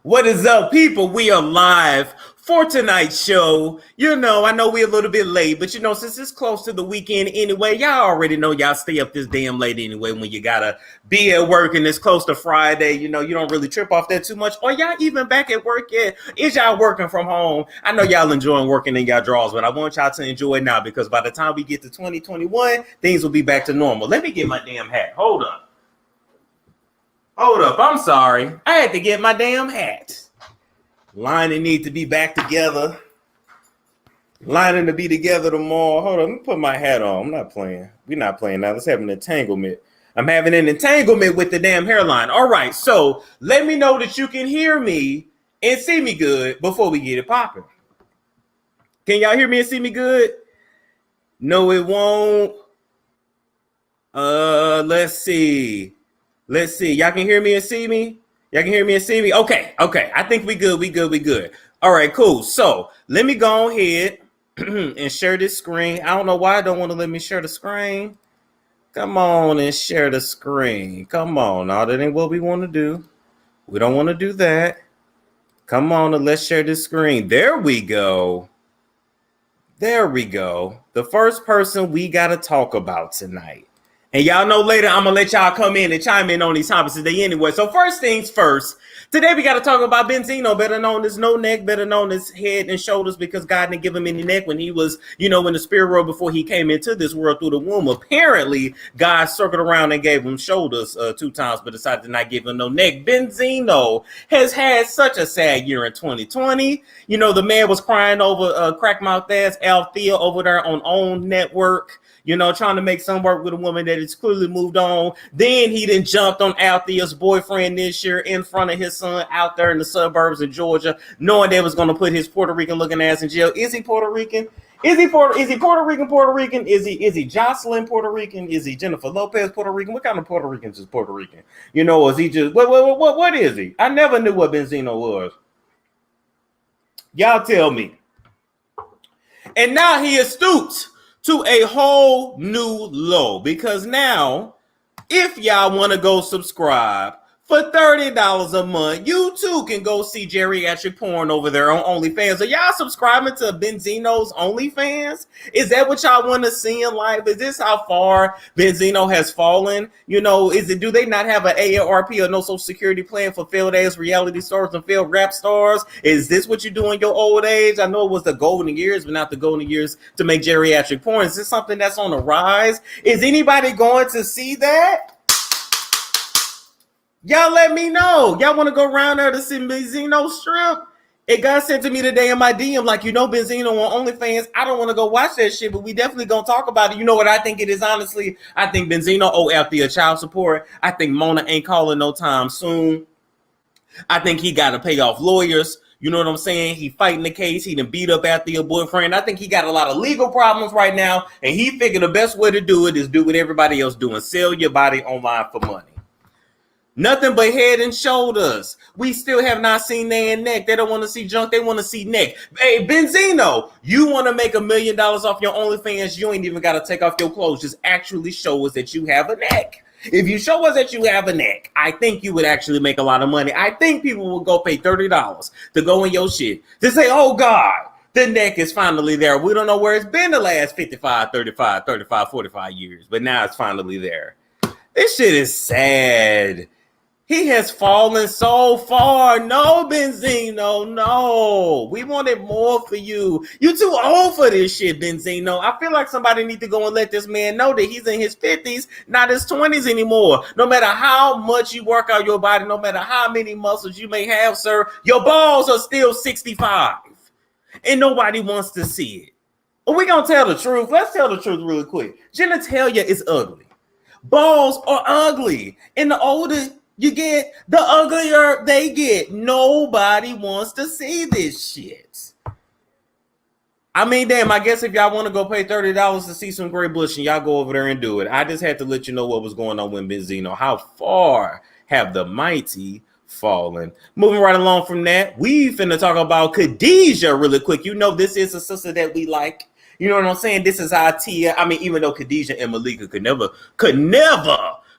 What is up, people? We are live for tonight's show. You know, I know we're a little bit late, but you know, since it's close to the weekend anyway, y'all already know y'all stay up this damn late anyway when you gotta be at work and it's close to Friday. You know, you don't really trip off that too much. Or y'all even back at work yet? Is y'all working from home? I know y'all enjoying working in y'all drawers, but I want y'all to enjoy it now because by the time we get to 2021, things will be back to normal. Let me get my damn hat. Hold up. I'm sorry. I had to get my damn hat. Lining need to be back together. Lining to be together tomorrow. Hold on, let me put my hat on. I'm not playing. We're not playing now. Let's have an entanglement. I'm having an entanglement with the damn hairline. All right, so let me know that you can hear me and see me good before we get it popping. Can y'all hear me and see me good? No, it won't. Let's see. Y'all can hear me and see me? Y'all can hear me and see me? Okay. I think we good. All right, cool. So let me go ahead and share this screen. I don't know why I don't want to let me share the screen. Come on and share the screen. Come on. No, that ain't what we want to do. We don't want to do that. Come on and let's share this screen. There we go. The first person we got to talk about tonight. And y'all know later I'm going to let y'all come in and chime in on these topics today anyway. So first things first, today we got to talk about Benzino, better known as no neck, better known as head and shoulders, because God didn't give him any neck when he was, you know, in the spirit world before he came into this world through the womb. Apparently, God circled around and gave him shoulders 2 times, but decided to not give him no neck. Benzino has had such a sad year in 2020. You know, the man was crying over crack-mouth ass Althea over there on OWN Network. You know, trying to make some work with a woman that has clearly moved on. Then he then jumped on Althea's boyfriend this year in front of his son out there in the suburbs of Georgia, knowing they was going to put his Puerto Rican looking ass in jail. Is he Puerto Rican? Is he Puerto Rican? Is he Jocelyn Puerto Rican? Is he Jennifer Lopez Puerto Rican? What kind of Puerto Rican is Puerto Rican? You know, is he just what is he? I never knew what Benzino was. Y'all tell me. And now he is stooped to a whole new low, because now if y'all want to go subscribe for $30 a month, you too can go see geriatric porn over there on OnlyFans. Are y'all subscribing to Benzino's OnlyFans? Is that what y'all want to see in life? Is this how far Benzino has fallen? You know, do they not have an AARP or no social security plan for failed ass reality stars and failed rap stars? Is this what you do in your old age? I know it was the golden years, but not the golden years to make geriatric porn. Is this something that's on the rise? Is anybody going to see that? Y'all let me know. Y'all want to go around there to see Benzino strip? It got sent to me today in my DM, like, you know, Benzino on OnlyFans. I don't want to go watch that shit, but we definitely gonna talk about it. You know what I think it is, honestly? I think Benzino owe Althea child support. I think Mona ain't calling no time soon. I think he got to pay off lawyers. You know what I'm saying? He fighting the case. He done beat up Althea's boyfriend. I think he got a lot of legal problems right now, and he figured the best way to do it is do what everybody else doing. Sell your body online for money. Nothing but head and shoulders. We still have not seen their neck. They don't want to see junk. They want to see neck. Hey, Benzino, you want to make $1 million off your OnlyFans? You ain't even got to take off your clothes. Just actually show us that you have a neck. If you show us that you have a neck, I think you would actually make a lot of money. I think people will go pay $30 to go in your shit to say, oh, God, the neck is finally there. We don't know where it's been the last 55, 45 years, but now it's finally there. This shit is sad. He has fallen so far. No, Benzino, no. We wanted more for you. You too old for this shit, Benzino. I feel like somebody need to go and let this man know that he's in his 50s, not his 20s anymore. No matter how much you work out your body, no matter how many muscles you may have, sir, your balls are still 65. And nobody wants to see it. But we're going to tell the truth. Let's tell the truth really quick. Genitalia is ugly. Balls are ugly. And the older you get, the uglier they get. Nobody wants to see this shit. I mean, damn, I guess if y'all want to go pay $30 to see some gray bush, and y'all go over there and do it. I just had to let you know what was going on with Benzino. How far have the mighty fallen? Moving right along from that, we finna talk about Khadijah really quick. You know, this is a sister that we like. You know what I'm saying? This is our Tia. I mean, even though Khadijah and Malika could never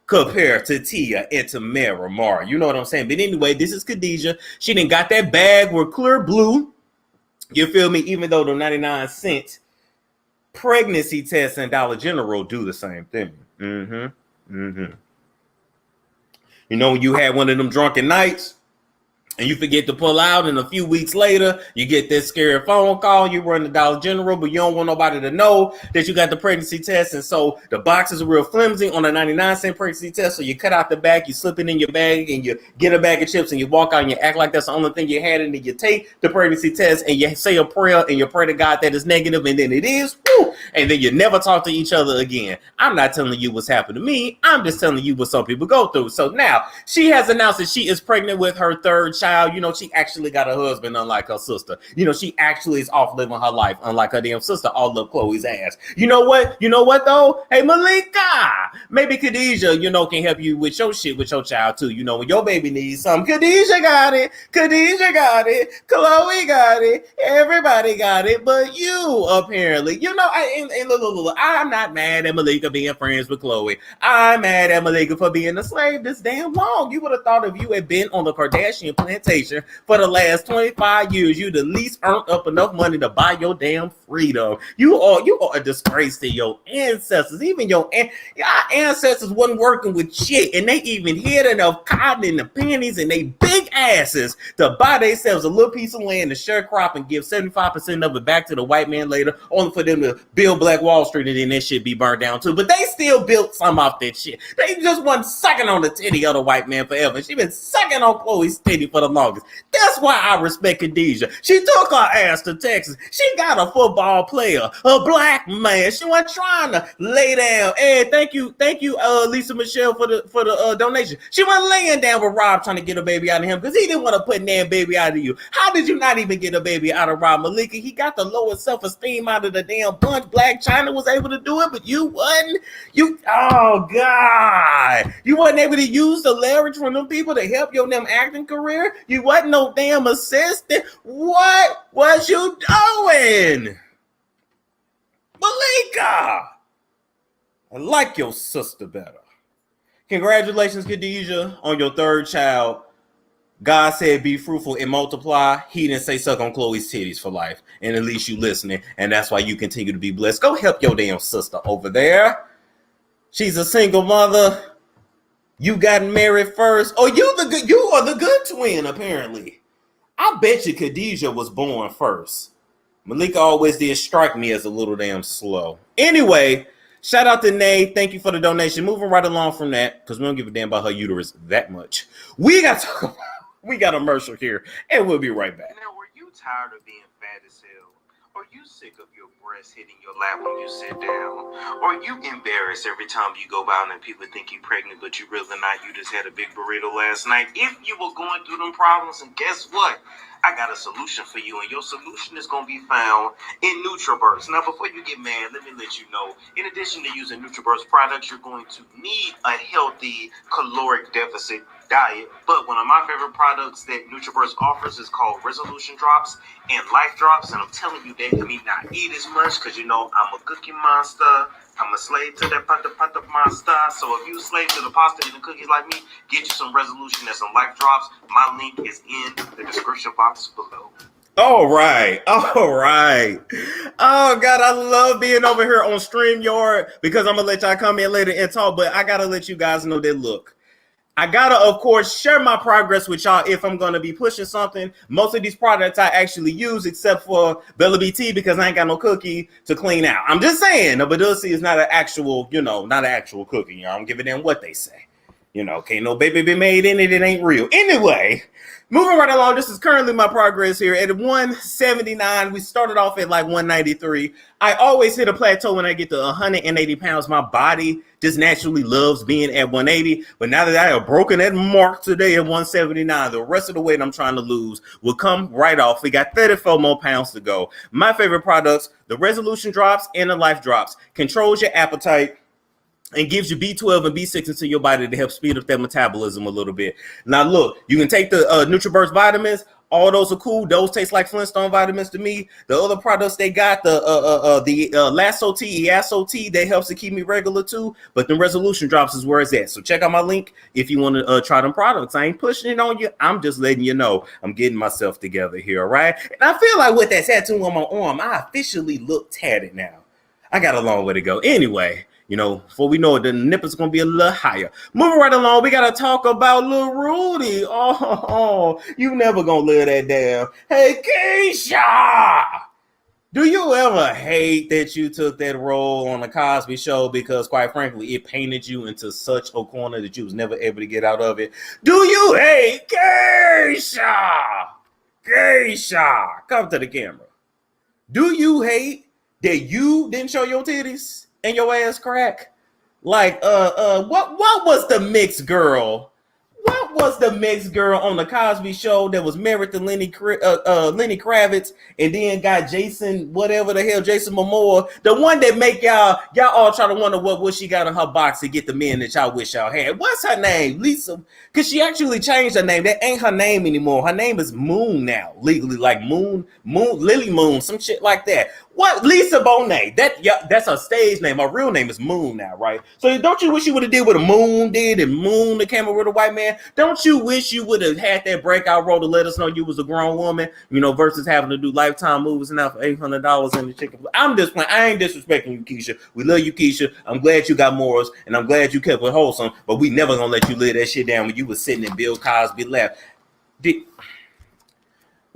compared to Tia and Tamara Mara. You know what I'm saying? But anyway, this is Khadijah. She done got that bag with clear blue. You feel me? Even though the 99-cent pregnancy tests and Dollar General do the same thing. You know, when you had one of them drunken nights and you forget to pull out, and a few weeks later, you get this scary phone call, you run to Dollar General, but you don't want nobody to know that you got the pregnancy test, and so the boxes are real flimsy on a 99-cent pregnancy test, so you cut out the back, you slip it in your bag, and you get a bag of chips, and you walk out, and you act like that's the only thing you had, and then you take the pregnancy test, and you say a prayer, and you pray to God that it's negative, and then it is, woo, and then you never talk to each other again. I'm not telling you what's happened to me, I'm just telling you what some people go through. So now, she has announced that she is pregnant with her third child. You know, she actually got a husband, unlike her sister. You know, she actually is off living her life, unlike her damn sister, all up Chloe's ass. You know what? You know what, though? Hey, Malika, maybe Khadijah, you know, can help you with your shit with your child, too. You know, when your baby needs something, Khadijah got it. Khadijah got it. Chloe got it. Everybody got it, but you, apparently. You know, I'm not mad at Malika being friends with Chloe. I'm mad at Malika for being a slave this damn long. You would have thought if you had been on the Kardashian plantation for the last 25 years, you'd at least earned up enough money to buy your damn freedom. You are a disgrace to your ancestors. Even your ancestors wasn't working with shit, and they even hid enough cotton in the pennies and they big asses to buy themselves a little piece of land to share crop and give 75% of it back to the white man later, only for them to build Black Wall Street and then that shit be burned down too. But they still built some off that shit. They just wasn't sucking on the titty of the white man forever. She been sucking on Chloe's titty for the longest. That's why I respect Khadijah. She took her ass to Texas. She got a football player, a black man. She wasn't trying to lay down. And thank you, Lisa Michelle for the donation. She wasn't laying down with Rob trying to get a baby out of him because he didn't want to put that baby out of you. How did you not even get a baby out of Rob Malika? He got the lowest self-esteem out of the damn bunch. Black China was able to do it, but you wasn't. Oh God, you wasn't able to use the leverage from them people to help your damn acting career. You wasn't no damn assistant. What was you doing, Malika? I like your sister better. Congratulations, Khadijah, on your third child. God said be fruitful and multiply. He didn't say suck on Chloe's titties for life. And at least you listening. And that's why you continue to be blessed. Go help your damn sister over there. She's a single mother. You got married first. Oh, you are the good twin, apparently. I bet you Khadijah was born first. Malika always did strike me as a little damn slow. Anyway, shout out to Nene. Thank you for the donation. Moving right along from that, because we don't give a damn about her uterus that much. We got a commercial here, and we'll be right back. Now, were you tired of being fat as hell? Are you sick of your breast hitting your lap when you sit down? Or are you embarrassed every time you go out and people think you're pregnant, but you really not? You just had a big burrito last night. If you were going through them problems, and guess what? I got a solution for you, and your solution is going to be found in NUTRABURST. Now, before you get mad, let me let you know, in addition to using NUTRABURST products, you're going to need a healthy caloric deficit diet. But one of my favorite products that NUTRABURST offers is called Resolution Drops and Life Drops. And I'm telling you, they let me not eat as much because, you know, I'm a cookie monster. I'm a slave to that pata monster. So if you a slave to the pasta and the cookies like me, get you some Resolution and some Life Drops. My link is in the description box below. All right. Oh, God, I love being over here on StreamYard because I'm going to let y'all come in later and talk, but I got to let you guys know that, look, I gotta, of course, share my progress with y'all if I'm gonna be pushing something. Most of these products I actually use, except for Bella BT, because I ain't got no cookie to clean out. I'm just saying, the Badussi is not an actual, not an actual cookie. I don't give a damn what they say. Can't no baby be made in it. It ain't real. Anyway, moving right along. This is currently my progress here at 179. We started off at like 193. I always hit a plateau when I get to 180 pounds. My body just naturally loves being at 180. But now that I have broken that mark today at 179, the rest of the weight I'm trying to lose will come right off. We got 34 more pounds to go. My favorite products, the Resolution Drops and the Life Drops, controls your appetite and gives you B12 and B6 into your body to help speed up that metabolism a little bit. Now, look, you can take the NutraBurst vitamins. All those are cool. Those taste like Flintstone vitamins to me. The other products they got, the Lasso Tea, Yasso Tea, that helps to keep me regular too. But the resolution drops is where it's at. So check out my link if you want to try them products. I ain't pushing it on you. I'm just letting you know I'm getting myself together here, all right? And I feel like with that tattoo on my arm, I officially look tatted now. I got a long way to go. Anyway, you know, before we know it, the nipples gonna be a little higher. Moving right along, we gotta talk about Lil Rudy. Oh, you never gonna live that down. Hey, Keisha, do you ever hate that you took that role on the Cosby Show because, quite frankly, it painted you into such a corner that you was never able to get out of it? Do you hate Keisha? Keisha, come to the camera. Do you hate that you didn't show your titties and your ass crack? Like, what was the mixed girl? What was the mixed girl on the Cosby Show that was married to Lenny Kravitz and then got Jason, whatever the hell, Jason Momoa, the one that make y'all all try to wonder what she got in her box to get the men that y'all wish y'all had. What's her name? Lisa, because she actually changed her name. That ain't her name anymore. Her name is Moon now, legally, like Moon, Lily Moon, some shit like that. What? Lisa Bonet. That's her stage name. Her real name is Moon now, right? So don't you wish you would have did what a Moon did and Moon the camera with a white man? Don't you wish you would have had that breakout role to let us know you was a grown woman, you know, versus having to do Lifetime movies now for $800 in the chicken? I'm just playing. I ain't disrespecting you, Keisha. We love you, Keisha. I'm glad you got morals, and I'm glad you kept it wholesome, but we never gonna let you live that shit down when you was sitting in Bill Cosby lap.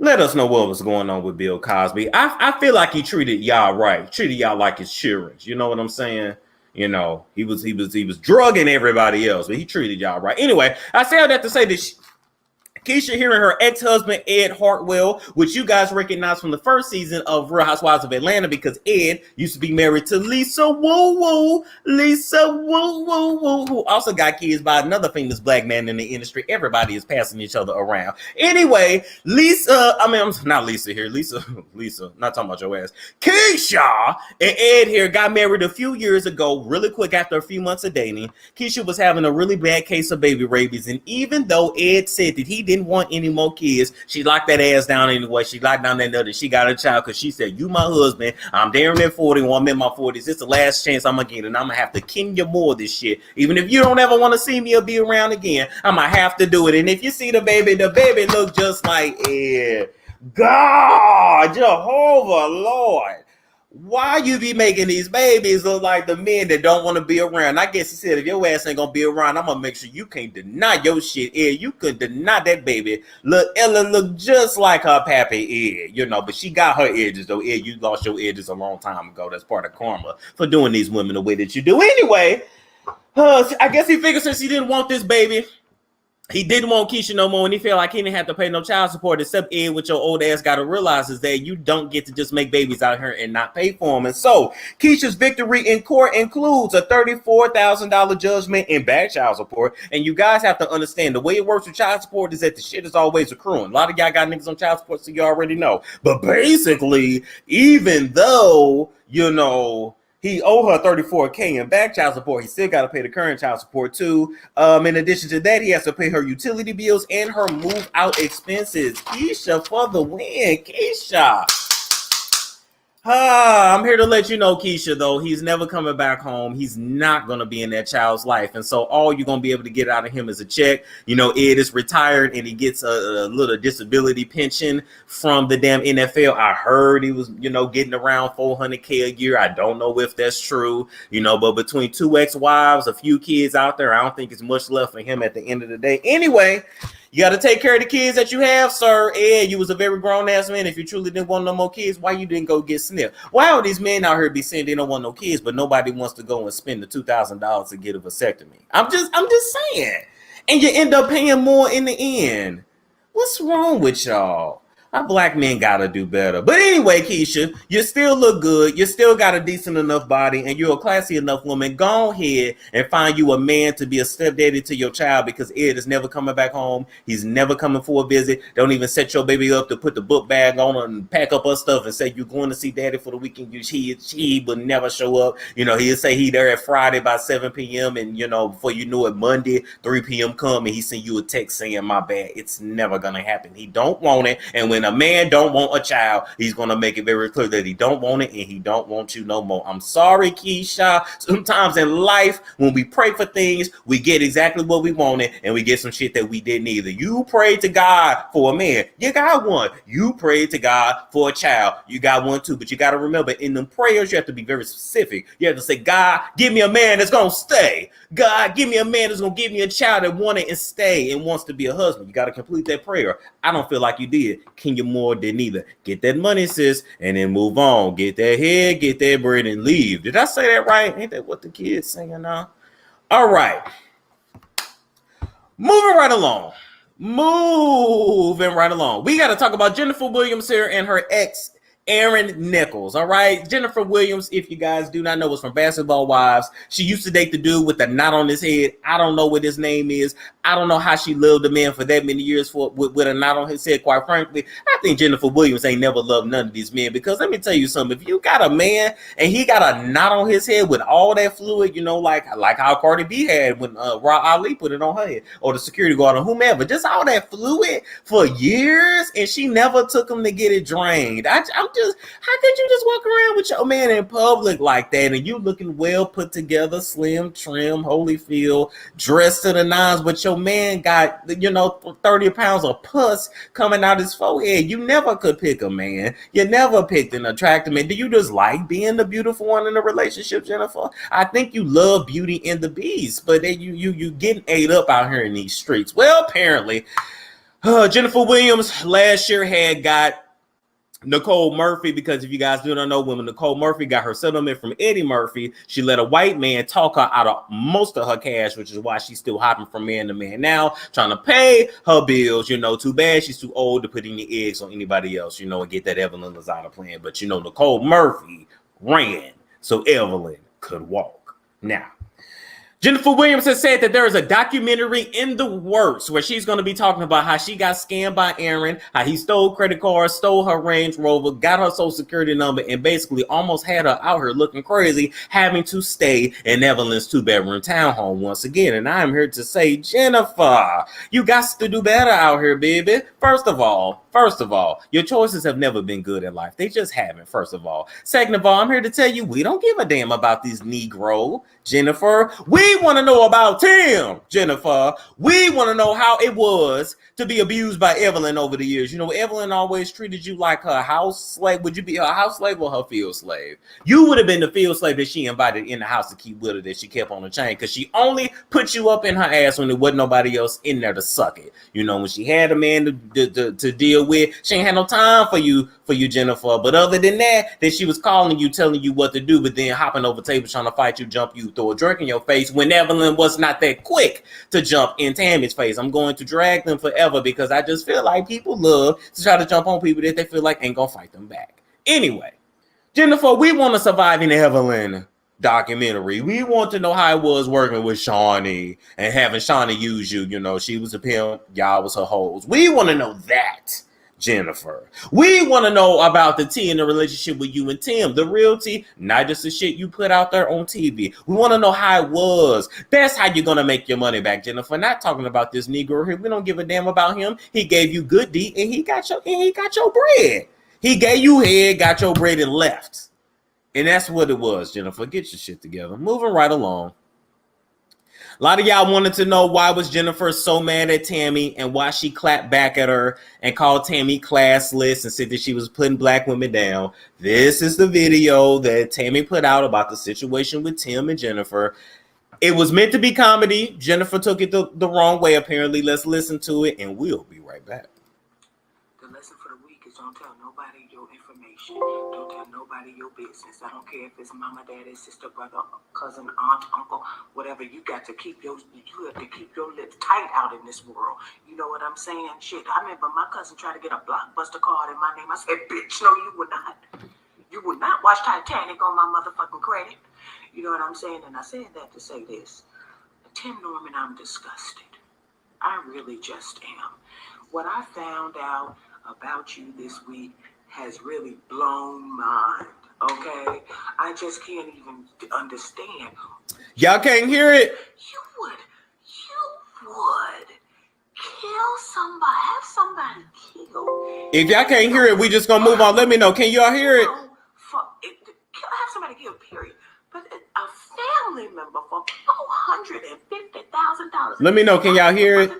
Let us know what was going on with Bill Cosby. I feel like he treated y'all right. Treated y'all like his children. You know what I'm saying? You know, he was drugging everybody else, but he treated y'all right. Anyway, I say all that to say that Keisha hearing her ex-husband, Ed Hartwell, which you guys recognize from the first season of Real Housewives of Atlanta, because Ed used to be married to Lisa Woo, who also got kids by another famous black man in the industry. Everybody is passing each other around. Anyway, not Lisa here. Lisa, not talking about your ass. Keisha and Ed here got married a few years ago, really quick after a few months of dating. Keisha was having a really bad case of baby rabies, and even though Ed said that he didn't want any more kids, she locked that ass down anyway. She locked down that nut and she got a child because she said, you my husband, I'm damn near 40, I'm in my 40s, it's the last chance I'm gonna get, and I'm gonna have to Kenya more this shit. Even if you don't ever want to see me or be around again, I'm gonna have to do it. And if you see the baby look just like Ed. God, Jehovah, Lord, why you be making these babies look like the men that don't want to be around? I guess he said, if your ass ain't gonna be around, I'm gonna make sure you can't deny your shit, Ed. You couldn't deny that baby. Look, Ella look just like her pappy, Ed, you know, but she got her edges though. Ed, you lost your edges a long time ago. That's part of karma for doing these women the way that you do. Anyway, I guess he figured since he didn't want this baby, he didn't want Keisha no more, and he felt like he didn't have to pay no child support, except Ed, what your old ass got to realize is that you don't get to just make babies out here and not pay for them. And so Keisha's victory in court includes a $34,000 judgment and back child support. And you guys have to understand, the way it works with child support is that the shit is always accruing. A lot of y'all got niggas on child support, so you already know. But basically, even though, you know, he owe her $34K in back child support, he still got to pay the current child support too. In addition to that, he has to pay her utility bills and her move out expenses. Keisha for the win. Keisha. I'm here to let you know, Keisha, though, he's never coming back home. He's not going to be in that child's life. And so all you're going to be able to get out of him is a check. You know, Ed is retired and he gets a little disability pension from the damn NFL. I heard he was, you know, getting around $400K a year. I don't know if that's true, you know, but between two ex-wives, a few kids out there, I don't think it's much left for him at the end of the day. Anyway, you got to take care of the kids that you have, sir. Ed, you was a very grown-ass man. If you truly didn't want no more kids, why you didn't go get snipped? Why are these men out here be saying they don't want no kids, but nobody wants to go and spend the $2,000 to get a vasectomy? I'm just saying. And you end up paying more in the end. What's wrong with y'all? Our black men gotta do better. But anyway, Keisha, you still look good. You still got a decent enough body, and you're a classy enough woman. Go ahead and find you a man to be a stepdaddy to your child, because Ed is never coming back home. He's never coming for a visit. Don't even set your baby up to put the book bag on and pack up her stuff and say you're going to see daddy for the weekend. He would never show up. He'll say he there at Friday by 7 p.m. and before you know it, Monday 3 p.m. come and he send you a text saying my bad. It's never gonna happen. He don't want it, and when a man don't want a child, he's gonna make it very clear that he don't want it and he don't want you no more. I'm sorry, Keisha. Sometimes in life, when we pray for things, we get exactly what we wanted, and we get some shit that we didn't either. You prayed to God for a man, you got one. You prayed to God for a child, you got one too. But you got to remember, in them prayers, you have to be very specific. You have to say, God, give me a man that's gonna stay. God, give me a man that's gonna give me a child that wanted and stay and wants to be a husband. You got to complete that prayer. I don't feel like you did. Can you more than either? Get that money, sis, and then move on. Get that head, get that bread, and leave. Did I say that right? Ain't that what the kids saying now? All right. Moving right along. We got to talk about Jennifer Williams here and her ex, Aaron Nichols. All right. Jennifer Williams, if you guys do not know, is from Basketball Wives. She used to date the dude with the knot on his head. I don't know what his name is. I don't know how she lived a man for that many years with a knot on his head. Quite frankly, I think Jennifer Williams ain't never loved none of these men, because let me tell you something. If you got a man and he got a knot on his head with all that fluid, like how Cardi B had when Ra Ali put it on her head, or the security guard or whomever, just all that fluid for years, and she never took him to get it drained. How could you just walk around with your man in public like that, and you looking well put together, slim, trim, Holyfield, dressed to the nines, but your man got 30 pounds of pus coming out his forehead? You never could pick a man. You never picked an attractive man. Do you just like being the beautiful one in a relationship, Jennifer? I think you love Beauty and the Beast, but then you getting ate up out here in these streets. Well, apparently, Jennifer Williams last year had got Nicole Murphy, because if you guys do not know, when Nicole Murphy got her settlement from Eddie Murphy, she let a white man talk her out of most of her cash, which is why she's still hopping from man to man now, trying to pay her bills. Too bad she's too old to put any eggs on anybody else, and get that Evelyn Lozada plan. But Nicole Murphy ran so Evelyn could walk. Now, Jennifer Williams has said that there is a documentary in the works where she's going to be talking about how she got scammed by Aaron, how he stole credit cards, stole her Range Rover, got her social security number, and basically almost had her out here looking crazy, having to stay in Evelyn's 2-bedroom townhome once again. And I'm here to say, Jennifer, you got to do better out here, baby. First of all, your choices have never been good in life. They just haven't, first of all. Second of all, I'm here to tell you, we don't give a damn about these Negro, Jennifer. We want to know about Tim, Jennifer. We want to know how it was to be abused by Evelyn over the years. Evelyn always treated you like her house slave. Would you be her house slave or her field slave? You would have been the field slave that she invited in the house to keep with her, that she kept on the chain, because she only put you up in her ass when there wasn't nobody else in there to suck it. When she had a man to deal with, she ain't had no time for you, Jennifer. But other than that, she was calling you, telling you what to do, but then hopping over tables trying to fight you, jump you, throw a drink in your face, when Evelyn was not that quick to jump in Tammy's face. I'm going to drag them forever, because I just feel like people love to try to jump on people that they feel like ain't gonna fight them back. Anyway, Jennifer, we want to survive in Evelyn documentary. We want to know how it was working with Shawnee and having Shawnee use you. She was a pimp, y'all was her hoes. We want to know that, Jennifer. We want to know about the tea in the relationship with you and Tim, the real tea, not just the shit you put out there on TV. We want to know how it was. That's how you're gonna make your money back, Jennifer. Not talking about this Negro here. We don't give a damn about him. He gave you good D, and he got your bread. He gave you head, got your bread, and left. And that's what it was, Jennifer. Get your shit together. Moving right along. A lot of y'all wanted to know why was Jennifer so mad at Tammy and why she clapped back at her and called Tammy classless and said that she was putting black women down. This is the video that Tammy put out about the situation with Tim and Jennifer. It was meant to be comedy. Jennifer took it the wrong way, apparently. Let's listen to it, and we'll be right back. The The lesson for the week is don't tell nobody your information. Don't tell nobody your business. I don't care if it's mama, daddy, sister, brother, cousin, aunt, uncle, whatever. You have to keep your lips tight out in this world. You know what I'm saying? Shit, I remember my cousin tried to get a Blockbuster card in my name. I said, bitch, no, you would not. You would not watch Titanic on my motherfucking credit. You know what I'm saying? And I said that to say this. Tim Norman, I'm disgusted. I really just am. What I found out about you this week has really blown my mind, okay? I just can't even understand. Y'all can't hear it? You would kill somebody, have somebody killed. If y'all can't hear it, we just gonna move on. Let me know. Can y'all hear it? Have somebody killed, period. But a family member for $450,000. Let me know. Can y'all hear it?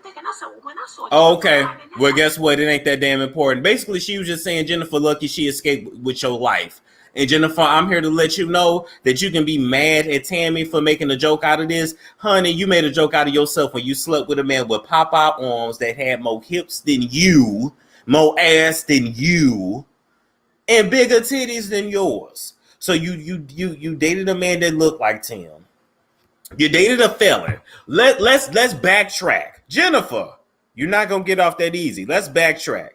Oh, okay. Well, guess what? It ain't that damn important. Basically, she was just saying, Jennifer, lucky she escaped with your life. And Jennifer, I'm here to let you know that you can be mad at Tammy for making a joke out of this. Honey, you made a joke out of yourself when you slept with a man with pop-out arms that had more hips than you, more ass than you, and bigger titties than yours. So you dated a man that looked like Tim. You dated a felon. Let's backtrack. Jennifer, you're not gonna get off that easy. Let's backtrack.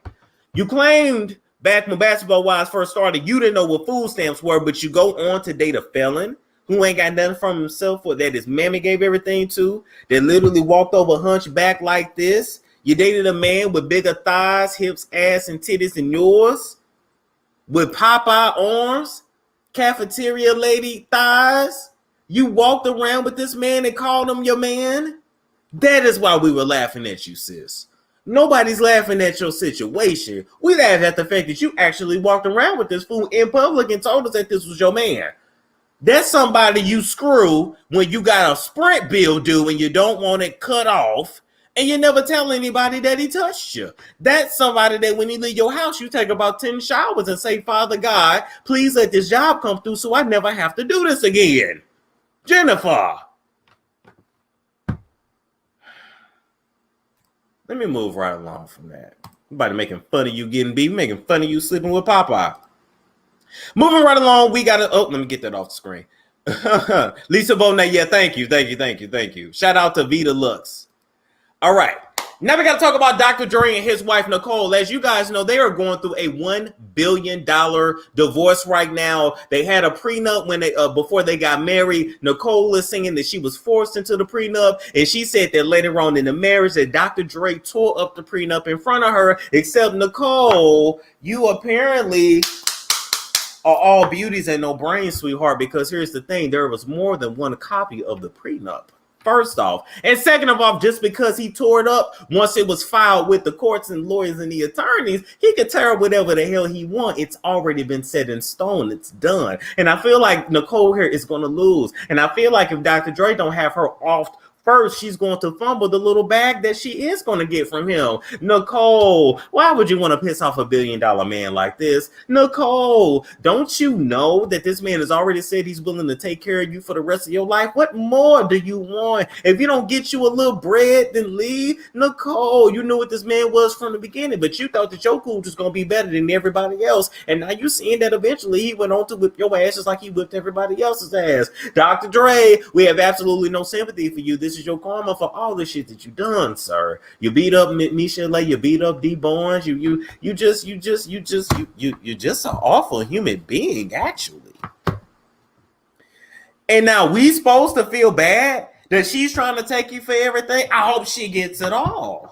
You claimed back when Basketball Wives first started, you didn't know what food stamps were, but you go on to date a felon who ain't got nothing from himself, or that his mammy gave everything to, that literally walked over hunchback like this. You dated a man with bigger thighs, hips, ass, and titties than yours, with Popeye arms, cafeteria lady thighs. You walked around with this man and called him your man. That is why we were laughing at you, sis. Nobody's laughing at your situation. We laugh at the fact that you actually walked around with this fool in public and told us that this was your man. That's somebody you screw when you got a Sprint bill due and you don't want it cut off, and you never tell anybody that he touched you. That's somebody that when you leave your house, you take about 10 showers and say, Father God, please let this job come through so I never have to do this again. Jennifer. Let me move right along from that. Nobody making fun of you getting beat, making fun of you sleeping with Popeye. Moving right along, we got to, let me get that off the screen. Lisa Bonet, yeah, thank you. Shout out to Vita Lux. All right. Now we got to talk about Dr. Dre and his wife, Nicole. As you guys know, they are going through a $1 billion divorce right now. They had a prenup when they before they got married. Nicole is saying that she was forced into the prenup, and she said that later on in the marriage that Dr. Dre tore up the prenup in front of her, except Nicole, you apparently are all beauties and no brains, sweetheart, because here's the thing. There was more than one copy of the prenup. First off, and second of all, just because he tore it up once it was filed with the courts and lawyers and the attorneys, he could tear whatever the hell he wants. It's already been set in stone. It's done. And I feel like Nicole here is going to lose. And I feel like if Dr. Dre don't have her off first, she's going to fumble the little bag that she is going to get from him. Nicole, why would you want to piss off $1 billion man like this? Nicole, don't you know that this man has already said he's willing to take care of you for the rest of your life? What more do you want? If you don't get you a little bread, then leave. Nicole, you knew what this man was from the beginning, but you thought that your cool was going to be better than everybody else. And now you're seeing that eventually he went on to whip your ass just like he whipped everybody else's ass. Dr. Dre, we have absolutely no sympathy for you. This is your karma for all the shit that you done, sir. You beat up Michelle, you beat up D Barnes, you're just an awful human being, actually. And now we supposed to feel bad that she's trying to take you for everything? I hope she gets it all.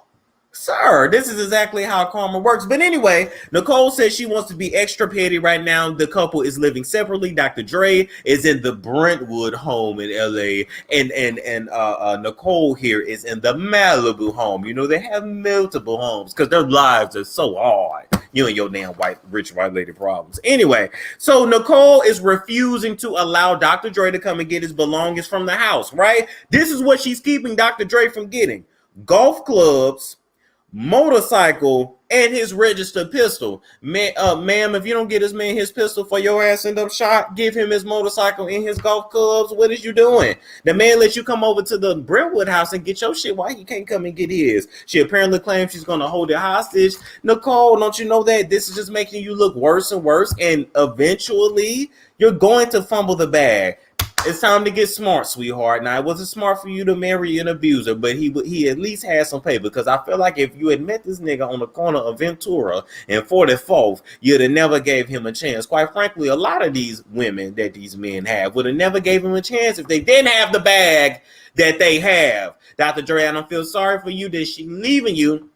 Sir, this is exactly how karma works. But anyway, Nicole says she wants to be extra petty right now. The couple is living separately. Dr. Dre is in the Brentwood home in LA, and Nicole here is in the Malibu home. You know, they have multiple homes because their lives are so hard. You and your damn rich white lady problems. Anyway, so Nicole is refusing to allow Dr. Dre to come and get his belongings from the house, right? This is what she's keeping Dr. Dre from getting: golf clubs, motorcycle, and his registered pistol. Ma'am, if you don't get this man his pistol for your ass end up shot, give him his motorcycle and his golf clubs. What is you doing? The man let you come over to the Brentwood house and get your shit. Why he can't come and get his? She apparently claims she's going to hold it hostage. Nicole, don't you know that this is just making you look worse and worse, and eventually you're going to fumble the bag. It's time to get smart, sweetheart. Now, it wasn't smart for you to marry an abuser, but he at least had some pay, because I feel like if you had met this nigga on the corner of Ventura and 44th, you'd have never gave him a chance. Quite frankly, a lot of these women that these men have would have never gave him a chance if they didn't have the bag that they have. Dr. Dre, I don't feel sorry for you that she leaving you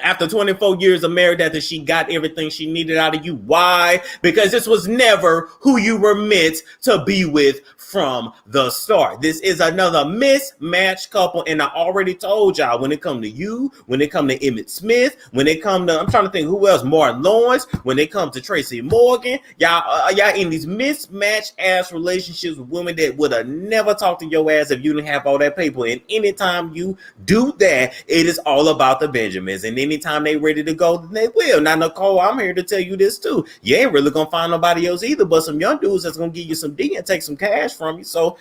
after 24 years of marriage, after she got everything she needed out of you. Why? Because this was never who you were meant to be with from the start. This is another mismatched couple, and I already told y'all, when it come to you, when it come to Emmett Smith, when it come to, I'm trying to think who else, Martin Lawrence, when it comes to Tracy Morgan, y'all in these mismatched ass relationships with women that would have never talked to your ass if you didn't have all that paper. And anytime you do that, it is all about the Benjamins. And anytime they ready to go, then they will. Now, Nicole, I'm here to tell you this too. You ain't really gonna find nobody else either, but some young dudes that's gonna give you some D and take some cash from you. So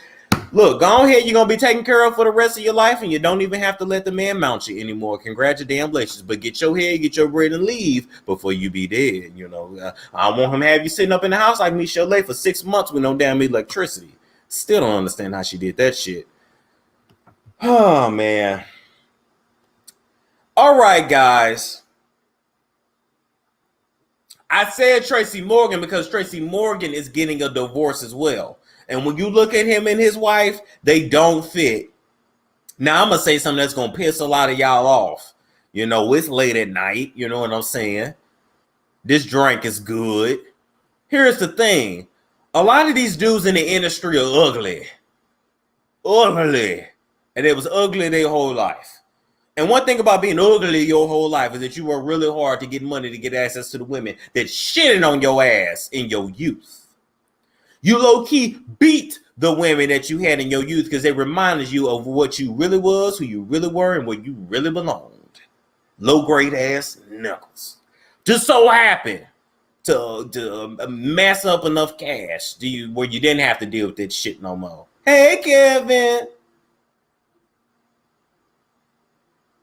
look, go ahead, you're gonna be taken care of for the rest of your life, and you don't even have to let the man mount you anymore. Congratulations, but get your head, get your bread, and leave before you be dead. You know, I don't want him to have you sitting up in the house like Michelle Lay for 6 months with no damn electricity. Still don't understand how she did that shit. Oh man. All right, guys. I said Tracy Morgan because Tracy Morgan is getting a divorce as well. And when you look at him and his wife, they don't fit. Now, I'm going to say something that's going to piss a lot of y'all off. You know, it's late at night. You know what I'm saying? This drink is good. Here's the thing. A lot of these dudes in the industry are ugly. Ugly. And it was ugly their whole life. And one thing about being ugly your whole life is that you work really hard to get money to get access to the women that shitting on your ass in your youth. You low-key beat the women that you had in your youth because they reminded you of what you really was, who you really were, and where you really belonged. Low-grade ass knuckles. Just so happened to mass up enough cash where you didn't have to deal with that shit no more. Hey, Kevin.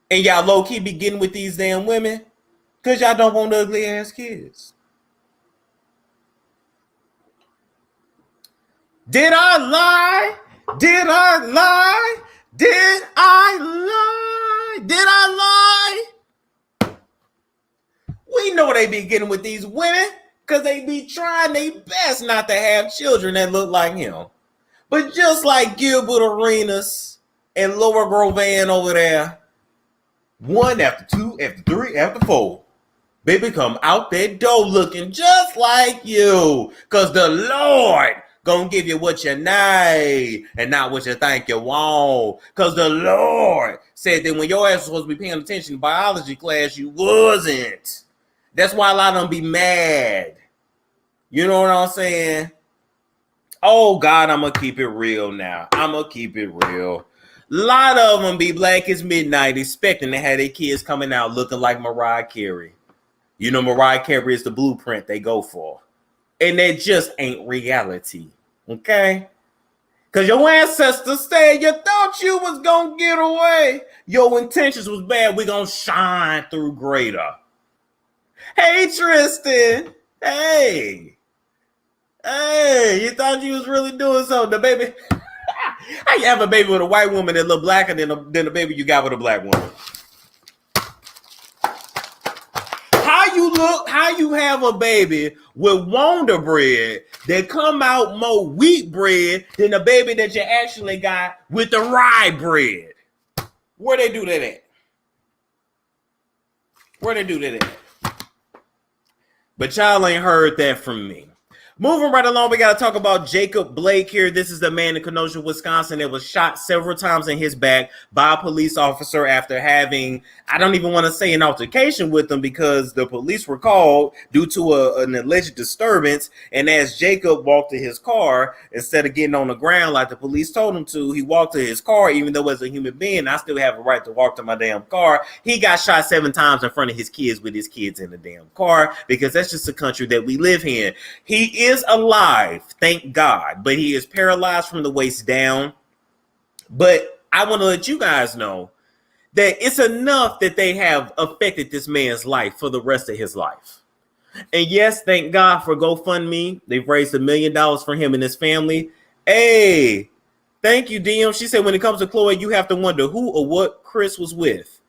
And y'all low-key be getting with these damn women because y'all don't want ugly-ass kids. Did I lie? Did I lie? Did I lie? Did I lie? We know they be getting with these women because they be trying their best not to have children that look like him. But just like Gilbert Arenas and Laura Grovan over there, 1 after 2 after 3 after 4, they become out that door looking just like you because the Lord gonna give you what you need and not what you think you want. Because the Lord said that when your ass was supposed to be paying attention in biology class, you wasn't. That's why a lot of them be mad. You know what I'm saying? Oh, God, I'm going to keep it real now. I'm going to keep it real. A lot of them be black as midnight expecting to have their kids coming out looking like Mariah Carey. You know, Mariah Carey is the blueprint they go for. And that just ain't reality, okay? Because your ancestors said you thought you was going to get away. Your intentions was bad. We're going to shine through greater. Hey, Tristan. Hey, you thought you was really doing something. The baby, how you have a baby with a white woman that look blacker than the baby you got with a black woman? How you have a baby with Wonder Bread that come out more wheat bread than the baby that you actually got with the rye bread? Where they do that at? Where they do that at? But y'all ain't heard that from me. Moving right along, we got to talk about Jacob Blake here. This is the man in Kenosha, Wisconsin that was shot several times in his back by a police officer after having, I don't even want to say an altercation with him because the police were called due to an alleged disturbance. And as Jacob walked to his car, instead of getting on the ground like the police told him to, he walked to his car, even though as a human being, I still have a right to walk to my damn car. He got shot 7 times in front of his kids with his kids in the damn car because that's just the country that we live in. He is alive, thank God, but he is paralyzed from the waist down. But I want to let you guys know that it's enough that they have affected this man's life for the rest of his life. And yes, thank God for GoFundMe. They've raised $1 million for him and his family. Hey, thank you, DM. She said when it comes to Chloe, you have to wonder who or what Chris was with.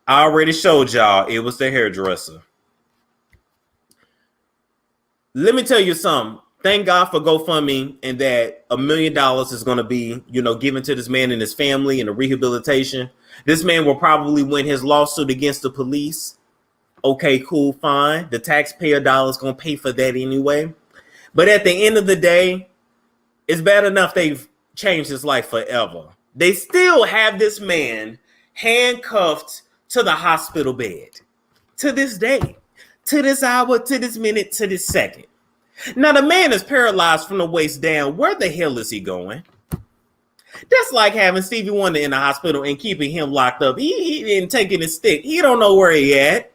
I already showed y'all it was the hairdresser. Let me tell you something. Thank God for GoFundMe and that $1 million is going to be, given to this man and his family and the rehabilitation. This man will probably win his lawsuit against the police. Okay, cool, fine. The taxpayer dollar is going to pay for that anyway. But at the end of the day, it's bad enough they've changed his life forever. They still have this man handcuffed to the hospital bed to this day, to this hour, to this minute, to this second. Now, the man is paralyzed from the waist down. Where the hell is he going? That's like having Stevie Wonder in the hospital and keeping him locked up. He didn't take his stick. He don't know where he at.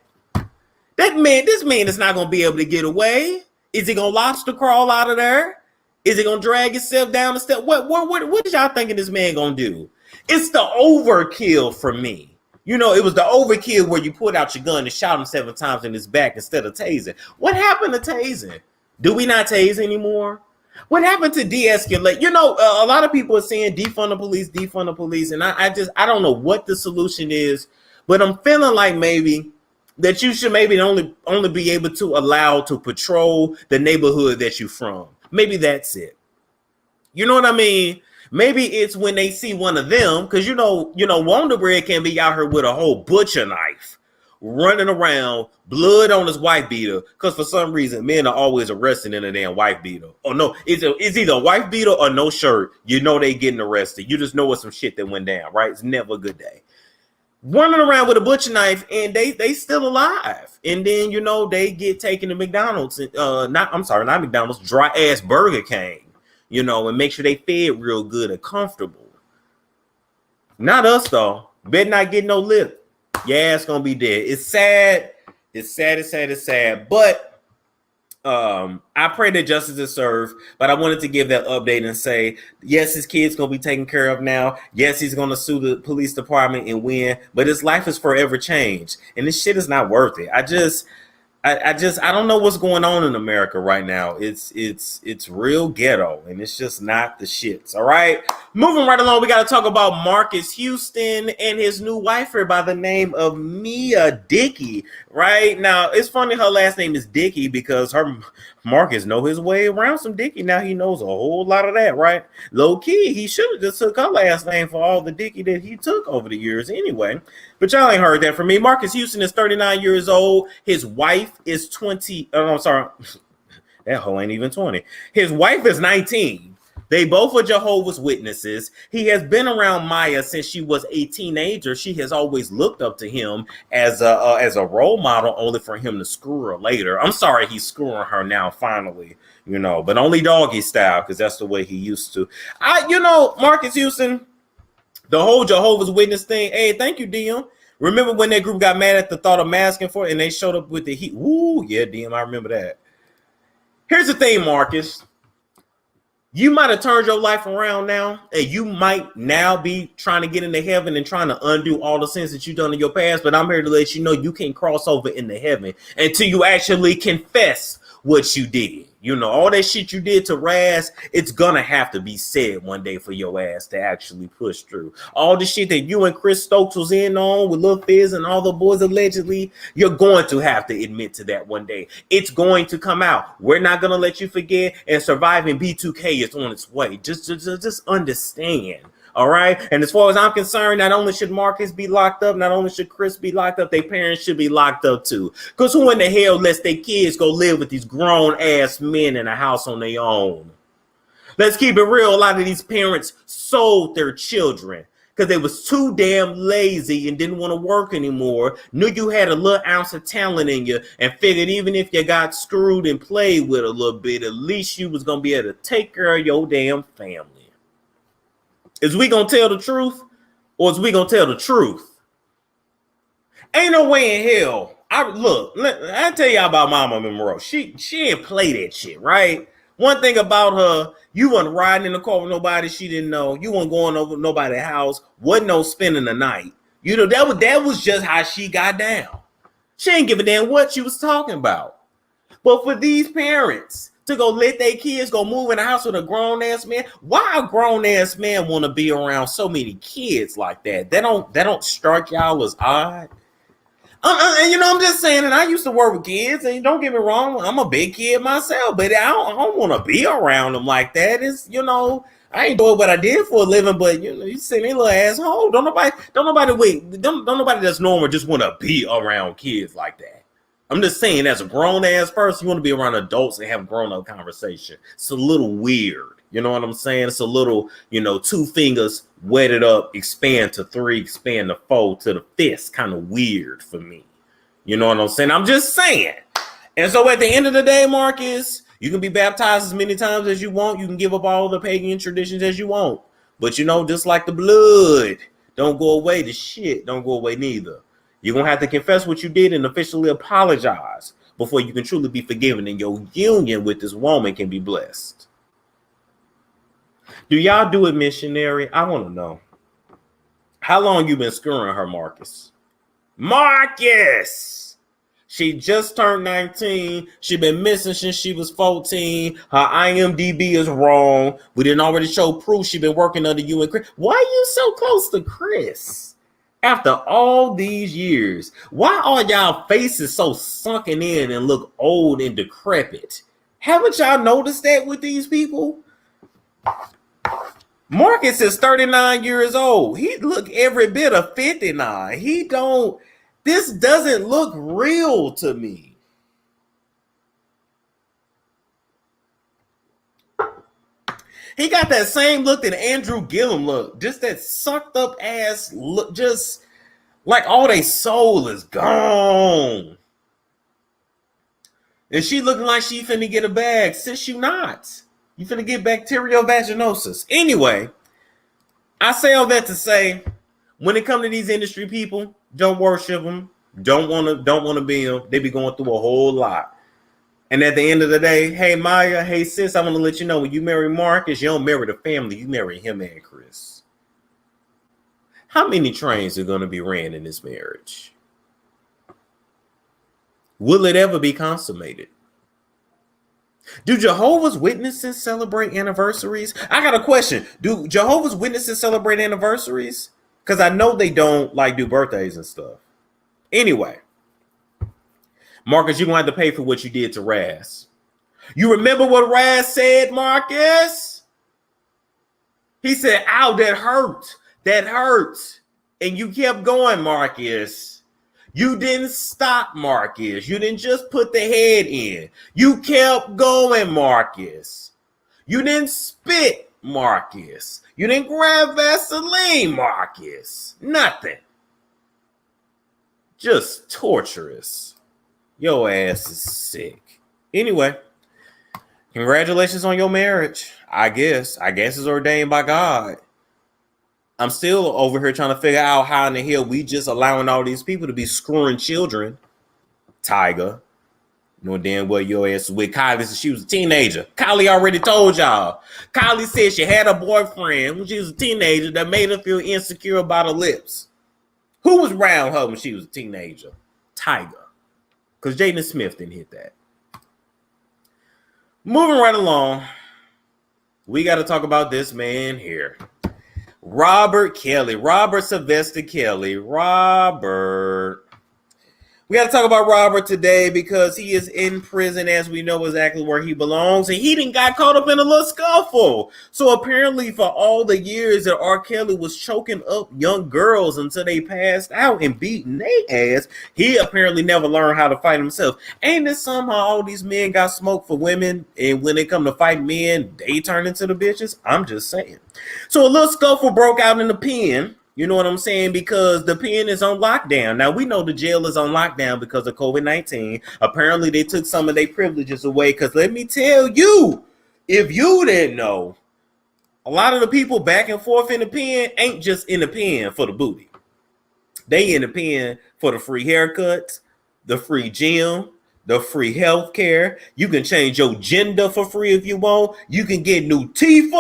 This man is not going to be able to get away. Is he going to lobster crawl out of there? Is he going to drag himself down the step? What is y'all thinking this man going to do? It's the overkill for me. It was the overkill where you pulled out your gun and shot him 7 times in his back instead of tasing. What happened to tasing? Do we not tase anymore? What happened to de-escalate? A lot of people are saying defund the police. And I don't know what the solution is, but I'm feeling like maybe that you should maybe only be able to allow to patrol the neighborhood that you're from. Maybe that's it. You know what I mean? Maybe it's when they see one of them, because Wonder Bread can be out here with a whole butcher knife, running around, blood on his wife beater, because for some reason men are always arrested in a damn wife beater. Oh no, it's either a wife beater or no shirt. They getting arrested. You just know it's some shit that went down, right? It's never a good day. Running around with a butcher knife and they still alive. And then they get taken to McDonald's, not McDonald's, dry ass Burger King, and make sure they fed real good and comfortable. Not us though. Better not get no lip. Yeah, it's gonna be dead. It's sad. It's sad. But I pray that justice is served. But I wanted to give that update and say, yes, his kid's gonna be taken care of now. Yes, he's gonna sue the police department and win. But his life is forever changed, and this shit is not worth it. I don't know what's going on in America right now. It's real ghetto, and it's just not the shits. All right, moving right along, we got to talk about Marques Houston and his new wife here by the name of Mia Dickey. Right now, it's funny her last name is Dickey because Marques know his way around some Dickey. Now he knows a whole lot of that, right? Low key, he should have just took her last name for all the Dickey that he took over the years anyway. But y'all ain't heard that from me. Marques Houston is 39 years old. His wife is 20. Oh, I'm sorry. That hoe ain't even 20. His wife is 19. They both are Jehovah's Witnesses. He has been around Maya since she was a teenager. She has always looked up to him as a role model, only for him to screw her later. I'm sorry he's screwing her now, finally, but only doggy style, because that's the way he used to. Marques Houston, the whole Jehovah's Witness thing. Hey, thank you, DM. Remember when that group got mad at the thought of masking for it and they showed up with the heat? Woo, yeah, DM, I remember that. Here's the thing, Marques. You might have turned your life around now, and you might now be trying to get into heaven and trying to undo all the sins that you've done in your past. But I'm here to let you know you can't cross over into heaven until you actually confess what you did. All that shit you did to Raz, it's gonna have to be said one day for your ass to actually push through. All the shit that you and Chris Stokes was in on with Lil Fizz and all the boys allegedly, you're going to have to admit to that one day. It's going to come out. We're not gonna let you forget, and surviving B2K is on its way. Just understand All right. And as far as I'm concerned, not only should Marques be locked up, not only should Chris be locked up, their parents should be locked up too. Because who in the hell lets their kids go live with these grown ass men in a house on their own? Let's keep it real. A lot of these parents sold their children because they was too damn lazy and didn't want to work anymore, knew you had a little ounce of talent in you, and figured even if you got screwed and played with a little bit, at least you was going to be able to take care of your damn family. Is we going to tell the truth, or is we going to tell the truth? Ain't no way in hell. I tell y'all about Mama Monroe. She didn't play that shit, right? One thing about her, you wasn't riding in the car with nobody she didn't know. You wasn't going over nobody's house. Wasn't no spending the night. You know, that was just how she got down. She ain't give a damn what she was talking about. But for these parents to go let their kids go move in the house with a grown-ass man, why a grown-ass man want to be around so many kids like that? That don't strike y'all as odd? And I'm just saying, and I used to work with kids, and don't get me wrong, I'm a big kid myself, but I don't want to be around them like that. It's, I ain't doing what I did for a living, but you see me little asshole. Don't nobody that's normal just want to be around kids like that. I'm just saying, as a grown ass person, you want to be around adults and have grown up conversation. It's a little weird. You know what I'm saying? It's a little, 2 fingers wetted up, expand to 3, expand to 4 to the fist. Kind of weird for me. You know what I'm saying? I'm just saying. And so at the end of the day, Marques, you can be baptized as many times as you want. You can give up all the pagan traditions as you want. But just like the blood, don't go away. The shit don't go away neither. You're going to have to confess what you did and officially apologize before you can truly be forgiven and your union with this woman can be blessed. Do y'all do it, missionary? I want to know. How long you been screwing her, Marques? Marques! She just turned 19. She been missing since she was 14. Her IMDb is wrong. We didn't already show proof she been working under you and Chris. Why are you so close to Chris? After all these years, why are y'all faces so sunken in and look old and decrepit? Haven't y'all noticed that with these people? Marques is 39 years old. He look every bit of 59. This doesn't look real to me. He got that same look that Andrew Gillum looked. Just that sucked up ass look. Just like all their soul is gone. And she looking like she finna get a bag. Sis, you not. You finna get bacterial vaginosis. Anyway, I say all that to say, when it comes to these industry people, don't worship them. Don't want to be them. They be going through a whole lot. And at the end of the day, hey, Maya, hey, sis, I want to let you know, when you marry Marques, you don't marry the family. You marry him and Chris. How many trains are going to be ran in this marriage? Will it ever be consummated? Do Jehovah's Witnesses celebrate anniversaries? I got a question. Do Jehovah's Witnesses celebrate anniversaries? Because I know they don't do birthdays and stuff. Anyway, Marques, you're going to have to pay for what you did to Raz. You remember what Raz said, Marques? He said, ow, that hurt. That hurt. And you kept going, Marques. You didn't stop, Marques. You didn't just put the head in. You kept going, Marques. You didn't spit, Marques. You didn't grab Vaseline, Marques. Nothing. Just torturous. Your ass is sick. Anyway, congratulations on your marriage. I guess it's ordained by God. I'm still over here trying to figure out how in the hell we just allowing all these people to be screwing children. Tiger. You know damn well your ass was with Kylie since she was a teenager. Kylie already told y'all. Kylie said she had a boyfriend when she was a teenager that made her feel insecure about her lips. Who was around her when she was a teenager? Tiger. Because Jaden Smith didn't hit that. Moving right along, we got to talk about this man here. Robert Sylvester Kelly. Robert. We got to talk about Robert today because he is in prison, as we know exactly where he belongs, and he didn't got caught up in a little scuffle. So apparently, for all the years that R. Kelly was choking up young girls until they passed out and beating their ass, he apparently never learned how to fight himself. Ain't this somehow all these men got smoke for women, and when they come to fight men, they turn into the bitches? I'm just saying. So a little scuffle broke out in the pen. You know what I'm saying? Because the pen is on lockdown. Now, we know the jail is on lockdown because of COVID-19. Apparently, they took some of their privileges away. Because let me tell you, if you didn't know, a lot of the people back and forth in the pen ain't just in the pen for the booty. They in the pen for the free haircuts, the free gym, the free health care. You can change your gender for free if you want. You can get new teeth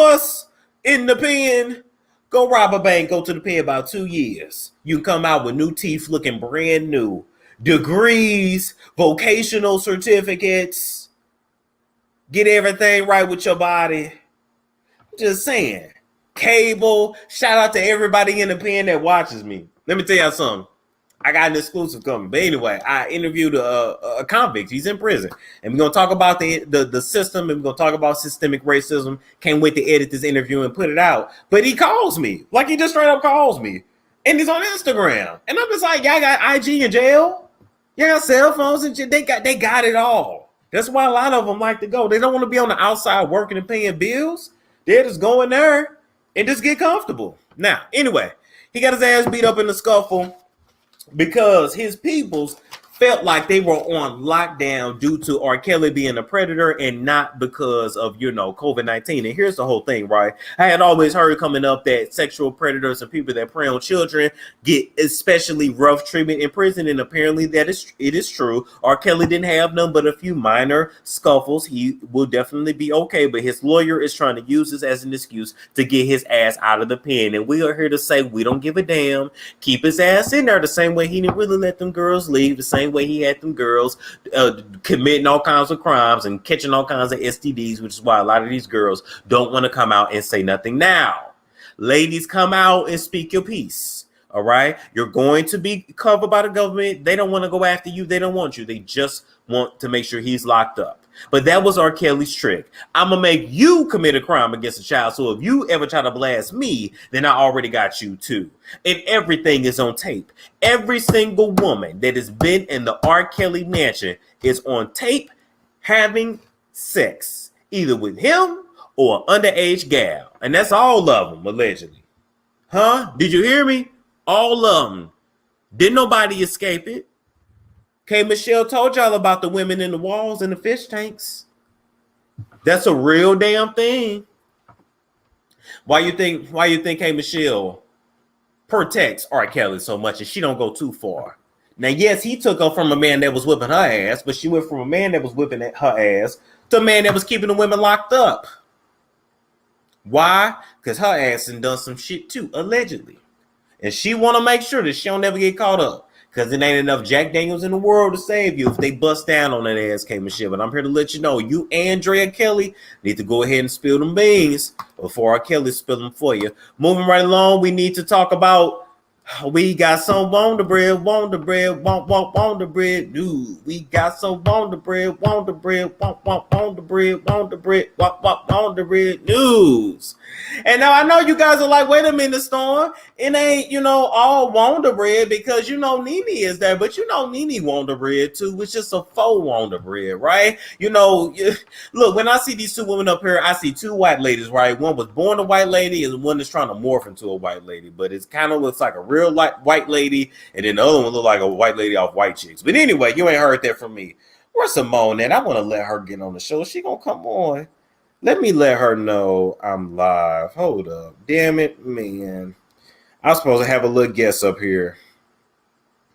in the pen. Go rob a bank, go to the pen about 2 years. You can come out with new teeth looking brand new. Degrees, vocational certificates. Get everything right with your body. Just saying. Cable. Shout out to everybody in the pen that watches me. Let me tell y'all something. I got an exclusive coming. But anyway, I interviewed a convict. He's in prison. And we're going to talk about the system, and we're going to talk about systemic racism. Can't wait to edit this interview and put it out. But he calls me. Like, he just straight up calls me. And he's on Instagram. And I'm just like, y'all got IG in jail? Y'all got cell phones and shit? They got it all. That's why a lot of them like to go. They don't want to be on the outside working and paying bills. They're just go in there and just get comfortable. Now, anyway, he got his ass beat up in the scuffle because his peoples felt like they were on lockdown due to R. Kelly being a predator and not because of, COVID-19. And here's the whole thing, right? I had always heard coming up that sexual predators and people that prey on children get especially rough treatment in prison. And apparently it is true. R. Kelly didn't have none but a few minor scuffles. He will definitely be okay. But his lawyer is trying to use this as an excuse to get his ass out of the pen. And we are here to say we don't give a damn. Keep his ass in there the same way he didn't really let them girls leave, the same way he had them girls committing all kinds of crimes and catching all kinds of STDs, which is why a lot of these girls don't want to come out and say nothing now. Ladies, come out and speak your piece. All right? You're going to be covered by the government. They don't want to go after you. They don't want you. They just want to make sure he's locked up. But that was R. Kelly's trick. I'm going to make you commit a crime against a child. So if you ever try to blast me, then I already got you too. And everything is on tape. Every single woman that has been in the R. Kelly mansion is on tape having sex, either with him or an underage gal. And that's all of them, allegedly. Huh? Did you hear me? All of them. Didn't nobody escape it. Okay, Michelle told y'all about the women in the walls and the fish tanks. That's a real damn thing. Why you think Hey Michelle protects R. Kelly so much and she don't go too far? Now, yes, he took her from a man that was whipping her ass, but she went from a man that was whipping her ass to a man that was keeping the women locked up. Why? Because her ass done some shit too, allegedly. And she want to make sure that she don't never get caught up. Because it ain't enough Jack Daniels in the world to save you if they bust down on that ass, K Michelle. But I'm here to let you know, you Andrea Kelly need to go ahead and spill them beans before R. Kelly spill them for you. Moving right along, we need to talk about, we got some Wonder Bread, Wonder Bread, Wonder Bread news. We got some Wonder Bread, Wonder Bread, Wonder Bread, Wonder Bread, Wonder Bread news. And now I know you guys are like, wait a minute, Storm. It ain't, all Wonder Bread because, Nene is there. But, Nene Wonder Bread, too. It's just a faux Wonder Bread, right? Look, when I see these two women up here, I see two white ladies, right? One was born a white lady and one that's trying to morph into a white lady. But it kind of looks like a real white lady. And then the other one look like a white lady off White Chicks. But anyway, you ain't heard that from me. Where's Simone at? I want to let her get on the show. She going to come on. Let me let her know I'm live. Hold up. Damn it, man. I was supposed to have a little guest up here.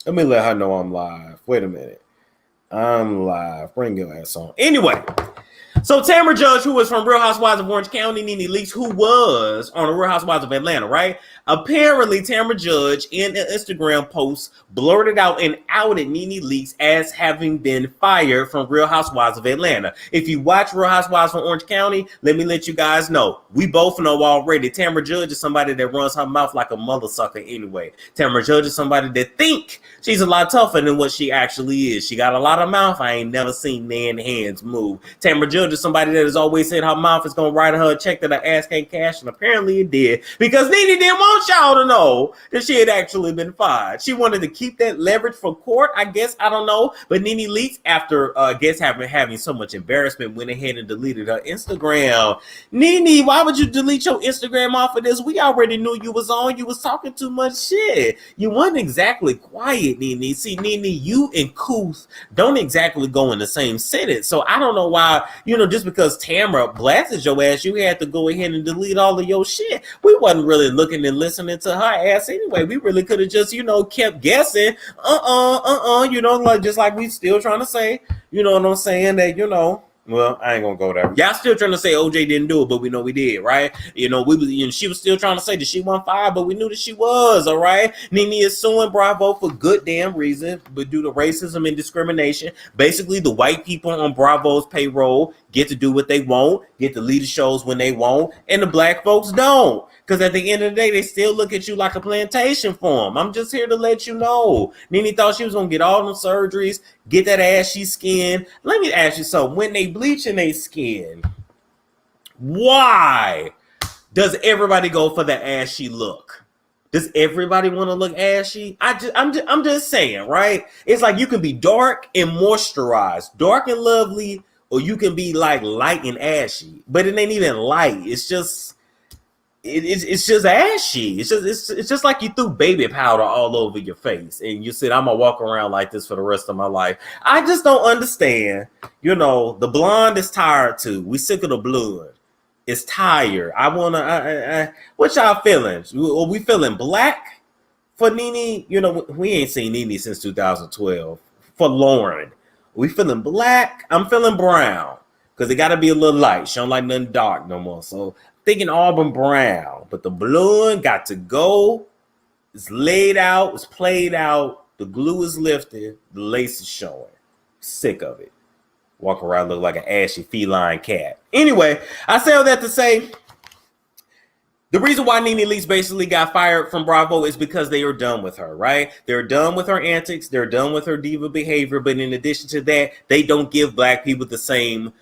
Let me let her know I'm live. Wait a minute. I'm live. Bring your ass on. Anyway, So Tamra Judge, who was from Real Housewives of Orange County, Nene Leakes, who was on the Real Housewives of Atlanta, right? Apparently, Tamra Judge, in an Instagram post, blurted out and outed Nene Leakes as having been fired from Real Housewives of Atlanta. If you watch Real Housewives from Orange County, let me let you guys know. We both know already. Tamra Judge is somebody that runs her mouth like a mother sucker anyway. Tamra Judge is somebody that think she's a lot tougher than what she actually is. She got a lot of mouth. I ain't never seen Nan hands move. Tamra Judge is somebody that has always said her mouth is going to write her a check that her ass can't cash, and apparently it did, because Nene didn't want y'all to know that she had actually been fired. She wanted to keep that leverage for court, I guess. I don't know. But Nene Leakes, after I guess having so much embarrassment, went ahead and deleted her Instagram. Nene, why would you delete your Instagram off of this? We already knew you was on. You was talking too much shit. You weren't exactly quiet, Nene. See, Nene, you and Kuth don't exactly go in the same sentence. So I don't know why, just because Tamra blasted your ass, you had to go ahead and delete all of your shit. We wasn't really looking and listening to her ass anyway. We really could have just, kept guessing. Just like we still trying to say, you know what I'm saying, that, well, I ain't gonna go there. Y'all still trying to say OJ didn't do it, but we know we did, right? She was still trying to say that she wasn't fired, but we knew that she was, all right? Nene is suing Bravo for good damn reason, but due to racism and discrimination. Basically, the white people on Bravo's payroll get to do what they want, get to lead the shows when they want, and the black folks don't. Because at the end of the day, they still look at you like a plantation farm. I'm just here to let you know. Nene thought she was going to get all them surgeries, get that ashy skin. Let me ask you something. When they bleaching their skin, why does everybody go for the ashy look? Does everybody want to look ashy? I'm just saying, right? It's like you can be dark and moisturized, dark and lovely, or you can be like light and ashy. But it ain't even light. It's just... It's just ashy. It's just like you threw baby powder all over your face and you said, I'm gonna walk around like this for the rest of my life. I just don't understand. The blonde is tired too. We sick of the blonde. It's tired. What y'all feeling? Are we feeling black for Nene? We ain't seen Nene since 2012. For Lauren, we feeling black? I'm feeling brown because it got to be a little light. She don't like nothing dark no more. So thinking auburn brown, but the blonde got to go. It's laid out, it's played out, the glue is lifted, the lace is showing. Sick of it. Walk around look like an ashy feline cat. Anyway, I say all that to say, the reason why Nene Leakes basically got fired from Bravo is because they are done with her, right? They're done with her antics, they're done with her diva behavior, but in addition to that, they don't give black people the same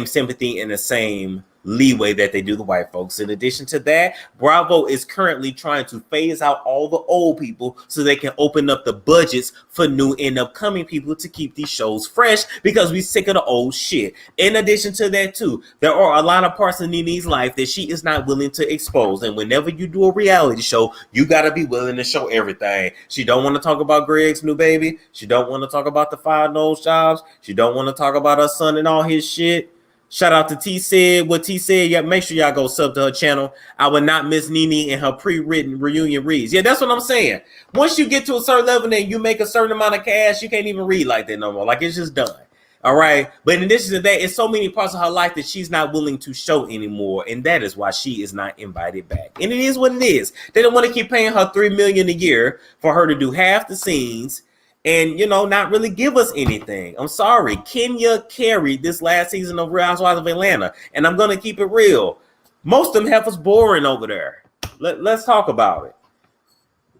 sympathy and the same leeway that they do the white folks. In addition to that, Bravo is currently trying to phase out all the old people so they can open up the budgets for new and upcoming people to keep these shows fresh, because we sick of the old shit. In addition to that too, there are a lot of parts of Nene's life that she is not willing to expose, and whenever you do a reality show, you got to be willing to show everything. She don't want to talk about Greg's new baby. She don't want to talk about the 5 nose jobs. She don't want to talk about her son and all his shit. Shout out to T said what T said. Yeah, make sure y'all go sub to her channel. I would not miss Nene and her pre-written reunion reads. Yeah, that's what I'm saying. Once you get to a certain level and you make a certain amount of cash, you can't even read like that no more. Like, it's just done. All right. But in addition to that, it's so many parts of her life that she's not willing to show anymore. And that is why she is not invited back. And it is what it is. They don't want to keep paying her $3 million a year for her to do half the scenes and, not really give us anything. I'm sorry. Kenya carried this last season of Real Housewives of Atlanta. And I'm going to keep it real. Most of them have us boring over there. Let's talk about it.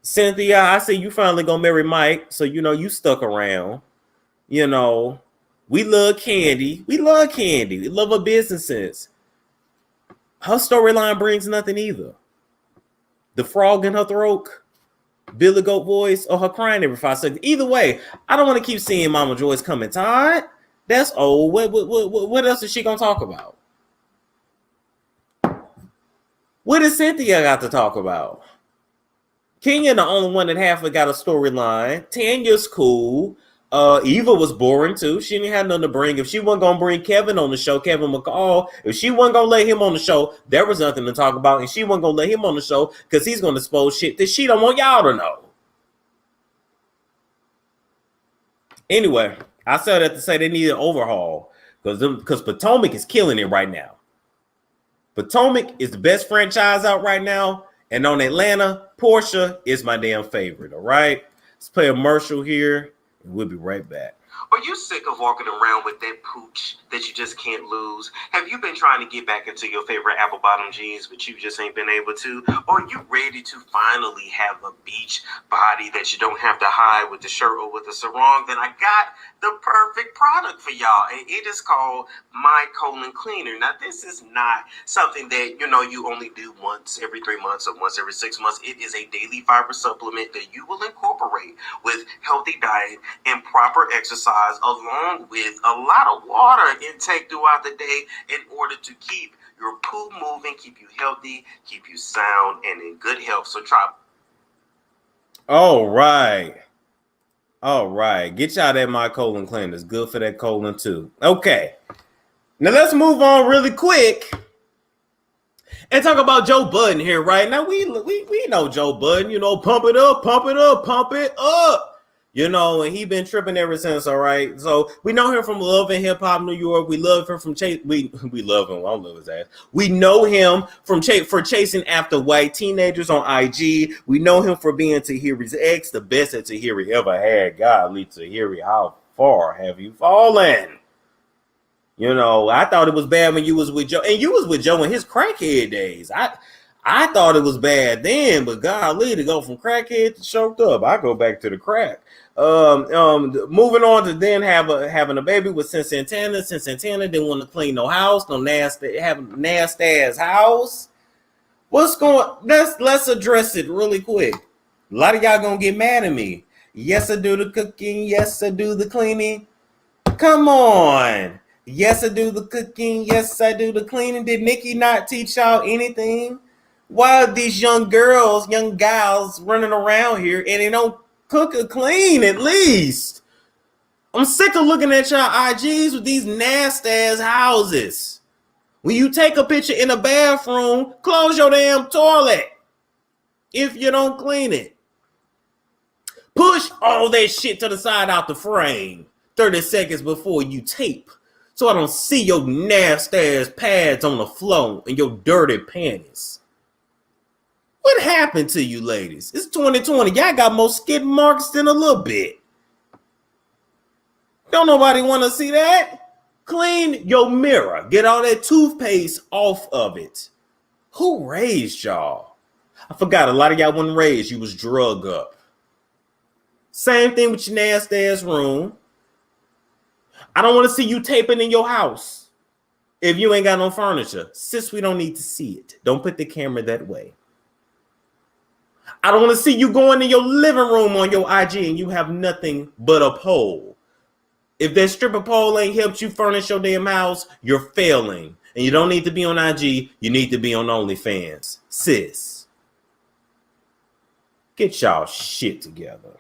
Cynthia, I see you finally going to marry Mike. So, you stuck around. We love Candy. We love Candy. We love her business sense. Her storyline brings nothing either. The frog in her throat, Billy Goat voice, or her crying every 5 seconds. Either way, I don't want to keep seeing Mama Joyce coming tired. That's old. What else is she gonna talk about? What does Cynthia got to talk about? Kenya the only one that half got a storyline. Tanya's cool. Eva was boring too. She didn't have nothing to bring. If she wasn't gonna bring Kevin on the show, Kevin McCall, if she wasn't gonna let him on the show, there was nothing to talk about, and she wasn't gonna let him on the show because he's gonna expose shit that she don't want y'all to know. Anyway, I said that to say they need an overhaul. Because Potomac is killing it right now. Potomac is the best franchise out right now. And on Atlanta, Portia is my damn favorite. All right. Let's play a commercial here. And we'll be right back. Are you sick of walking around with that pooch that you just can't lose? Have you been trying to get back into your favorite apple bottom jeans, but you just ain't been able to? Or are you ready to finally have a beach body that you don't have to hide with the shirt or with the sarong? Then I got the perfect product for y'all. And it is called My Colon Cleaner. Now, this is not something that, you only do once every 3 months or once every 6 months. It is a daily fiber supplement that you will incorporate with healthy diet and proper exercise, along with a lot of water intake throughout the day in order to keep your poo moving, keep you healthy, keep you sound and in good health. So try. All right. Get y'all that My Colon Cleanser. It's good for that colon too. Okay. Now let's move on really quick and talk about Joe Budden here, right? Now we know Joe Budden, pump it up, pump it up, pump it up. And he been tripping ever since, all right? So we know him from Love and Hip Hop New York. We love him from Chase. We love him. I don't love his ass. We know him for chasing after white teenagers on IG. We know him for being Tahiri's ex, the best that Tahiri ever had. Golly, Tahiri, how far have you fallen? I thought it was bad when you was with Joe. And you was with Joe in his crackhead days. I thought it was bad then, but golly, to go from crackhead to choked up, I go back to the crack. Moving on to then having a baby with Santana. Santana didn't want to clean no house, no nasty ass house. What's going? Let's address it really quick. A lot of y'all gonna get mad at me. Yes, I do the cooking. Yes, I do the cleaning. Come on. Yes, I do the cooking. Yes, I do the cleaning. Did Nikki not teach y'all anything? Why are these young gals running around here and they don't cook or clean at least? I'm sick of looking at y'all IGs with these nasty ass houses. When you take a picture in a bathroom, close your damn toilet if you don't clean it. Push all that shit to the side out the frame 30 seconds before you tape, so I don't see your nasty ass pads on the floor and your dirty panties. What happened to you ladies? It's 2020. Y'all got more skid marks than a little bit. Don't nobody want to see that. Clean your mirror. Get all that toothpaste off of it. Who raised y'all? I forgot, a lot of y'all wasn't raised. You was drug up. Same thing with your nasty ass room. I don't want to see you taping in your house if you ain't got no furniture. Sis, we don't need to see it. Don't put the camera that way. I don't want to see you going in your living room on your IG and you have nothing but a pole. If that stripper pole ain't helped you furnish your damn house, you're failing. And you don't need to be on IG. You need to be on OnlyFans. Sis, get y'all shit together.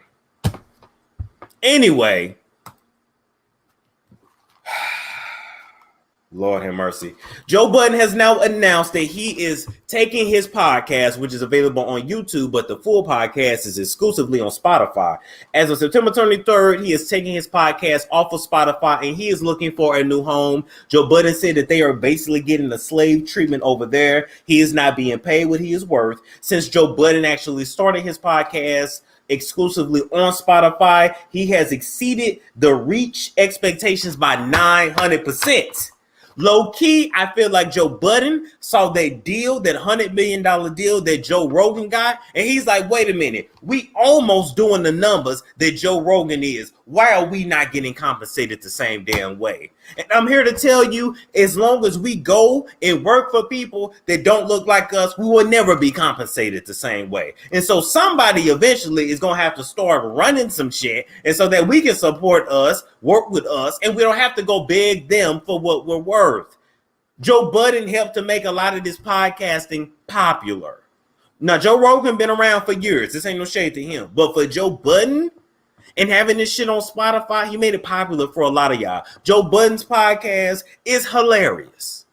Anyway, Lord have mercy. Joe Budden has now announced that he is taking his podcast, which is available on YouTube, but the full podcast is exclusively on Spotify. As of September 23rd, he is taking his podcast off of Spotify and he is looking for a new home. Joe Budden said that they are basically getting the slave treatment over there. He is not being paid what he is worth. Since Joe Budden actually started his podcast exclusively on Spotify, he has exceeded the reach expectations by 900%. Low key, I feel like Joe Budden saw that deal, that $100 million deal that Joe Rogan got, and he's like, wait a minute, we almost doing the numbers that Joe Rogan is. Why are we not getting compensated the same damn way? And I'm here to tell you, as long as we go and work for people that don't look like us, we will never be compensated the same way. And so somebody eventually is going to have to start running some shit, and so that we can support us, work with us, and we don't have to go beg them for what we're worth. Joe Budden helped to make a lot of this podcasting popular. Now, Joe Rogan been around for years. This ain't no shade to him. But for Joe Budden and having this shit on Spotify, he made it popular for a lot of y'all. Joe Budden's podcast is hilarious.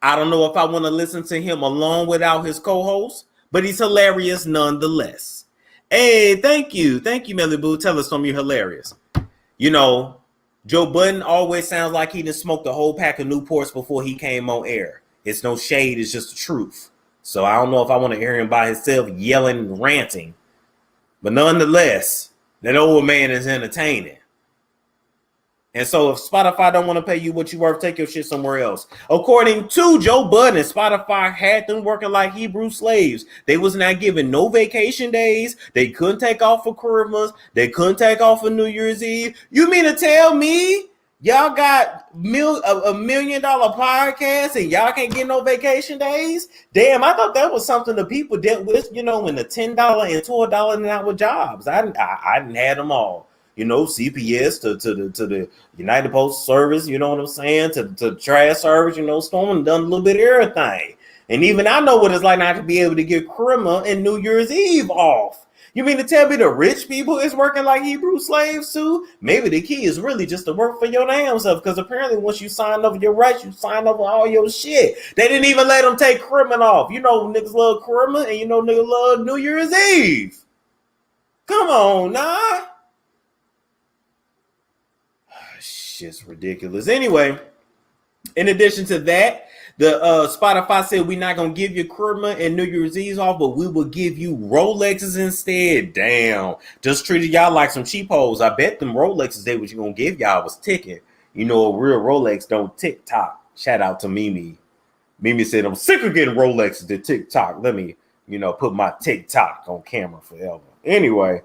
I don't know if I want to listen to him alone without his co-host, but he's hilarious nonetheless. Hey, thank you. Thank you, Melly Boo. Tell us something you're hilarious. You know, Joe Budden always sounds like he done smoked a whole pack of Newports before he came on air. It's no shade, it's just the truth. So I don't know if I want to hear him by himself yelling and ranting. But nonetheless, that old man is entertaining. And so if Spotify don't want to pay you what you worth, take your shit somewhere else. According to Joe Budden, Spotify had them working like Hebrew slaves. They was not given no vacation days. They couldn't take off for Christmas. They couldn't take off for New Year's Eve. You mean to tell me y'all got a $1 million podcast and y'all can't get no vacation days? Damn, I thought that was something the people dealt with, you know, in the $10 and $12 an hour jobs. I didn't have them all. You know, CPS to the United Postal Service, you know what I'm saying, to trash service, you know, Storm done a little bit of everything. And even I know what it's like not to be able to get Christmas and New Year's Eve off. You mean to tell me the rich people is working like Hebrew slaves too? Maybe the key is really just to work for your damn self, because apparently once you sign over your rights, you sign over all your shit. They didn't even let them take Christmas off. You know niggas love Christmas and you know niggas love New Year's Eve. Come on, nah. Shit's ridiculous. Anyway, in addition to that, the Spotify said we're not gonna give you Christmas and New Year's Eve off, but we will give you Rolexes instead. Damn, just treated y'all like some cheap hoes. I bet them Rolexes they was gonna give y'all was ticking. You know, a real Rolex don't tick tock. Shout out to Mimi. Mimi said I'm sick of getting Rolexes to TikTok. Let me, you know, put my TikTok on camera forever. Anyway,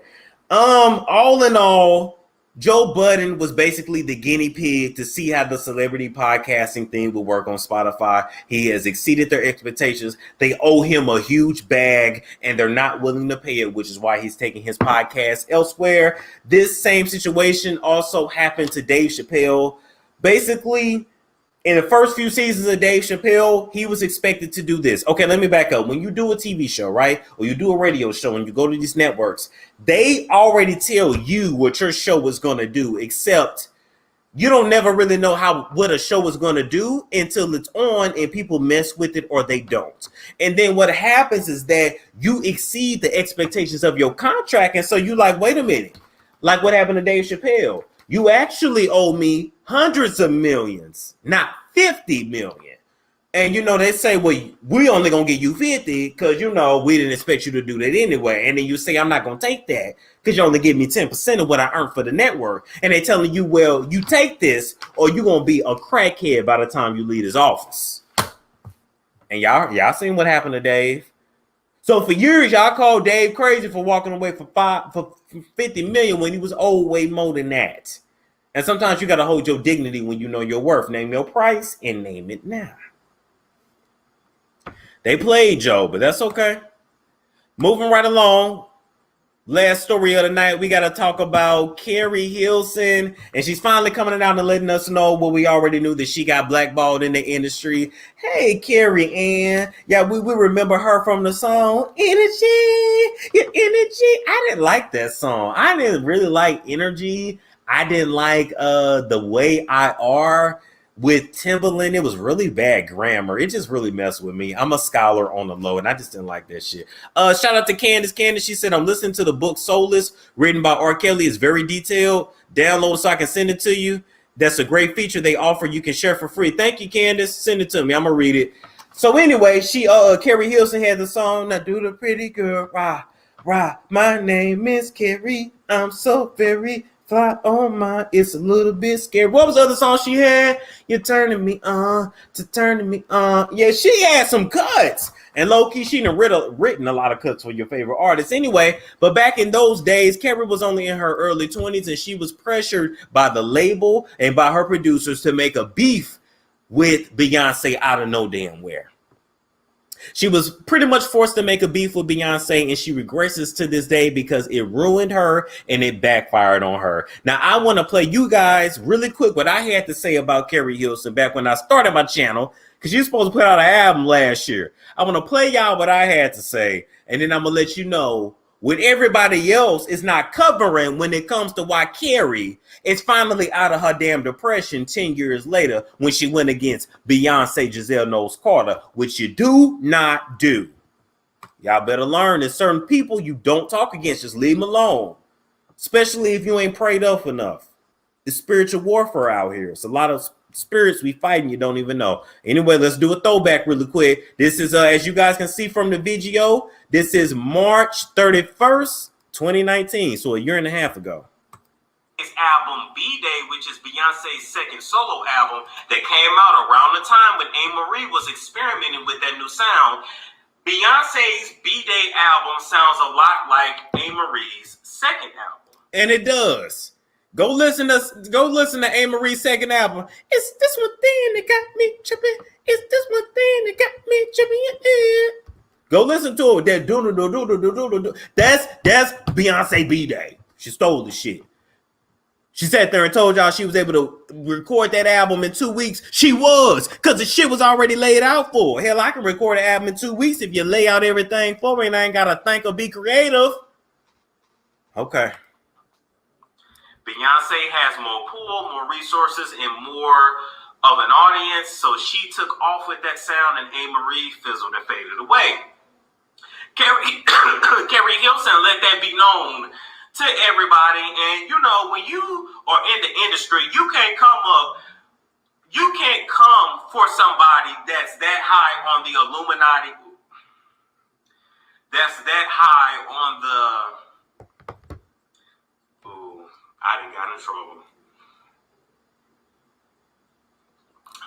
all in all, Joe Budden was basically the guinea pig to see how the celebrity podcasting thing would work on Spotify. He has exceeded their expectations. They owe him a huge bag and they're not willing to pay it, which is why he's taking his podcast elsewhere. This same situation also happened to Dave Chappelle. Basically, in the first few seasons of Dave Chappelle, he was expected to do this. Okay, let me back up. When you do a TV show, right, or you do a radio show and you go to these networks, they already tell you what your show is going to do, except you don't never really know what a show is going to do until it's on and people mess with it or they don't. And then what happens is that you exceed the expectations of your contract. And so you like, wait a minute, like what happened to Dave Chappelle? You actually owe me hundreds of millions, not 50 million. And, you know, they say, well, we only going to give you 50 because, you know, we didn't expect you to do that anyway. And then you say, I'm not going to take that because you only give me 10% of what I earned for the network. And they're telling you, well, you take this or you're going to be a crackhead by the time you leave his office. And y'all seen what happened to Dave. So for years, y'all called Dave crazy for walking away for 50 million when he was owed way more than that. And sometimes you got to hold your dignity when you know your worth. Name your price and name it now. They played Joe, but that's okay. Moving right along. Last story of the night, we got to talk about Keri Hilson. And she's finally coming out and letting us know what we already knew, that she got blackballed in the industry. Hey, Keri Ann. Yeah, we remember her from the song, Energy, Your Energy. I didn't like that song. I didn't really like Energy. I didn't like The Way I Are with Timbaland. It was really bad grammar. It just really messed with me. I'm a scholar on the low, and I just didn't like that shit. Shout out to Candace. Candace, she said, I'm listening to the book Soulless, written by R. Kelly. It's very detailed. Download it so I can send it to you. That's a great feature they offer. You can share for free. Thank you, Candace. Send it to me. I'm going to read it. So anyway, Keri Hilson had the song, Now Do the Pretty Girl, rah, rah. My name is Keri. I'm so very fly on my, it's a little bit scary. What was the other song she had? You're turning me on to turning me on. Yeah, she had some cuts. And low-key, she done written a lot of cuts for your favorite artists anyway. But back in those days, Keri was only in her early 20s, and she was pressured by the label and by her producers to make a beef with Beyonce out of no damn where. She was pretty much forced to make a beef with Beyonce, and she regresses to this day because it ruined her and it backfired on her. Now, I want to play you guys really quick what I had to say about Keri Hilson back when I started my channel, because you're supposed to put out an album last year. I want to play y'all what I had to say, and then I'm going to let you know what everybody else is not covering when it comes to why Keri is finally out of her damn depression 10 years later when she went against Beyonce Giselle Knowles Carter, which you do not do. Y'all better learn that certain people you don't talk against, just leave them alone, especially if you ain't prayed up enough. It's spiritual warfare out here. It's a lot of spirits we fighting you don't even know. Anyway, let's do a throwback really quick. This is as you guys can see from the video, this is March 31st, 2019. So a year and a half ago. His album B-Day, which is Beyonce's second solo album that came out around the time when A.Marie was experimenting with that new sound. Beyonce's B-Day album sounds a lot like A.Marie's second album. And it does. Go listen to A.Marie's second album. It's this one thing that got me tripping. It's this one thing that got me tripping. Go listen to it. That do. That's Beyonce B-Day. She stole the shit. She sat there and told y'all she was able to record that album in 2 weeks. She was, because the shit was already laid out for her. Hell, I can record an album in 2 weeks if you lay out everything for me and I ain't got to think or be creative. Okay. Beyonce has more pull, more resources, and more of an audience, so she took off with that sound and A.Marie fizzled and faded away. Keri Hilson let that be known to everybody, and you know, when you are in the industry, you can't come for somebody that's that high on the Illuminati, that's that high on the, I done got in trouble.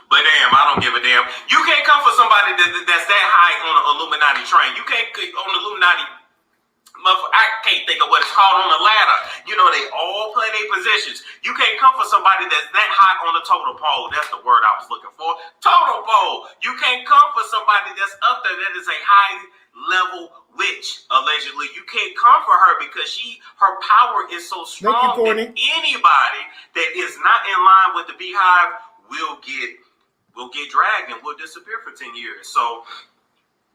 But damn, I don't give a damn. You can't come for somebody that's that high on the Illuminati train. You can't on the Illuminati. I can't think of what it's called on the ladder. You know, they all play their positions. You can't come for somebody that's that high on the totem pole. That's the word I was looking for. Totem pole. You can't come for somebody that's up there that is a high level witch, allegedly. You can't come for her because her power is so strong that anybody that is not in line with the beehive will get dragged and will disappear for 10 years. So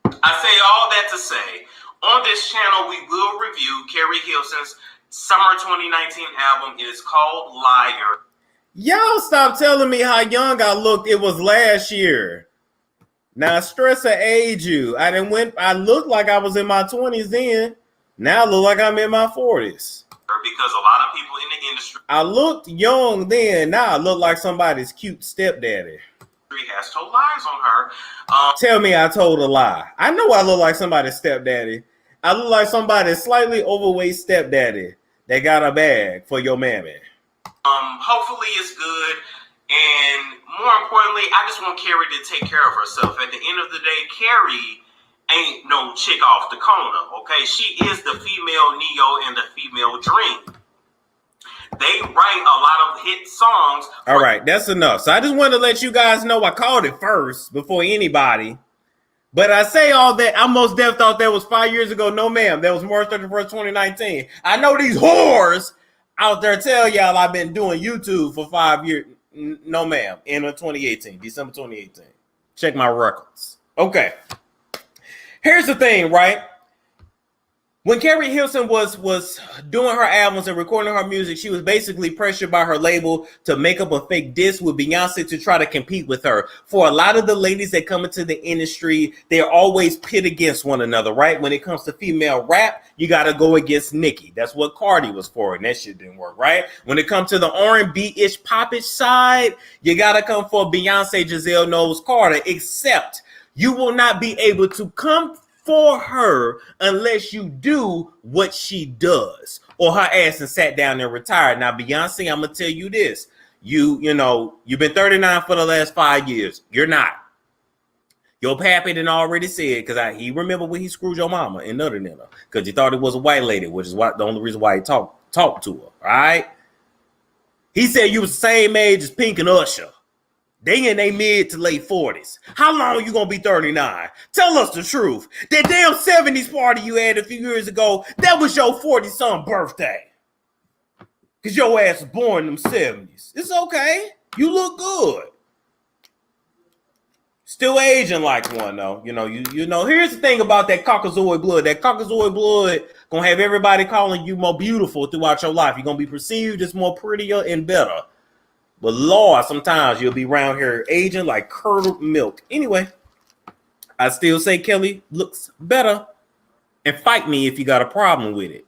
I say all that to say, on this channel, we will review Keri Hilson's summer 2019 album. It is called Liar. Y'all stop telling me how young I looked. It was last year. Now, stress will age you. I looked like I was in my 20s then. Now I look like I'm in my 40s. Because a lot of people in the industry. I looked young then. Now I look like somebody's cute stepdaddy. Has told lies on her. Tell me I told a lie. I know I look like somebody's stepdaddy. I look like somebody's slightly overweight stepdaddy that got a bag for your mammy. Hopefully it's good. And more importantly, I just want Keri to take care of herself. At the end of the day, Keri ain't no chick off the corner, okay? She is the female Neo and the female Dream. They write a lot of hit songs. All right, that's enough. So I just wanted to let you guys know I called it first before anybody. But I say all that, I most definitely thought that was 5 years ago. No, ma'am. That was March 31st, 2019. I know these whores out there tell y'all I've been doing YouTube for 5 years. No, ma'am. End of 2018, December 2018. Check my records. Okay. Here's the thing, right? When Keri Hilson was doing her albums and recording her music, she was basically pressured by her label to make up a fake diss with Beyonce to try to compete with her. For a lot of the ladies that come into the industry, they're always pit against one another, right? When it comes to female rap, you got to go against Nikki. That's what Cardi was for, and that shit didn't work, right? When it comes to the R&B-ish, pop-ish side, you got to come for Beyonce, Giselle Knowles, Carter, except you will not be able to come for her unless you do what she does, or her ass and sat down and retired. Now, Beyonce, I'm gonna tell you this: you've been 39 for the last 5 years. You're not. Your pappy done already said, because he remember when he screwed your mama and nutted in her because he thought it was a white lady, which is the only reason why he talked to her. All right. He said you was the same age as Pink and Usher. They in their mid to late 40s. How long you gonna be 39? Tell us the truth. That damn 70s party you had a few years ago, that was your 40-something birthday. Because your ass was born in them 70s. It's okay. You look good. Still aging like one, though. You know, here's the thing about that Caucasoid blood. That Caucasoid blood gonna have everybody calling you more beautiful throughout your life. You're gonna be perceived as more prettier and better. But Lord, sometimes you'll be around here aging like curdled milk. Anyway, I still say Kelly looks better. And fight me if you got a problem with it.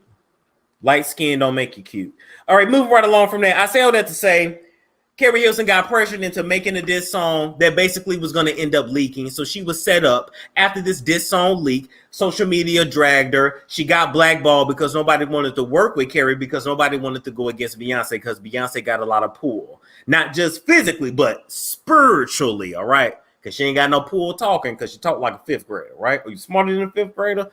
Light skin don't make you cute. All right, moving right along from there. I say all that to say, Keri Hilson got pressured into making a diss song that basically was going to end up leaking. So she was set up. After this diss song leaked, social media dragged her. She got blackballed because nobody wanted to work with Keri, because nobody wanted to go against Beyonce, because Beyonce got a lot of pull. Not just physically, but spiritually, all right? Because she ain't got no pull talking, because she talked like a fifth grader, right? Are you smarter than a fifth grader?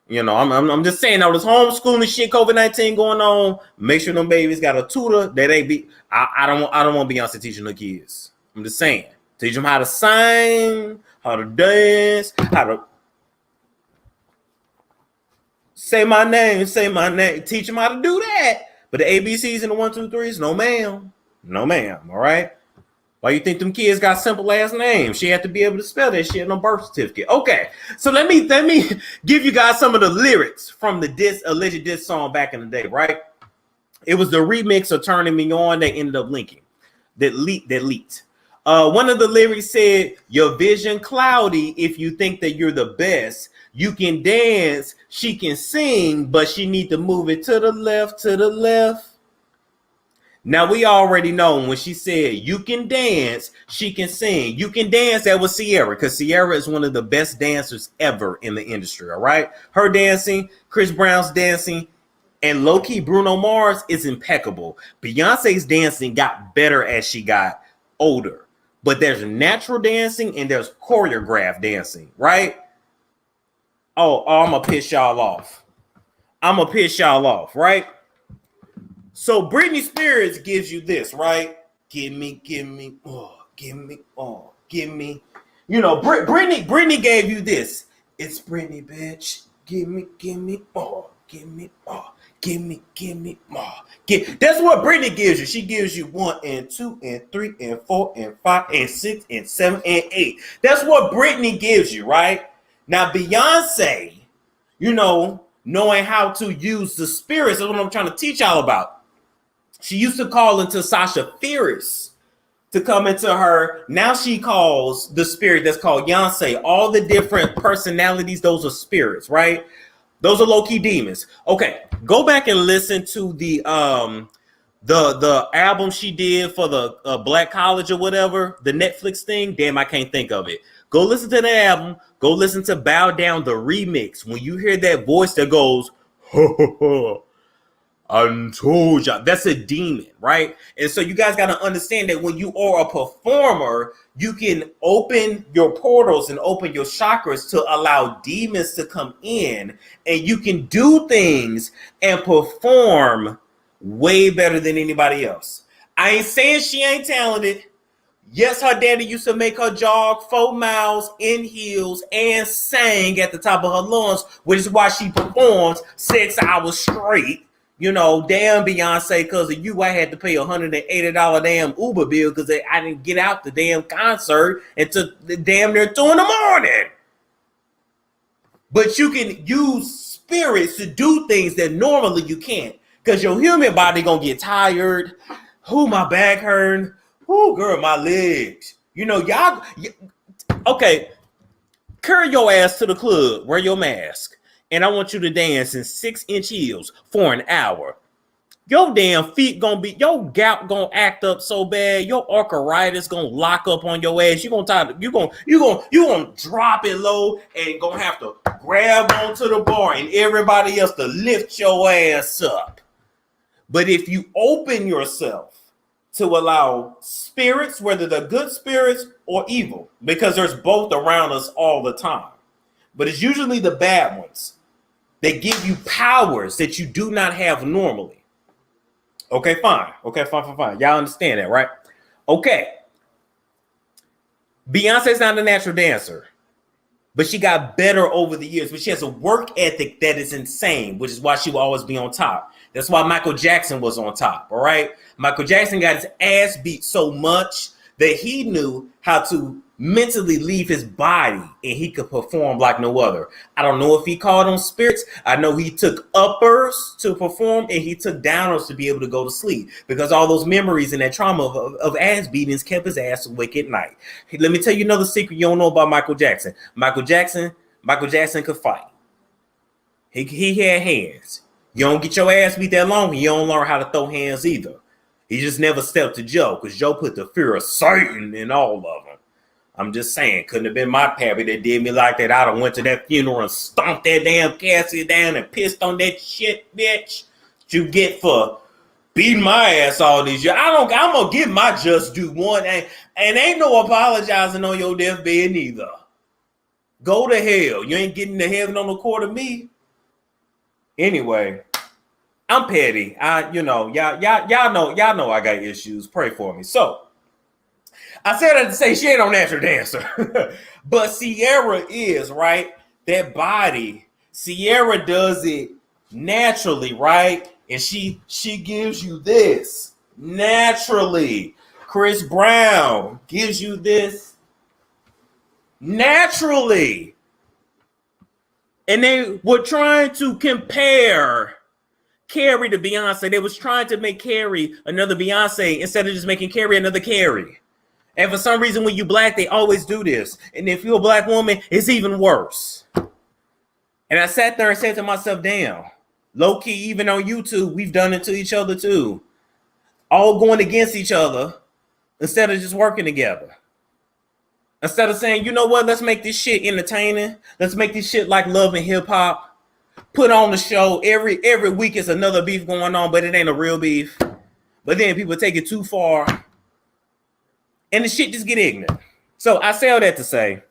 You know, I'm just saying, all this homeschooling shit, COVID-19 going on. Make sure them babies got a tutor that ain't be. I don't want Beyonce teaching the kids. I'm just saying, teach them how to sing, how to dance, how to say my name, say my name. Teach them how to do that. But the ABCs and the 1, 2, 3s, no ma'am, no ma'am. All right. Why you think them kids got simple ass names? She had to be able to spell that shit on a birth certificate. Okay, so let me give you guys some of the lyrics from the alleged diss song back in the day, right? It was the remix of Turning Me On that ended up linking. That leaked. One of the lyrics said, "Your vision cloudy if you think that you're the best. You can dance, she can sing, but she need to move it to the left, to the left." Now, we already know when she said, "You can dance, she can sing." You can dance, that was Ciara, because Ciara is one of the best dancers ever in the industry, all right? Her dancing, Chris Brown's dancing, and low-key Bruno Mars is impeccable. Beyonce's dancing got better as she got older. But there's natural dancing and there's choreographed dancing, right? Oh, I'm going to piss y'all off. Right? So Britney Spears gives you this, right? Give me, oh, give me, oh, give me. You know, Britney gave you this. It's Britney, bitch. Give me, oh, give me, oh, give me, oh. That's what Britney gives you. She gives you 1 and 2 and 3 and 4 and 5 and 6 and 7 and 8. That's what Britney gives you, right? Now, Beyonce, you know, knowing how to use the spirits, that's what I'm trying to teach y'all about. She used to call into Sasha Fierce to come into her. Now she calls the spirit that's called Beyonce. All the different personalities, those are spirits, right? Those are low-key demons. Okay, go back and listen to the album she did for the Black College or whatever, the Netflix thing. Damn, I can't think of it. Go listen to the album. Go listen to Bow Down, the remix. When you hear that voice that goes, ho, ho, ho, I told y'all, that's a demon, right? And so you guys got to understand that when you are a performer, you can open your portals and open your chakras to allow demons to come in, and you can do things and perform way better than anybody else. I ain't saying she ain't talented. Yes, her daddy used to make her jog 4 miles in heels and sang at the top of her lungs, which is why she performs 6 hours straight. You know, damn Beyonce, because of you, I had to pay $180 damn Uber bill because I didn't get out the damn concert until damn near 2 in the morning. But you can use spirits to do things that normally you can't, because your human body gonna get tired. Who, my back hurting? Who, girl, my legs. You know, y'all. Okay, carry your ass to the club. Wear your mask. And I want you to dance in 6-inch heels for an hour. Your damn feet gonna be, your gout gonna act up so bad, your arthritis gonna lock up on your ass. You gonna drop it low and gonna have to grab onto the bar and everybody else to lift your ass up. But if you open yourself to allow spirits, whether they're good spirits or evil, because there's both around us all the time, but it's usually the bad ones. They give you powers that you do not have normally. Okay, fine. Y'all understand that, right? Okay. Beyonce's not a natural dancer, but she got better over the years. But she has a work ethic that is insane, which is why she will always be on top. That's why Michael Jackson was on top, all right? Michael Jackson got his ass beat so much that he knew how to mentally leave his body and he could perform like no other. I don't know if he called on spirits. I know he took uppers to perform and he took downers to be able to go to sleep, because all those memories and that trauma of ass beatings kept his ass awake at night. Hey, let me tell you another secret you don't know about Michael Jackson. Michael Jackson could fight. He had hands. You don't get your ass beat that long, and you don't learn how to throw hands either. He just never stepped to Joe, because Joe put the fear of Satan in all of them. I'm just saying, couldn't have been my pappy that did me like that. I done went to that funeral and stomped that damn casket down and pissed on that shit, bitch. What you get for beating my ass all these years? I'm gonna get my just due one, and ain't no apologizing on your deathbed neither. Go to hell. You ain't getting to heaven on the court of me. Anyway, I'm petty. Y'all know I got issues. Pray for me. So I said that to say she ain't no natural dancer, but Sierra is, right? That body, Sierra does it naturally, right? And she gives you this naturally. Chris Brown gives you this naturally. And they were trying to compare Keri to Beyonce. They was trying to make Keri another Beyonce instead of just making Keri another Keri. And for some reason, when you black, they always do this. And if you're a black woman, it's even worse. And I sat there and said to myself, damn, low key, even on YouTube, we've done it to each other too. All going against each other instead of just working together. Instead of saying, you know what, let's make this shit entertaining. Let's make this shit like Love and Hip Hop. Put on the show. Every week is another beef going on, but it ain't a real beef. But then people take it too far. And the shit just get ignorant. So I say all that to say,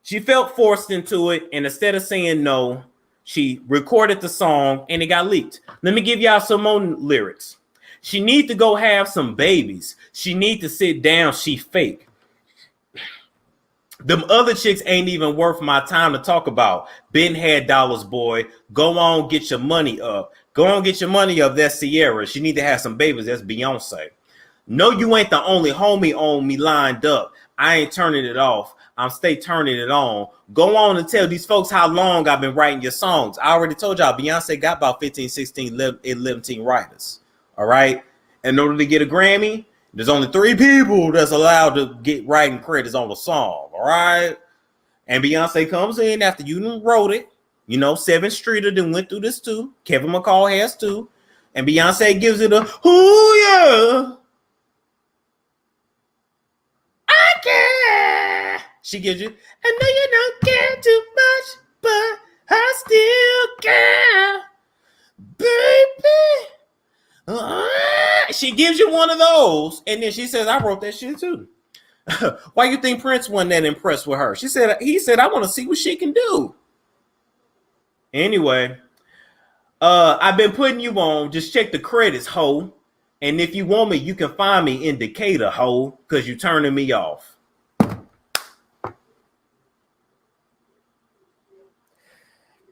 she felt forced into it. And instead of saying no, she recorded the song and it got leaked. Let me give y'all some more lyrics. She need to go have some babies. She need to sit down. She fake. Them other chicks ain't even worth my time to talk about. Ben had dollars, boy. Go on, get your money up. Go on, get your money up. That's Sierra. She need to have some babies. That's Beyonce. No, you ain't the only homie on me lined up. I ain't turning it off. I'm stay turning it on. Go on and tell these folks how long I've been writing your songs. I already told y'all Beyonce got about 15, 16, 11 writers. All right. In order to get a Grammy, there's only 3 people that's allowed to get writing credits on the song. All right. And Beyonce comes in after you wrote it. You know, 7th Streeter then went through this too. Kevin McCall has too. And Beyonce gives it a, ooh, yeah. I care. She gives you, I know you don't care too much, but I still care, baby. She gives you one of those, and then she says, I wrote that shit too. Why you think Prince wasn't that impressed with her? He said, I want to see what she can do. Anyway, I've been putting you on. Just check the credits, ho. And if you want me, you can find me in Decatur, ho, because you're turning me off.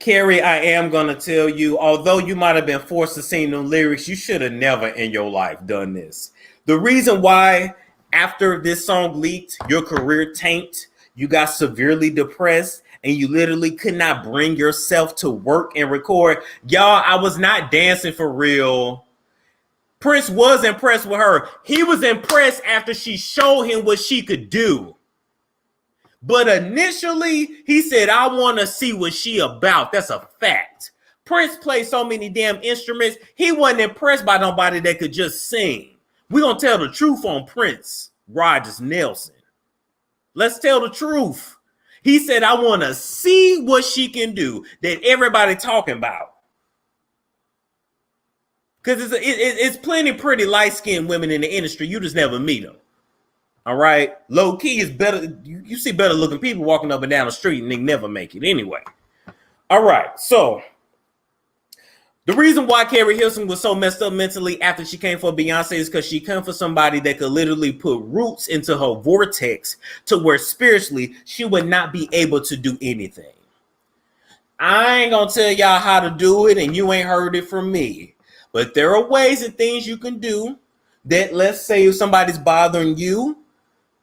Keri, I am going to tell you, although you might have been forced to sing them lyrics, you should have never in your life done this. The reason why after this song leaked, your career tanked, you got severely depressed, and you literally could not bring yourself to work and record. Y'all, I was not dancing for real. Prince was impressed with her. He was impressed after she showed him what she could do. But initially, he said, I want to see what she about. That's a fact. Prince played so many damn instruments. He wasn't impressed by nobody that could just sing. We're going to tell the truth on Prince Rogers Nelson. Let's tell the truth. He said, I want to see what she can do that everybody talking about. Because it's plenty pretty light-skinned women in the industry. You just never meet them. All right. Low key is better. You see better looking people walking up and down the street and they never make it anyway. All right. So the reason why Keri Hilson was so messed up mentally after she came for Beyonce is because she came for somebody that could literally put roots into her vortex to where spiritually she would not be able to do anything. I ain't going to tell y'all how to do it, and you ain't heard it from me. But there are ways and things you can do that, let's say if somebody's bothering you,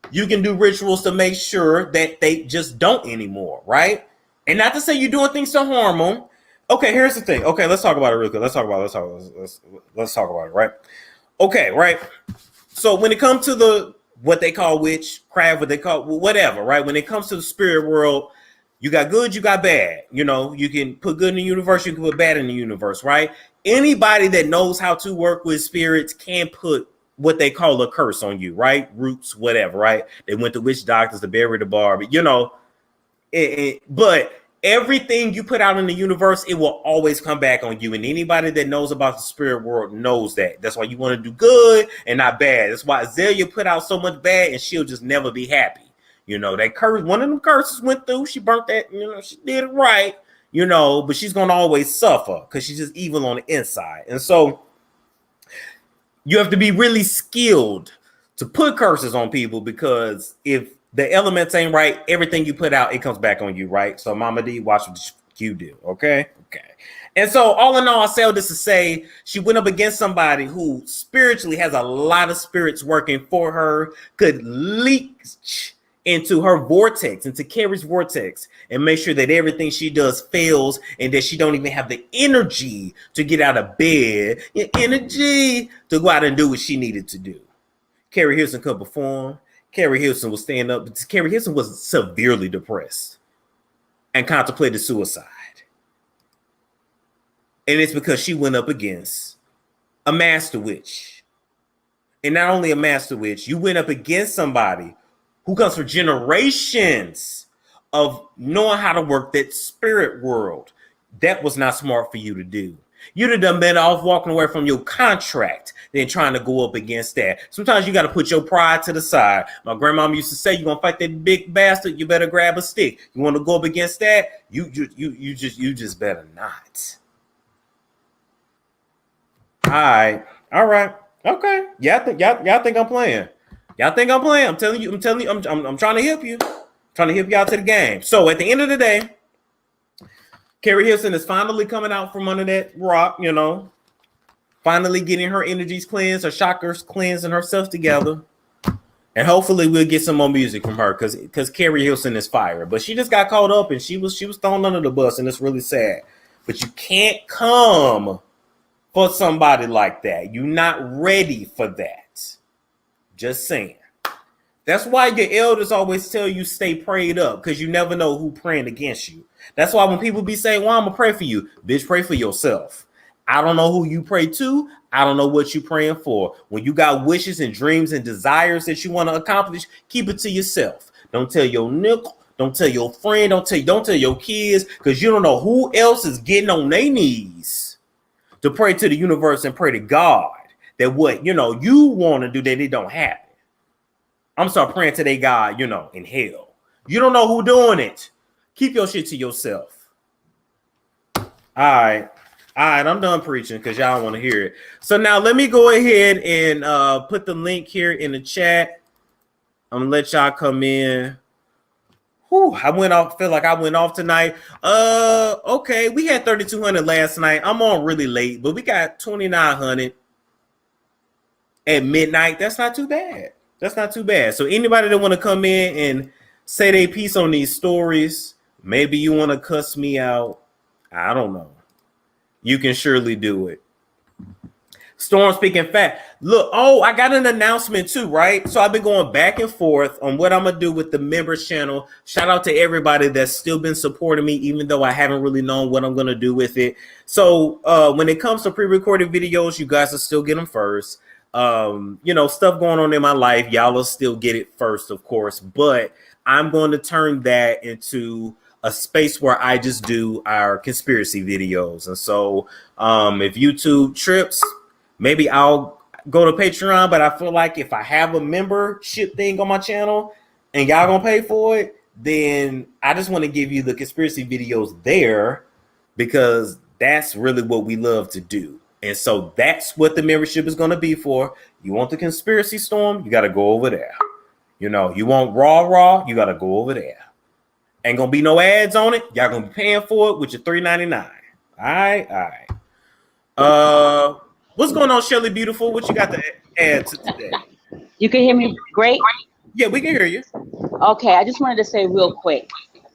you can do rituals to make sure that they just don't anymore, right? And not to say you're doing things to harm them. Okay, here's the thing. Okay, let's talk about it real quick. Let's talk about it, right? Okay, right? So when it comes to what they call witchcraft, what they call whatever, right? When it comes to the spirit world, You got good, you got bad. You know, you can put good in the universe, you can put bad in the universe, right? Anybody that knows how to work with spirits can put what they call a curse on you, right? Roots, whatever, right? They went to witch doctors to bury the bar, but you know, but everything you put out in the universe, it will always come back on you. And anybody that knows about the spirit world knows that. That's why you want to do good and not bad. That's why Azalea put out so much bad and she'll just never be happy. You know, that curse, one of them curses went through. She burnt that, you know, she did it right, you know, but she's going to always suffer because she's just evil on the inside. And so you have to be really skilled to put curses on people, because if the elements ain't right, everything you put out, it comes back on you, right? So Mama D, watch what you do, okay? Okay. And so all in all, I say all this to say she went up against somebody who spiritually has a lot of spirits working for her, could leak into her vortex, into Keri's vortex, and make sure that everything she does fails and that she don't even have the energy to get out of bed, energy to go out and do what she needed to do. Keri Hilson could perform. Keri Hilson was staying up. Keri Hilson was severely depressed and contemplated suicide. And it's because she went up against a master witch. And not only a master witch, you went up against somebody who comes from generations of knowing how to work that spirit world. That was not smart for you to do. You'd have done better off walking away from your contract than trying to go up against that. Sometimes you got to put your pride to the side. My grandmama used to say, "You gonna fight that big bastard? You better grab a stick. You want to go up against that? You just better not." All right, okay. Y'all think I'm playing? Y'all think I'm playing? I'm telling you. I'm trying to help you. Trying to help you out to the game. So at the end of the day, Keri Hilson is finally coming out from under that rock, you know, finally getting her energies cleansed, her chakras cleansed, and herself together. And hopefully we'll get some more music from her, because Keri Hilson is fire. But she just got caught up and she was thrown under the bus, and it's really sad. But you can't come for somebody like that. You're not ready for that. Just saying. That's why your elders always tell you stay prayed up, because you never know who praying against you. That's why when people be saying, "Well, I'm gonna pray for you," bitch, pray for yourself. I don't know who you pray to. I don't know what you're praying for. When you got wishes and dreams and desires that you want to accomplish, keep it to yourself. Don't tell your nickel. Don't tell your friend. Don't tell your kids, because you don't know who else is getting on their knees to pray to the universe and pray to God that what you want to do, that it don't happen. I'm start praying to their God, in hell. You don't know who doing it. Keep your shit to yourself. All right, I'm done preaching because y'all want to hear it. So now let me go ahead and put the link here in the chat. I'm gonna let y'all come in. Whew, feel like I went off tonight. Okay, we had 3,200 last night. I'm on really late, but we got 2,900 at midnight. That's not too bad. So anybody that want to come in and say their piece on these stories, maybe you want to cuss me out, I don't know, you can surely do it. Storm speaking fat. Look, I got an announcement too, right? So I've been going back and forth on what I'm gonna do with the members channel. Shout out to everybody that's still been supporting me, even though I haven't really known what I'm gonna do with it. So when it comes to pre-recorded videos, you guys will still get them first. Stuff going on in my life, y'all will still get it first, of course, but I'm going to turn that into a space where I just do our conspiracy videos. And so if YouTube trips, maybe I'll go to Patreon, but I feel like if I have a membership thing on my channel and y'all gonna pay for it, then I just want to give you the conspiracy videos there, because that's really what we love to do. And so that's what the membership is going to be for. You want the conspiracy storm, you got to go over there. You want raw, you got to go over there. Ain't going to be no ads on it. Y'all going to be paying for it with your $3.99. All right. What's going on, Shelly Beautiful? What you got to add to today? You can hear me great? Yeah, we can hear you. Okay, I just wanted to say real quick,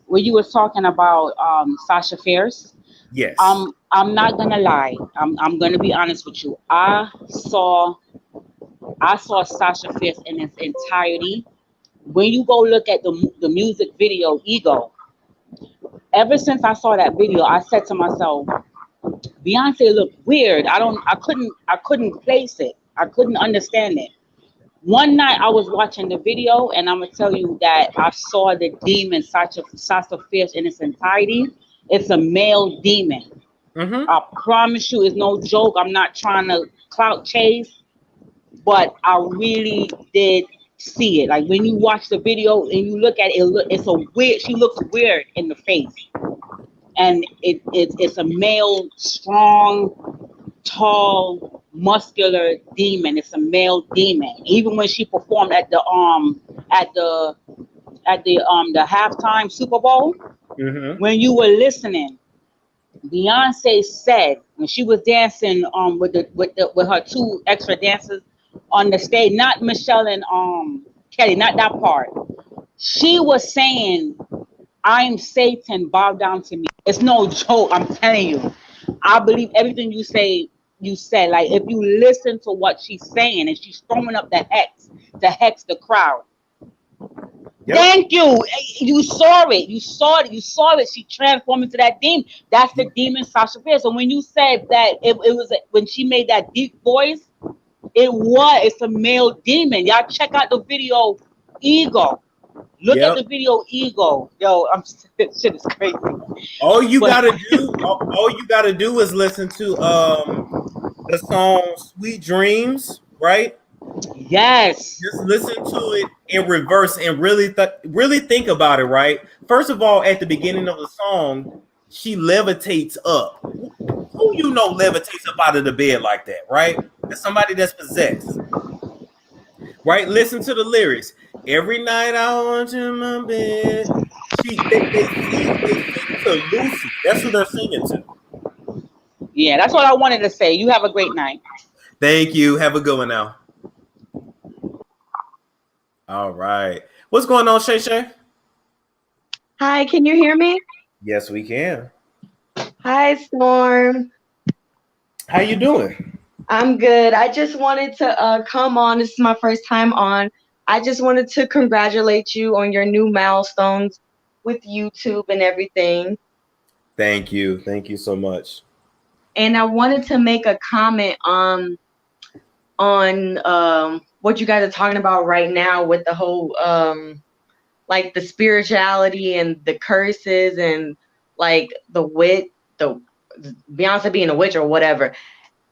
when you were talking about Sasha Fierce. Yes. I'm not gonna lie. I'm gonna be honest with you. I saw Sasha Fierce in its entirety. When you go look at the music video Ego, ever since I saw that video, I said to myself, Beyonce looked weird. I couldn't place it. I couldn't understand it. One night I was watching the video, and I'm gonna tell you that I saw the demon Sasha Fierce in its entirety. It's a male demon. Mm-hmm. I promise you, it's no joke. I'm not trying to clout chase, but I really did see it. Like when you watch the video and you look at it, it's a weird. She looks weird in the face, and it's a male, strong, tall, muscular demon. It's a male demon. Even when she performed at the halftime Super Bowl, Mm-hmm. when you were listening, Beyonce said when she was dancing with her two extra dancers on the stage, not Michelle and Kelly, not that part. She was saying, "I'm Satan, bow down to me." It's no joke. I'm telling you. I believe everything you say. You said, like, if you listen to what she's saying, and she's throwing up the hex to hex the crowd. Yep. Thank you. You saw it. You saw it. You saw it. She transformed into that demon. That's the demon Sasha Fierce. So when you said that it was when she made that deep voice, it's a male demon. Y'all check out the video, Ego. Look at the video, Ego. Yo, shit is crazy. All you gotta do is listen to the song "Sweet Dreams," right? Yes. Just listen to it in reverse and really think about it, right? First of all, at the beginning of the song, she levitates up. Who you know levitates up out of the bed like that, right? That's somebody that's possessed. Right? Listen to the lyrics. Every night I want you in my bed. They sing to Lucy. That's who they're singing to. Yeah, that's what I wanted to say. You have a great night. Thank you. Have a good one now. All right. What's going on, Shay Shay? Hi, can you hear me? Yes, we can. Hi, Storm. How you doing? I'm good. I just wanted to come on. This is my first time on. I just wanted to congratulate you on your new milestones with YouTube and everything. Thank you. Thank you so much. And I wanted to make a comment on what you guys are talking about right now with the whole like the spirituality and the curses and like the Beyonce being a witch or whatever.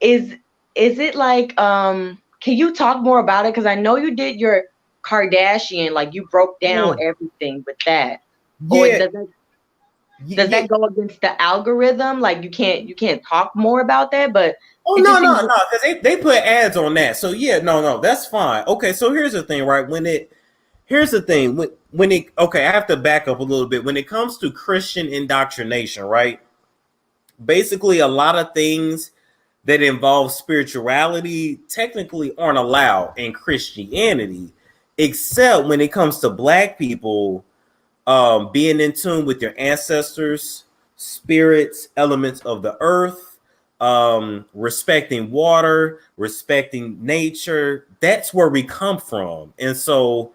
Is it like can you talk more about it? Because I know you did your Kardashian, like you broke down everything with that. Yeah. Or does that go against the algorithm? Like you can't talk more about that, but no, because they put ads on that. So yeah, no, that's fine. Okay, so here's the thing, right? I have to back up a little bit. When it comes to Christian indoctrination, right? Basically, a lot of things that involve spirituality technically aren't allowed in Christianity, except when it comes to Black people being in tune with your ancestors, spirits, elements of the earth, respecting water, respecting nature. That's where we come from. And so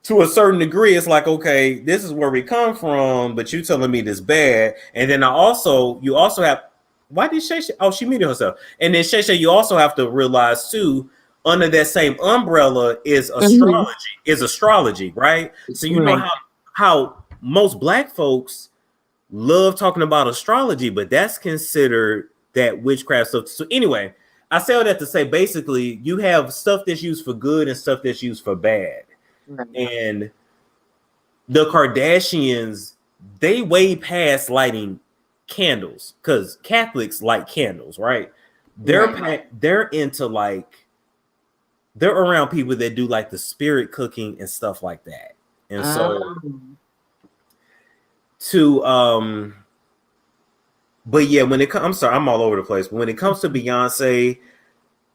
to a certain degree, it's like, okay, this is where we come from, but you telling me this bad. And then you also have, why did Shay? Oh, she muted herself. And then Shay, you also have to realize too, under that same umbrella is astrology, right? So you know how most Black folks love talking about astrology, but that's considered that witchcraft stuff. So anyway, I say all that to say, basically, you have stuff that's used for good and stuff that's used for bad. And the Kardashians, they way past lighting candles, because Catholics light candles, right? They're into like, they're around people that do like the spirit cooking and stuff like that. And so but yeah, when it comes, I'm sorry, I'm all over the place. But when it comes to Beyonce,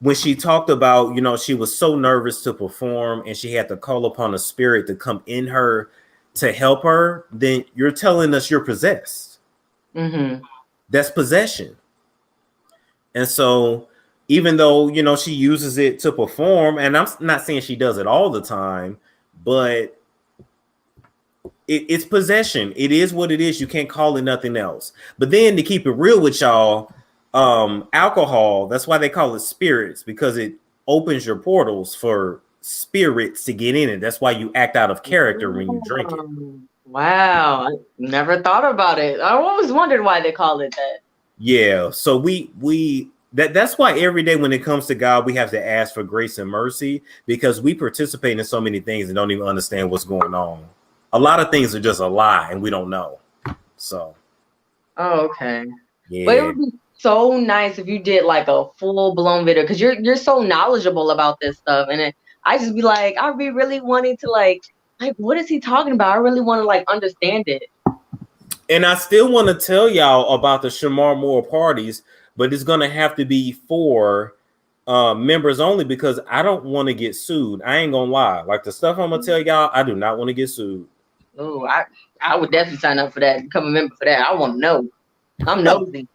when she talked about, she was so nervous to perform and she had to call upon a spirit to come in her to help her, then you're telling us you're possessed. Mm-hmm. That's possession. And so even though, she uses it to perform, and I'm not saying she does it all the time, but it's possession. It is what it is. You can't call it nothing else. But then to keep it real with y'all, alcohol, that's why they call it spirits, because it opens your portals for spirits to get in it. That's why you act out of character when you drink it. Wow, I never thought about it. I always wondered why they call it that. Yeah, so that's why every day when it comes to God, we have to ask for grace and mercy, because we participate in so many things and don't even understand what's going on. A lot of things are just a lie and we don't know. So. Oh, okay. Yeah. But it would be so nice if you did like a full-blown video, because you're so knowledgeable about this stuff, and I just be like, I'd be really wanting to like what is he talking about? I really want to like understand it. And I still want to tell y'all about the Shamar Moore parties, but it's gonna have to be for members only, because I don't want to get sued. I ain't gonna lie. Like the stuff I'm gonna tell y'all, I do not want to get sued. Oh, I would definitely sign up for that, become a member for that. I want to know. I'm nosy.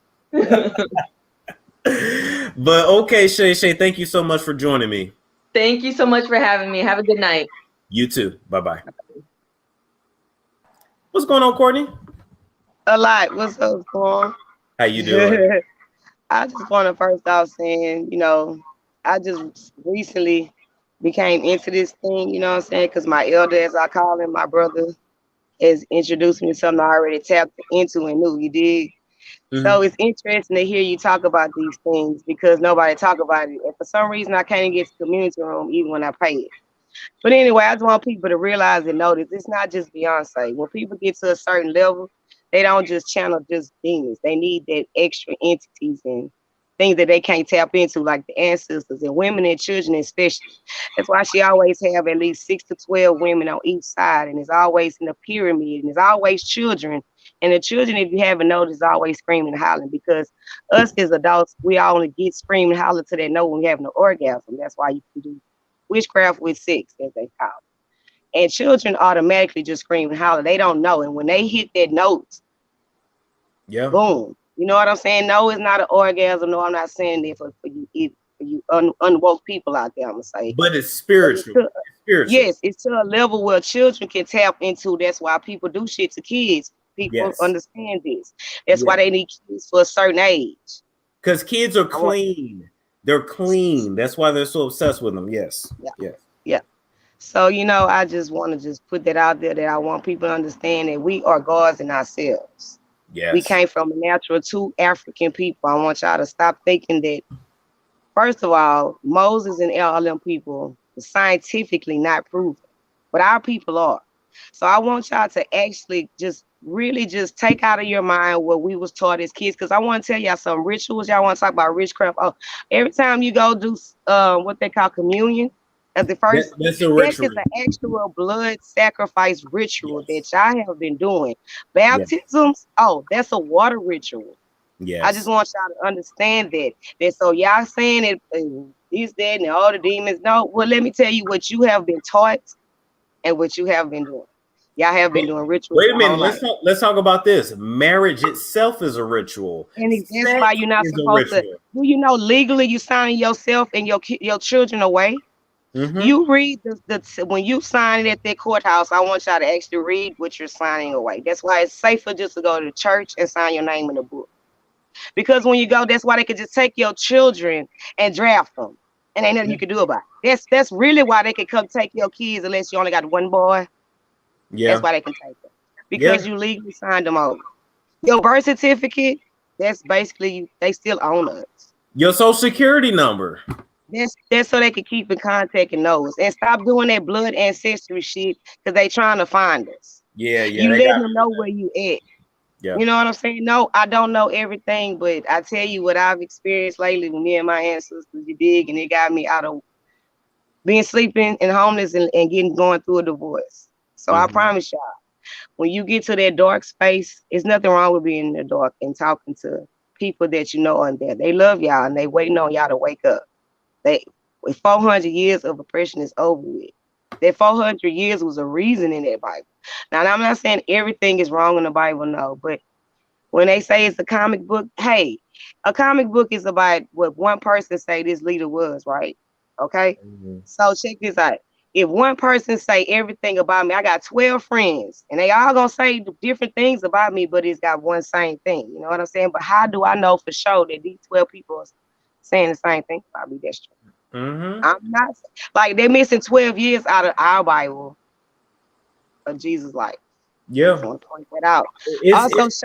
But okay, Shay, thank you so much for joining me. Thank you so much for having me. Have a good night. You too. Bye-bye. What's going on, Courtney? A lot. What's up, Storm? How you doing? I just want to first off saying, you know, I just recently became into this thing, you know what I'm saying? Because my elder, as I call him, my brother, has introduced me to something I already tapped into and knew, you dig? Mm-hmm. So it's interesting to hear you talk about these things, because nobody talk about it. And for some reason, I can't get to the community room even when I pay it. But anyway, I just want people to realize and notice it's not just Beyonce. When people get to a certain level, they don't just channel just demons. They need that extra entities and things that they can't tap into, like the ancestors and women and children especially. That's why she always have at least 6 to 12 women on each side, and it's always in the pyramid, and it's always children. And the children, if you haven't noticed, is always screaming and hollering, because us as adults, we only get screaming and hollering to that note when we have no orgasm. That's why you can do witchcraft with sex, as they call it. And children automatically just scream and holler. They don't know. And when they hit that note, yeah, boom. You know what I'm saying? No, it's not an orgasm. No, I'm not saying that for you unwoke people out there, I'm going to say. But it's spiritual. It's spiritual. Yes, it's to a level where children can tap into. That's why people do shit to kids. People understand this. That's why they need kids for a certain age. Because kids are clean. They're clean. That's why they're so obsessed with them. Yes. Yeah. So, you know, I just want to just put that out there, that I want people to understand that we are gods in ourselves. Yes. We came from a natural to African people. I want y'all to stop thinking that, first of all, Moses and all them people is scientifically not proven, but our people are. So I want y'all to actually just really just take out of your mind what we was taught as kids, because I want to tell y'all some rituals. Y'all want to talk about witchcraft. Oh, every time you go do what they call communion, as the first, that's a ritual. That is an actual blood sacrifice ritual that y'all have been doing. Baptisms, that's a water ritual. Yes. I just want y'all to understand that. So y'all saying it, this, that, and all the demons. No, well, let me tell you what you have been taught and what you have been doing. Y'all have been doing rituals. Wait a minute. Let's talk about this. Marriage itself is a ritual. And that's why you're not supposed to. Do you know legally you signing yourself and your children away? Mm-hmm. You read when you sign it at that courthouse. I want y'all to actually read what you're signing away. That's why it's safer just to go to the church and sign your name in the book. Because when you go, that's why they could just take your children and draft them, and ain't nothing you can do about it. That's really why they could come take your kids unless you only got one boy. Yeah, that's why they can take them, because you legally signed them over. Your birth certificate, that's basically you. They still own us. Your social security number. That's so they can keep in contact and know us, and stop doing that blood ancestry shit, because they trying to find us. Yeah. You let them know where you at. Yeah. You know what I'm saying? No, I don't know everything, but I tell you what I've experienced lately with me and my ancestors, you dig, and it got me out of being sleeping and homeless and going through a divorce. So I promise y'all, when you get to that dark space, there's nothing wrong with being in the dark and talking to people that you know are there. They love y'all and they waiting on y'all to wake up. With 400 years of oppression is over with. That 400 years was a reason in that Bible. Now, I'm not saying everything is wrong in the Bible, no, but when they say it's a comic book, hey, a comic book is about what one person say this leader was, right? Okay? Mm-hmm. So check this out. if one person say everything about me, I got 12 friends and they all gonna say different things about me, but it's got one same thing. You know what I'm saying? But how do I know for sure that these 12 people are saying the same thing about me? That's true. I'm not like they're missing 12 years out of our Bible of Jesus' life. Yeah. I want to point that out. It's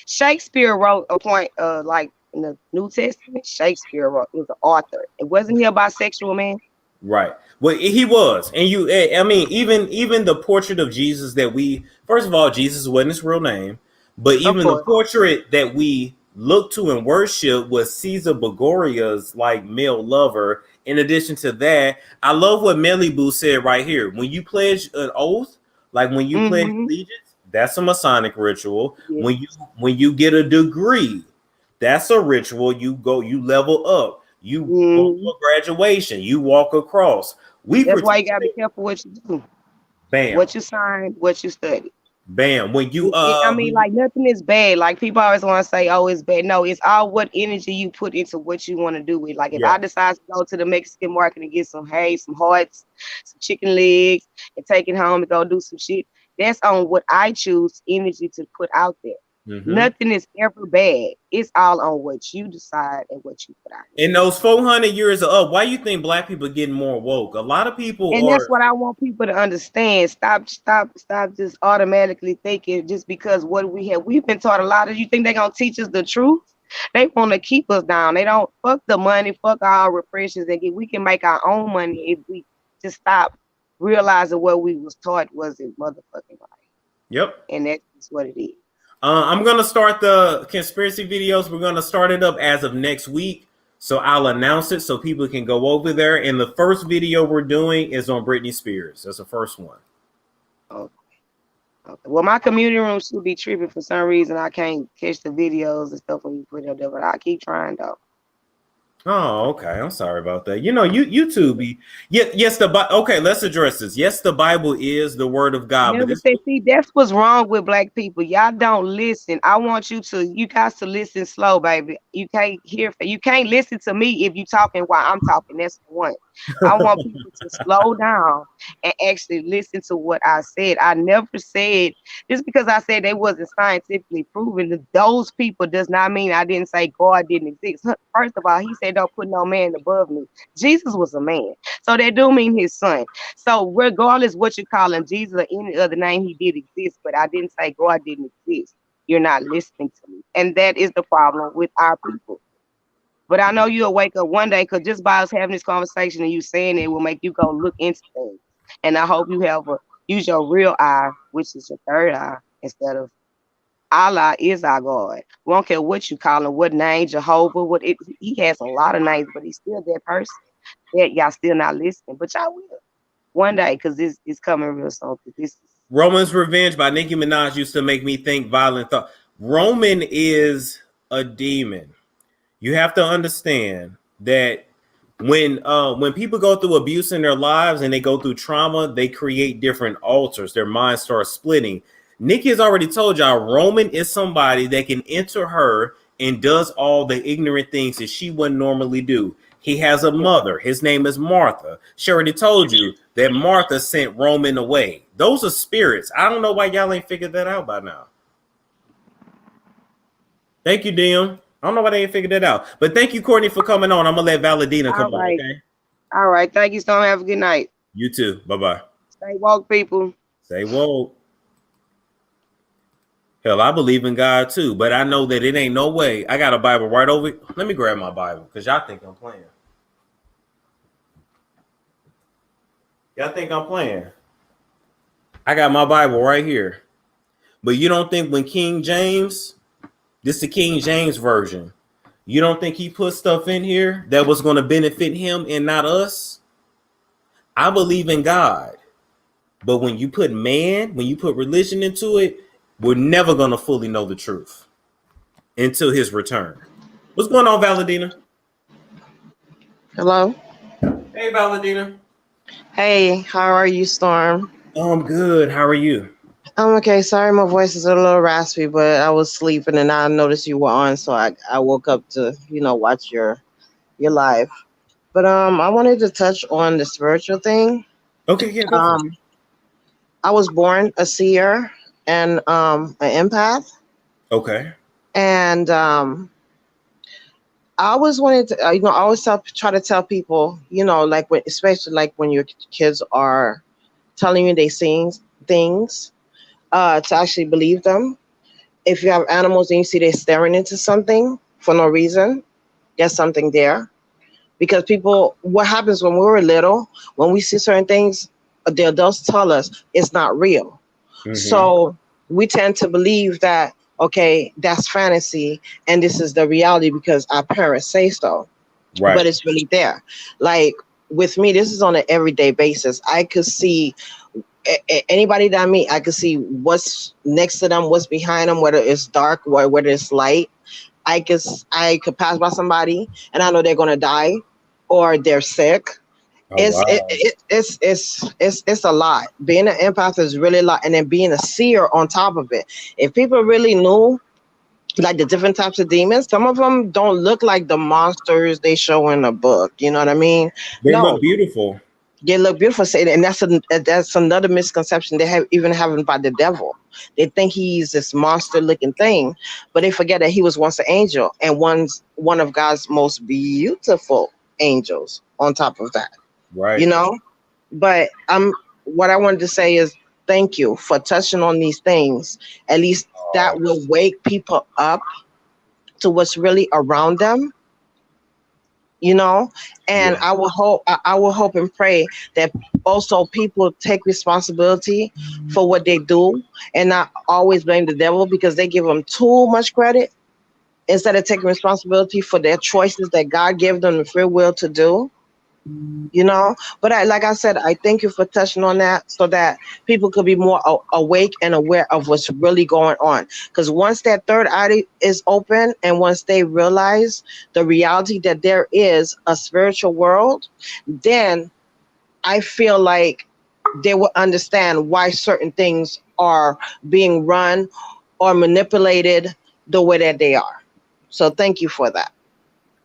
Shakespeare wrote a point like in the New Testament. Shakespeare was an author. It wasn't he a bisexual man? right. Well, he was, and I mean, even the portrait of Jesus that we, first of all, Jesus wasn't his real name, but even the portrait that we look to and worship was Caesar Borgia's like male lover. In addition to that, I love what Melly Boo said right here. When you pledge an oath, like when you pledge allegiance, that's a Masonic ritual. Yes. When you get a degree, that's a ritual. You level up. You go to a graduation. You walk across. That's why you gotta be careful what you do. Bam. What you sign, what you study. Bam. When you I mean, like nothing is bad. Like people always want to say, "Oh, it's bad." No, it's all what energy you put into what you want to do with. Like if I decide to go to the Mexican market and get some some hearts, some chicken legs, and take it home and go do some shit, that's on what I choose energy to put out there. Nothing is ever bad. It's all on what you decide and what you put out. In those 400 years of up, why you think black people getting more woke? A lot of people and that's what I want people to understand. Stop just automatically thinking just because what we've been taught a lot of. You think they're gonna teach us the truth? They want to keep us down. They don't fuck the money, fuck our repressions, and we can make our own money if we just stop realizing what we was taught wasn't motherfucking right. Yep. And that's what it is. I'm going to start the conspiracy videos. We're going to start it up as of next week. So I'll announce it so people can go over there. And the first video we're doing is on Britney Spears. That's the first one. Okay. Well, my community room should be tripping for some reason. I can't catch the videos and stuff when you put it up there, but I keep trying though. Oh, okay. I'm sorry about that. You know, YouTube be yes. Okay, let's address this. Yes, the Bible is the word of God. But see, that's what's wrong with black people. Y'all don't listen. I want you guys to listen slow, baby. You can't listen to me if you talking while I'm talking. That's the one. I want people to slow down and actually listen to what I said. I never said just because I said they wasn't scientifically proven that those people does not mean I didn't say God didn't exist. First of all, he said don't put no man above me. Jesus was a man, so that do mean his son. So regardless what you call him, Jesus or any other name, he did exist, but I didn't say God didn't exist. You're not listening to me, and that is the problem with our people. But I know you'll wake up one day, because just by us having this conversation and you saying it will make you go look into things. And I hope you use your real eye, which is your third eye, instead of Allah is our God. We don't care what you call him, what name, Jehovah, he has a lot of names, but he's still that person. That y'all still not listening, but y'all will one day, because this is coming real soon. Roman's Revenge by Nicki Minaj used to make me think violent thought. Roman is a demon. You have to understand that when people go through abuse in their lives and they go through trauma, they create different altars. Their minds start splitting. Nikki has already told y'all Roman is somebody that can enter her and does all the ignorant things that she wouldn't normally do. He has a mother. His name is Martha. She already told you that Martha sent Roman away. Those are spirits. I don't know why y'all ain't figured that out by now. Thank you, Dim. I don't know why they ain't figured that out. But thank you, Courtney, for coming on. I'm going to let Valentina come on, okay? All right. Thank you, Storm. Have a good night. You too. Bye-bye. Stay woke, people. Stay woke. Hell, I believe in God too, but I know that it ain't no way. I got a Bible right over. Let me grab my Bible, because y'all think I'm playing. Y'all think I'm playing. I got my Bible right here. But you don't think when King James, this is the King James version, you don't think he put stuff in here that was going to benefit him and not us? I believe in God. But when you put man, when you put religion into it, we're never going to fully know the truth until his return. What's going on, Valentina? Hello. Hey, Valentina. Hey, how are you, Storm? I'm good. How are you? I'm okay. Sorry, my voice is a little raspy, but I was sleeping and I noticed you were on, so I woke up to, watch your live. But I wanted to touch on the spiritual thing. Okay, yeah, go for it. I was born a seer and an empath, Okay. and I always wanted to, I always try to tell people, like especially like when your kids are telling you they seeing things, to actually believe them. If you have animals and you see they're staring into something for no reason, there's something there. Because what happens when we were little, when we see certain things, the adults tell us it's not real. So we tend to believe that, okay, that's fantasy and this is the reality because our parents say so. Right. But it's really there. Like with me, this is on an everyday basis. I could see anybody that I meet, I could see what's next to them, what's behind them, whether it's dark or whether it's light. I could pass by somebody and I know they're gonna die or they're sick. Oh, wow. It's a lot. Being an empath is really a lot, and then being a seer on top of it. If people really knew like the different types of demons, some of them don't look like the monsters they show in the book. You know what I mean? They No, look beautiful. they look beautiful, and that's another misconception they have about the devil. They think he's this monster-looking thing, but they forget that he was once an angel and one of God's most beautiful angels. On top of that, Right. But what I wanted to say is thank you for touching on these things. At least that will wake people up to what's really around them. And I will hope and pray that also people take responsibility for what they do and not always blame the devil because they give them too much credit instead of taking responsibility for their choices that God gave them the free will to do. But like I said, I thank you for touching on that so that people could be more awake and aware of what's really going on. Because once that third eye is open and once they realize the reality that there is a spiritual world, then I feel like they will understand why certain things are being run or manipulated the way that they are. So thank you for that.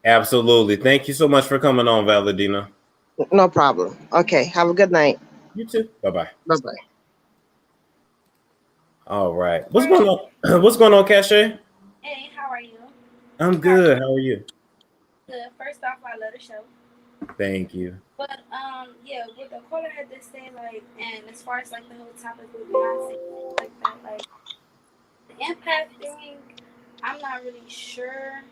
Absolutely. Thank you so much for coming on, Valentina. No problem. Okay. Have a good night. You too. Bye-bye. Bye-bye. All right. What's going on? What's going on, Cache? Hey, how are you? I'm good. How are you? Good. First off, I love the show. Thank you. But yeah, what the caller had to say, like, and as far as like the whole topic with Beyonce, like that, like the empath thing, I'm not really sure.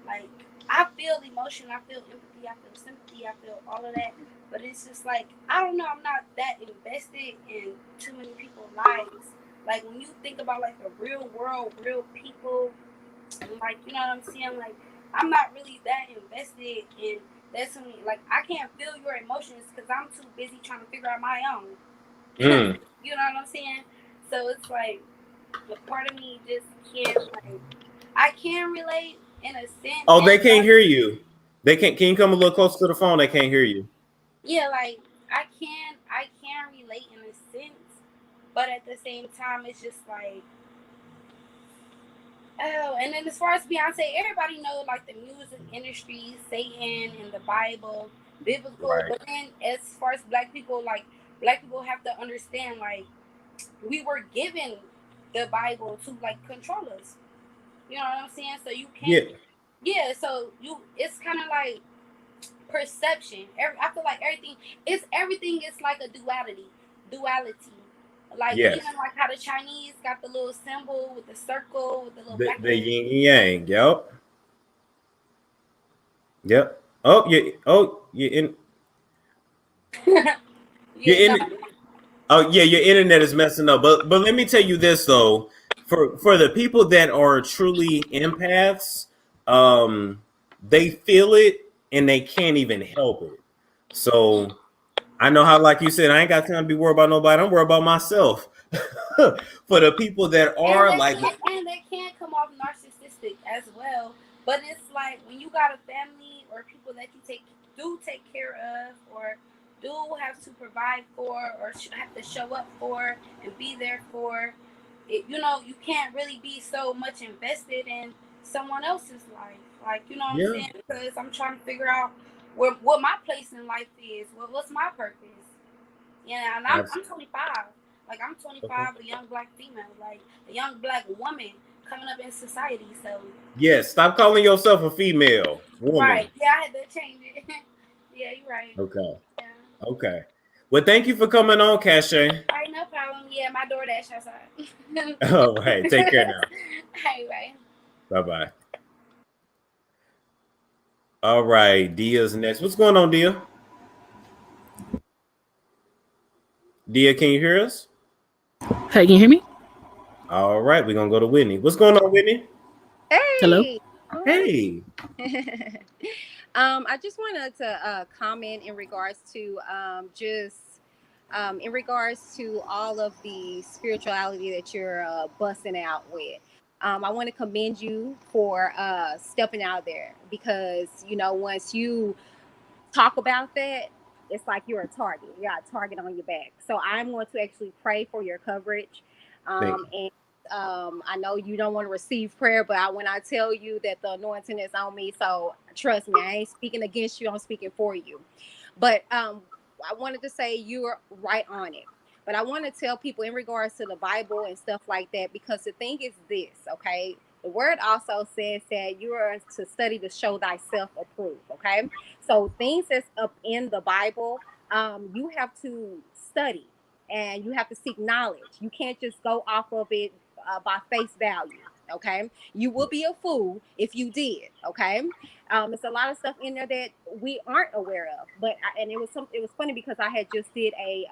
Like, I feel emotion, I feel empathy, I feel sympathy, I feel all of that. But it's just like I don't know. I'm not that invested in too many people's lives. Like when you think about like the real world, real people. Like, you know what I'm saying? Like, I'm not really that invested in that. To me, like, I can't feel your emotions because I'm too busy trying to figure out my own. You know what I'm saying? So it's like, a part of me just can't, like, I can relate in a sense. Oh, they can't hear you. They can't. Can you come a little closer to the phone? They can't hear you. Yeah, like, I can relate in a sense, but at the same time, it's just like, oh, and then as far as Beyonce, everybody knows like the music industry, Satan and the Bible, biblical. Right. But then as far as black people, like black people have to understand like we were given the Bible to like control us. You know what I'm saying? So you can't. Yeah. So it's kind of like perception. I feel like everything is like a duality. Like even like how the Chinese got the little symbol with the circle with the little black the yin and yang. Yep. Oh, you're in. You're in. Oh yeah, your internet is messing up. But let me tell you this though, for the people that are truly empaths, they feel it and they can't even help it. So I know how, like you said, I ain't got time to be worried about nobody. I'm worried about myself. For the people that are and they can come off narcissistic as well. But it's like when you got a family or people that you take care of or do have to provide for or have to show up for and be there for it, you can't really be so much invested in someone else's life. Like, you know what I'm saying? Because I'm trying to figure out what my place in life is. What's my purpose? Yeah, and I'm 25. Like, I'm 25, a young black female, like a young black woman coming up in society. So Yes, stop calling yourself a female woman. right, yeah, I had to change it. Yeah, you're right. Okay. Yeah. Okay. Well, thank you for coming on, Cache. All right, no problem. Yeah, my DoorDash outside. All right. Take care now. Hey, right. Bye-bye. All right. Dia's next. What's going on, Dia? Dia, can you hear us? Hey, can you hear me? All right. We're going to go to Whitney. What's going on, Whitney? Hello. Hey. Hey. I just wanted to comment in regards to in regards to all of the spirituality that you're busting out with. I want to commend you for stepping out there because, you know, once you talk about that, it's like you're a target. You got a target on your back. So I'm going to actually pray for your coverage. And I know you don't want to receive prayer, but when I tell you that the anointing is on me, so trust me, I ain't speaking against you. I'm speaking for you. But I wanted to say you're right on it. But I want to tell people in regards to the Bible and stuff like that, because the thing is this, okay? The word also says that you are to study to show thyself approved, okay? So things that's up in the Bible, you have to study and you have to seek knowledge. You can't just go off of it by face value, okay? You will be a fool if you did, okay? There's a lot of stuff in there that we aren't aware of, but it was funny because I had just did a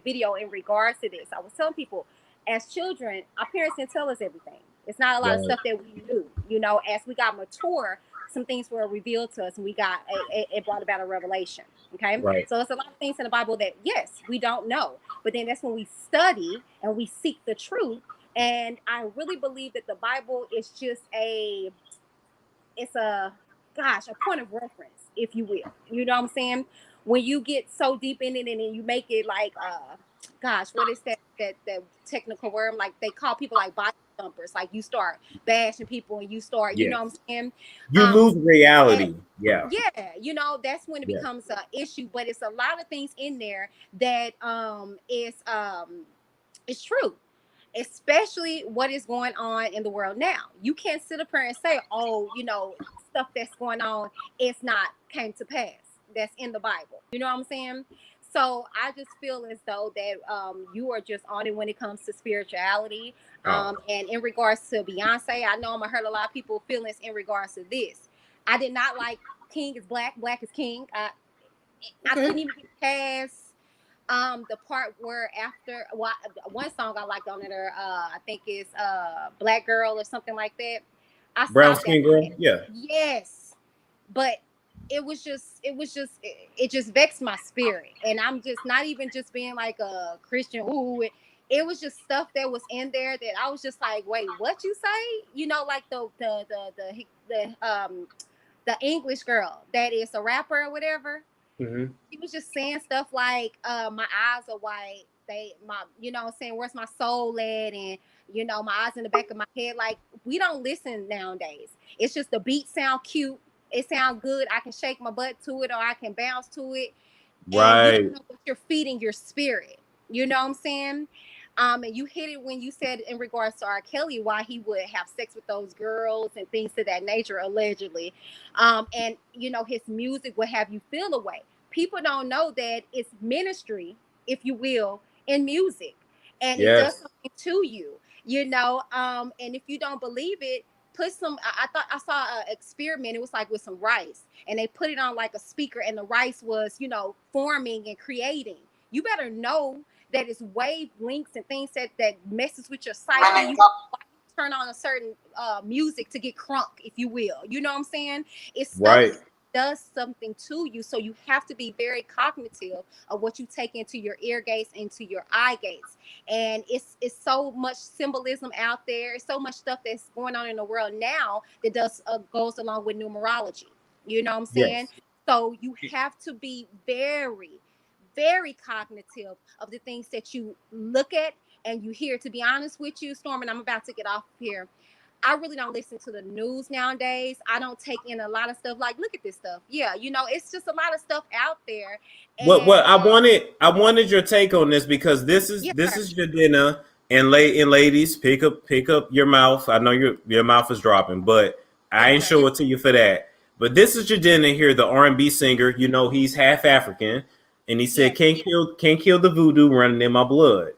video in regards to this. I was telling people, as children, our parents didn't tell us everything. It's not a lot of stuff that we knew. You know, as we got mature, some things were revealed to us, and we got it brought about a revelation. Okay, so it's a lot of things in the Bible that yes, we don't know, but then that's when we study and we seek the truth. And I really believe that the Bible is just a point of reference, if you will. You know what I'm saying? When you get so deep in it and then you make it like what is that technical word? Like they call people like body thumpers. Like you start bashing people and you start, you know what I'm saying? You lose reality. Yeah. Yeah, you know, that's when it becomes an issue. But it's a lot of things in there that is true, especially what is going on in the world now. You can't sit up here and say, oh, you know, stuff that's going on, it's not came to pass. That's in the Bible. You know what I'm saying? So I just feel as though that you are just on it when it comes to spirituality. And in regards to Beyonce, I know I'm gonna hurt a lot of people's feelings in regards to this. I did not like King is Black, Black is King. I couldn't even get past the part where after one song I liked on it, I think it's Black Girl or something like that. I Brown stopped Skin Girl. Yeah. Yes, but it just vexed my spirit, and I'm just not even just being like a Christian. Ooh, it was just stuff that was in there that I was just like, wait, what you say? You know, like the English girl that is a rapper or whatever. Mm-hmm. He was just saying stuff like, my eyes are white. You know what I'm saying, where's my soul at? And, you know, my eyes in the back of my head. Like, we don't listen nowadays. It's just the beat sound cute. It sounds good. I can shake my butt to it or I can bounce to it. And you don't know what you're feeding your spirit. You know what I'm saying? And you hit it when you said in regards to R. Kelly, why he would have sex with those girls and things of that nature, allegedly. And, you know, his music would have you feel away. People don't know that it's ministry, if you will, in music. And it does something to you, you know. And if you don't believe it, put some, I thought I saw an experiment. It was like with some rice. And they put it on like a speaker and the rice was, you know, forming and creating. You better know that it's wavelengths and things that messes with your psyche. You turn on a certain music to get crunk, if you will. You know what I'm saying? It's stuff that does something to you. So you have to be very cognitive of what you take into your ear gates, into your eye gates. And it's so much symbolism out there. So much stuff that's going on in the world now that goes along with numerology. You know what I'm saying? So you have to be very, very cognitive of the things that you look at and you hear. To be honest with you, Storm, and I'm about to get off here, I really don't listen to the news nowadays. I don't take in a lot of stuff. Like, look at this stuff. Yeah, you know, it's just a lot of stuff out there. What And I wanted your take on this because this yeah, is your dinner, and ladies, pick up your mouth. I know your mouth is dropping, but I yes, ain't sir. show it to you for that. But this is your dinner here, the R&B singer. You know he's half African, and he said Yes. can't kill the voodoo running in my blood,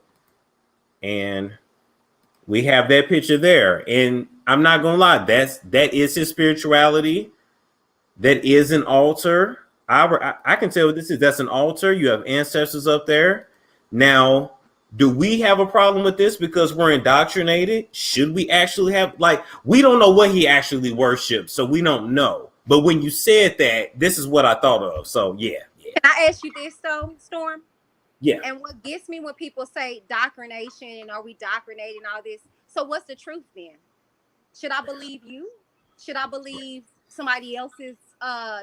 and we have that picture there. And I'm not gonna lie, that is his spirituality. That is an altar. I can tell what this is. That's an altar. You have ancestors up there. Now, do we have a problem with this because we're indoctrinated? Should we actually have, like, we don't know what he actually worships, so we don't know. But when you said that, this is what I thought of. So yeah. Can I ask you this though, Storm? Yeah. And what gets me when people say doctrination and are we doctrinating all this? So what's the truth then? Should I believe you? Should I believe somebody else's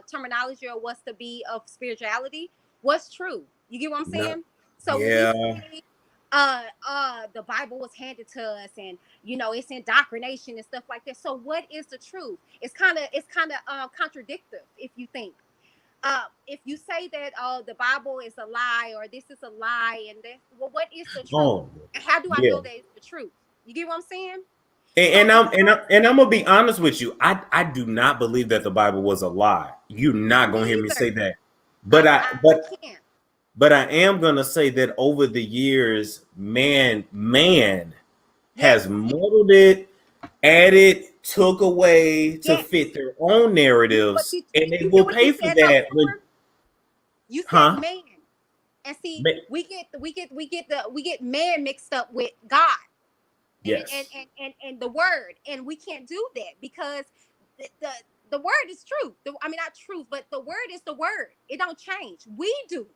terminology or what's to be of spirituality? What's true? You get what I'm No. saying? So Yeah. when we say the Bible was handed to us and you know it's indoctrination and stuff like that. So what is the truth? It's kind of contradictory if you think. If you say that the Bible is a lie or this is a lie and this, well, what is the truth? Oh, And how do I yeah. know that it's the truth? You get what I'm saying? And I'm gonna be honest with you. I do not believe that the Bible was a lie. You're not gonna hear me say that. But I can't. But I am gonna say that over the years, man has molded it, added, took away to fit their own narratives, and they will pay for that. You said man, and see, Man. we get man mixed up with God. Yes. And the word, and we can't do that because the word is truth. I mean, not truth, but the word is the word. It don't change. We do.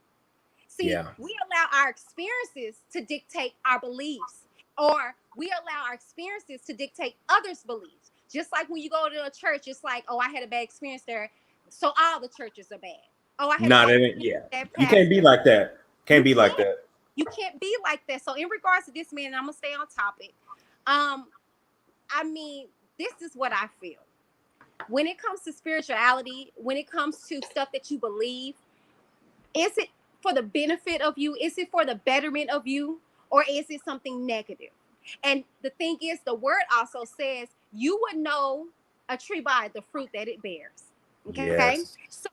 See, we allow our experiences to dictate our beliefs, or we allow our experiences to dictate others' beliefs. Just like when you go to a church, it's like, oh, I had a bad experience there, so all the churches are bad. Oh, I had a bad experience with that You can't be like that. Can't be like that. You can't be like that. So in regards to this man, and I'm gonna stay on topic. I mean, this is what I feel. When it comes to spirituality, when it comes to stuff that you believe, is it for the benefit of you? Is it for the betterment of you? Or is it something negative? And the thing is, the word also says you would know a tree by the fruit that it bears. Okay. Yes. So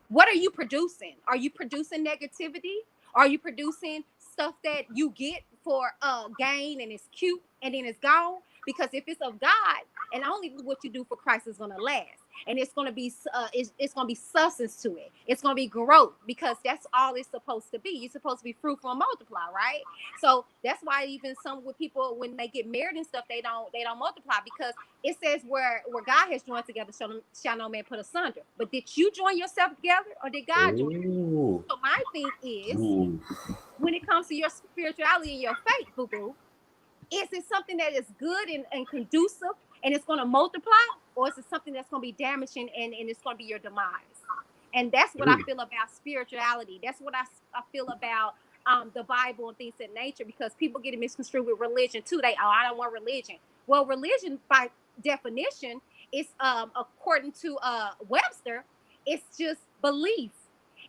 what are you producing? Are you producing negativity? Are you producing stuff that you get for gain and it's cute and then it's gone? Because if it's of God and only what you do for Christ is going to last, and it's going to be it's going to be substance to it. It's going to be growth because that's all it's supposed to be. You're supposed to be fruitful and multiply, right? So that's why even some with people when they get married and stuff, they don't multiply because it says where God has joined together, shall no man put asunder. But did you join yourself together or did God join you? So my thing is, when it comes to your spirituality and your faith, boo-boo, is it something that is good and conducive and it's going to multiply, or is it something that's going to be damaging and it's going to be your demise? And that's what I feel about spirituality. That's what I feel about the Bible and things of that nature, because people get it misconstrued with religion too. I don't want religion. Well, religion by definition is according to Webster, it's just belief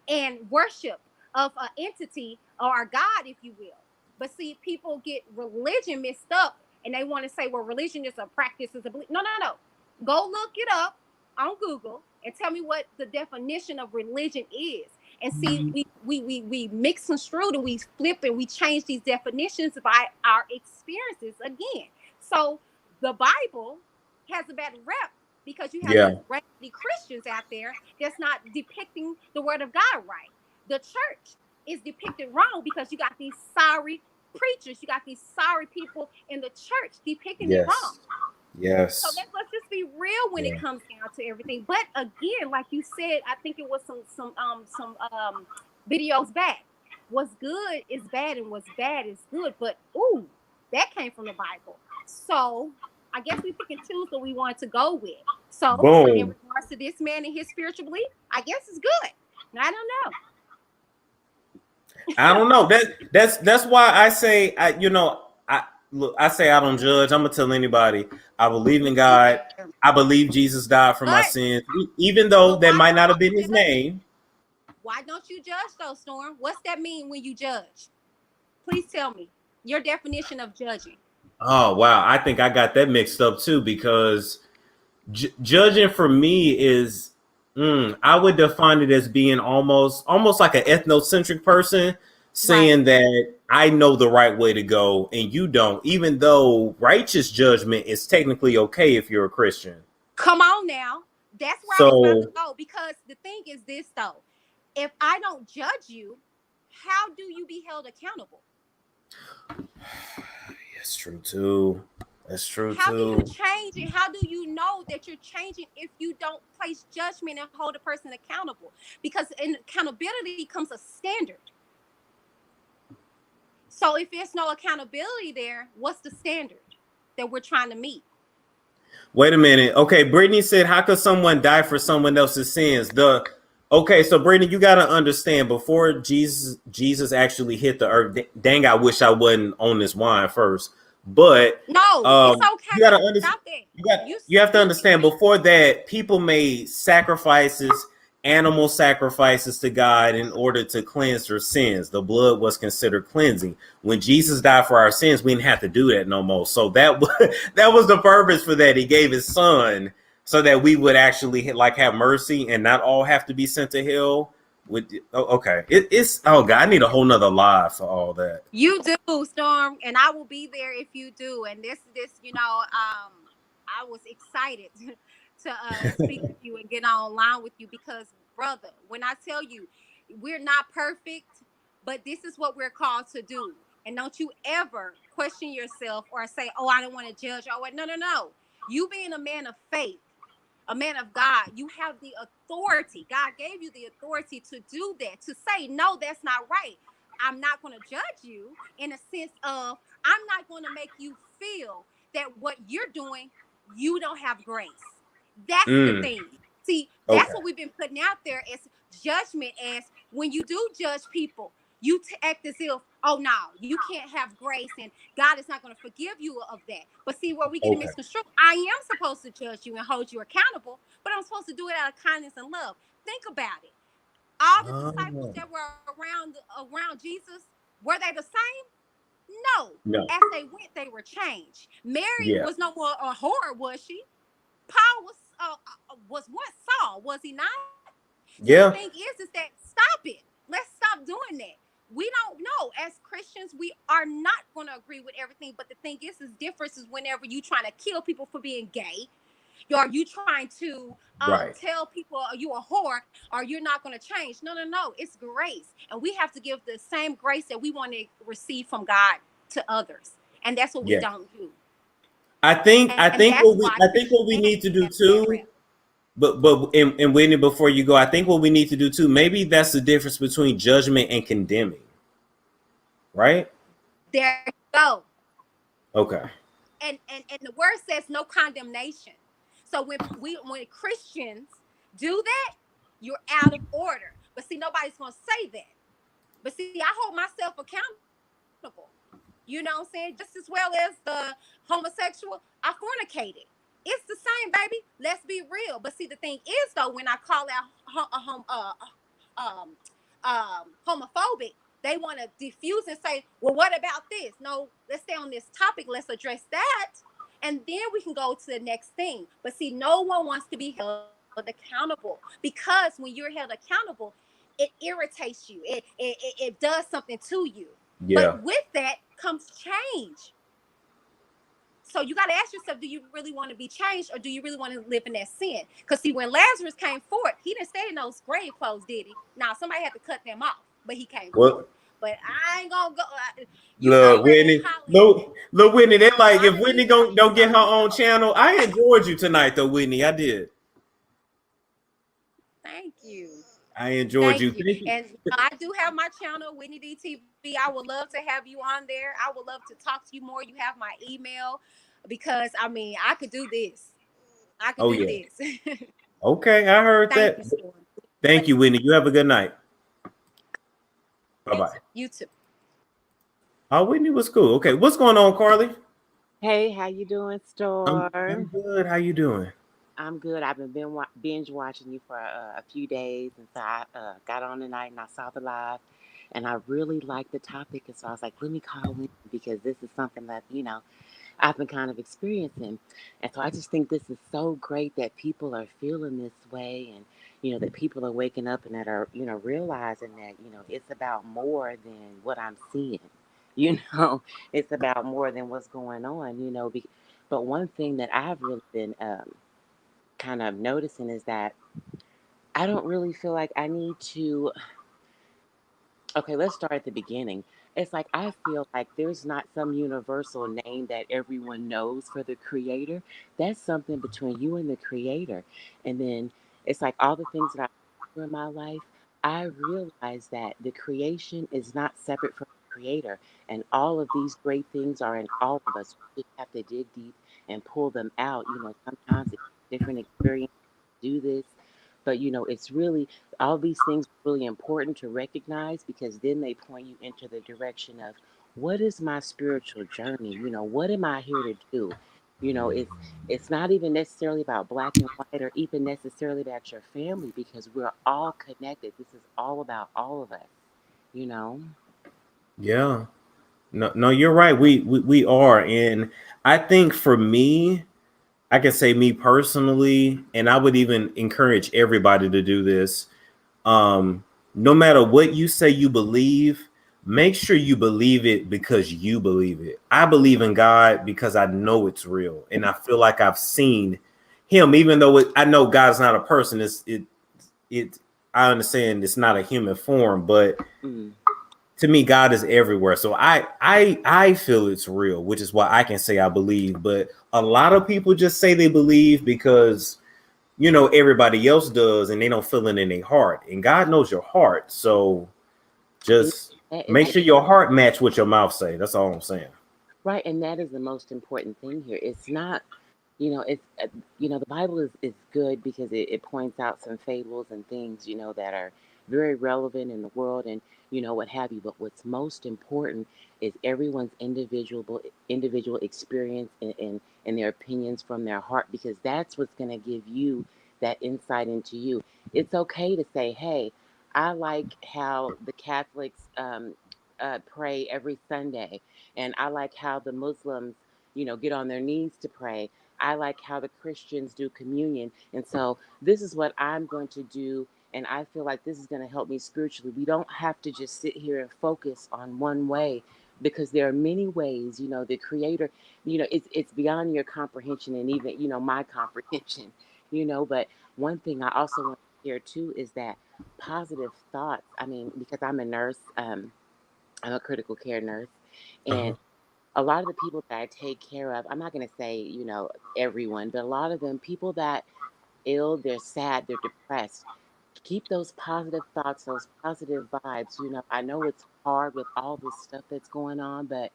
and worship of an entity or a God, if you will. But see, people get religion mixed up and they want to say, well, religion is a practice, is a belief. No. Go look it up on Google and tell me what the definition of religion is. And see, we mix and screw and we flip and we change these definitions by our experiences again. So the Bible has a bad rep because you have these raggedy Christians out there that's not depicting the word of God right. The church is depicted wrong because you got these sorry preachers, you got these sorry people in the church depicting it wrong. Yes. So let's just be real when it comes down to everything. But again, like you said, I think it was some videos back. What's good is bad and what's bad is good. But ooh, that came from the Bible. So I guess we pick and choose what we want to go with. So in regards to this man and his spiritual belief, I guess it's good. I don't know. That's why I say, look, I say I don't judge. I'm gonna tell anybody I believe in God. I believe Jesus died for my But sins, even though but that why might not don't have been you his judge? name. Why don't you judge though, Storm? What's that mean when you judge? Please tell me your definition of judging. Oh wow, I think I got that mixed up too because judging for me is, I would define it as being almost like an ethnocentric person Right. saying that I know the right way to go and you don't, even though righteous judgment is technically okay if you're a Christian. Come on now. That's where I was about to So go, because the thing is this though. If I don't judge you, how do you be held accountable? that's true too. That's true How do you too. change it? How do you know that you're changing if you don't place judgment and hold a person accountable? Because in accountability comes a standard. So if there's no accountability there, what's the standard that we're trying to meet? Wait a minute. Okay, Brittany said, "How could someone die for someone else's sins?" Okay, so Brittany, you gotta understand. Before Jesus actually hit the earth. Dang, I wish I wasn't on this wine first. But No, it's you gotta okay. understand. Stop that. You have to understand. Before that, people made sacrifices, animal sacrifices to God in order to cleanse their sins. The blood was considered cleansing. When Jesus died for our sins, we didn't have to do that no more. So that that was the purpose for that. He gave his son so that we would actually like have mercy and not all have to be sent to hell. Okay, it's oh god, I need a whole nother live for all that. You do, Storm, and I will be there if you do. And this, I was excited to speak with you and get online with you because, brother, when I tell you we're not perfect, but this is what we're called to do. And don't you ever question yourself or say, "Oh, I don't want to judge." Oh, no, no, no. You being a man of faith, a man of God, you have the authority. God gave you the authority to do that, to say, "No, that's not right. I'm not going to judge you," in a sense of, I'm not going to make you feel that what you're doing, you don't have grace. That's the thing. See, that's Okay. what we've been putting out there as judgment, as when you do judge people, you act as if, "Oh, no, you can't have grace and God is not going to forgive you of that." But see, where we get it Okay. misconstrued, I am supposed to judge you and hold you accountable, but I'm supposed to do it out of kindness and love. Think about it. All the disciples Oh, that were around Jesus, were they the same? No. no. As they went, they were changed. Mary Yeah. was no more a whore, was she? Paul was what? Saul, was he not? So the Yeah. thing is that stop it. Let's stop doing that. We don't know. As Christians, we are not going to agree with everything. But the thing is difference is whenever you trying to kill people for being gay, are you trying to Right. tell people you a whore or you're not going to change? No, no, no. It's grace. And we have to give the same grace that we want to receive from God to others. And that's what we Yeah. don't do. I think And that's why what we need to do Christianity has a bad too, rap. and Whitney, before you go, I think what we need to do too, maybe that's the difference between judgment and condemning. Right? There you go. Okay. And the word says no condemnation. So when Christians do that, you're out of order. But see, nobody's gonna say that. But see, I hold myself accountable. You know what I'm saying? Just as well as the homosexual, I fornicated. It's the same, baby. Let's be real. But see, the thing is, though, when I call out homophobic, they want to diffuse and say, "Well, what about this?" No, let's stay on this topic. Let's address that, and then we can go to the next thing. But see, no one wants to be held accountable, because when you're held accountable, it irritates you. It does something to you. Yeah. But with that comes change. So you got to ask yourself, do you really want to be changed, or do you really want to live in that sin? Because see, when Lazarus came forth, he didn't stay in those grave clothes, did he? Now, somebody had to cut them off, but he came forth. Well, But I ain't going to go. You look, already Whitney. hollering. Look, Whitney, they're like, if Already Whitney know don't get her something. own channel, I enjoyed you tonight though, Whitney. I did. Thank you. I enjoyed Thank you. you. Thank you. And I do have my channel, Whitney DTV. I would love to have you on there. I would love to talk to you more. You have my email, because I mean, I could do this. I could Oh do yeah. this. Okay, I heard Thank that. you, Storm. Thank you, Whitney. You have a good night. Bye bye. You too. Oh, Whitney was cool. Okay, what's going on, Carly? Hey, how you doing, I'm Storm? good. How you doing? I'm good. I've been binge watching you for a few days, and so I got on tonight and I saw the live, and I really liked the topic, and so I was like, let me call in because this is something that I've been kind of experiencing, and so I just think this is so great that people are feeling this way, and that people are waking up and that are realizing that it's about more than what I'm seeing. You know, it's about more than what's going on. But one thing that I've really been kind of noticing is that I don't really feel like I need to. Okay, let's start at the beginning. It's like I feel like there's not some universal name that everyone knows for the creator. That's something between you and the creator. And then it's like all the things that I do in my life, I realize that the creation is not separate from the creator. And all of these great things are in all of us. We just have to dig deep and pull them out. Sometimes it's different experience to do this. But it's really all these things are really important to recognize because then they point you into the direction of what is my spiritual journey? What am I here to do? It's not even necessarily about black and white or even necessarily about your family because we're all connected. This is all about all of us, you know? Yeah. No, no, you're right. We are, and I think for me, I can say me personally, and I would even encourage everybody to do this. No matter what you say you believe, make sure you believe it because you believe it. I believe in God because I know it's real, and I feel like I've seen Him, even though I know God's not a person. It. I understand it's not a human form, but Mm. to me, God is everywhere. So I feel it's real, which is why I can say I believe. But a lot of people just say they believe because everybody else does, and they don't feel it in their heart. And God knows your heart, so And just that, and make that sure your heart match what your mouth say. That's all I'm saying. right, and that is the most important thing here. It's not it's the Bible is good because it points out some fables and things that are very relevant in the world and what have you. But what's most important is everyone's individual experience and their opinions from their heart because that's what's going to give you that insight into you. It's okay to say, hey, I like how the Catholics pray every Sunday, and I like how the Muslims get on their knees to pray. I like how the Christians do communion. And so this is what I'm going to do. And I feel like this is going to help me spiritually. We don't have to just sit here and focus on one way because there are many ways, the creator, it's beyond your comprehension and even, my comprehension, but one thing I also want to share too is that positive thoughts. I mean, because I'm a nurse, I'm a critical care nurse. And Uh-huh. a lot of the people that I take care of, I'm not going to say, everyone, but a lot of them, people that ill, they're sad, they're depressed. Keep those positive thoughts, those positive vibes. I know it's hard with all this stuff that's going on, but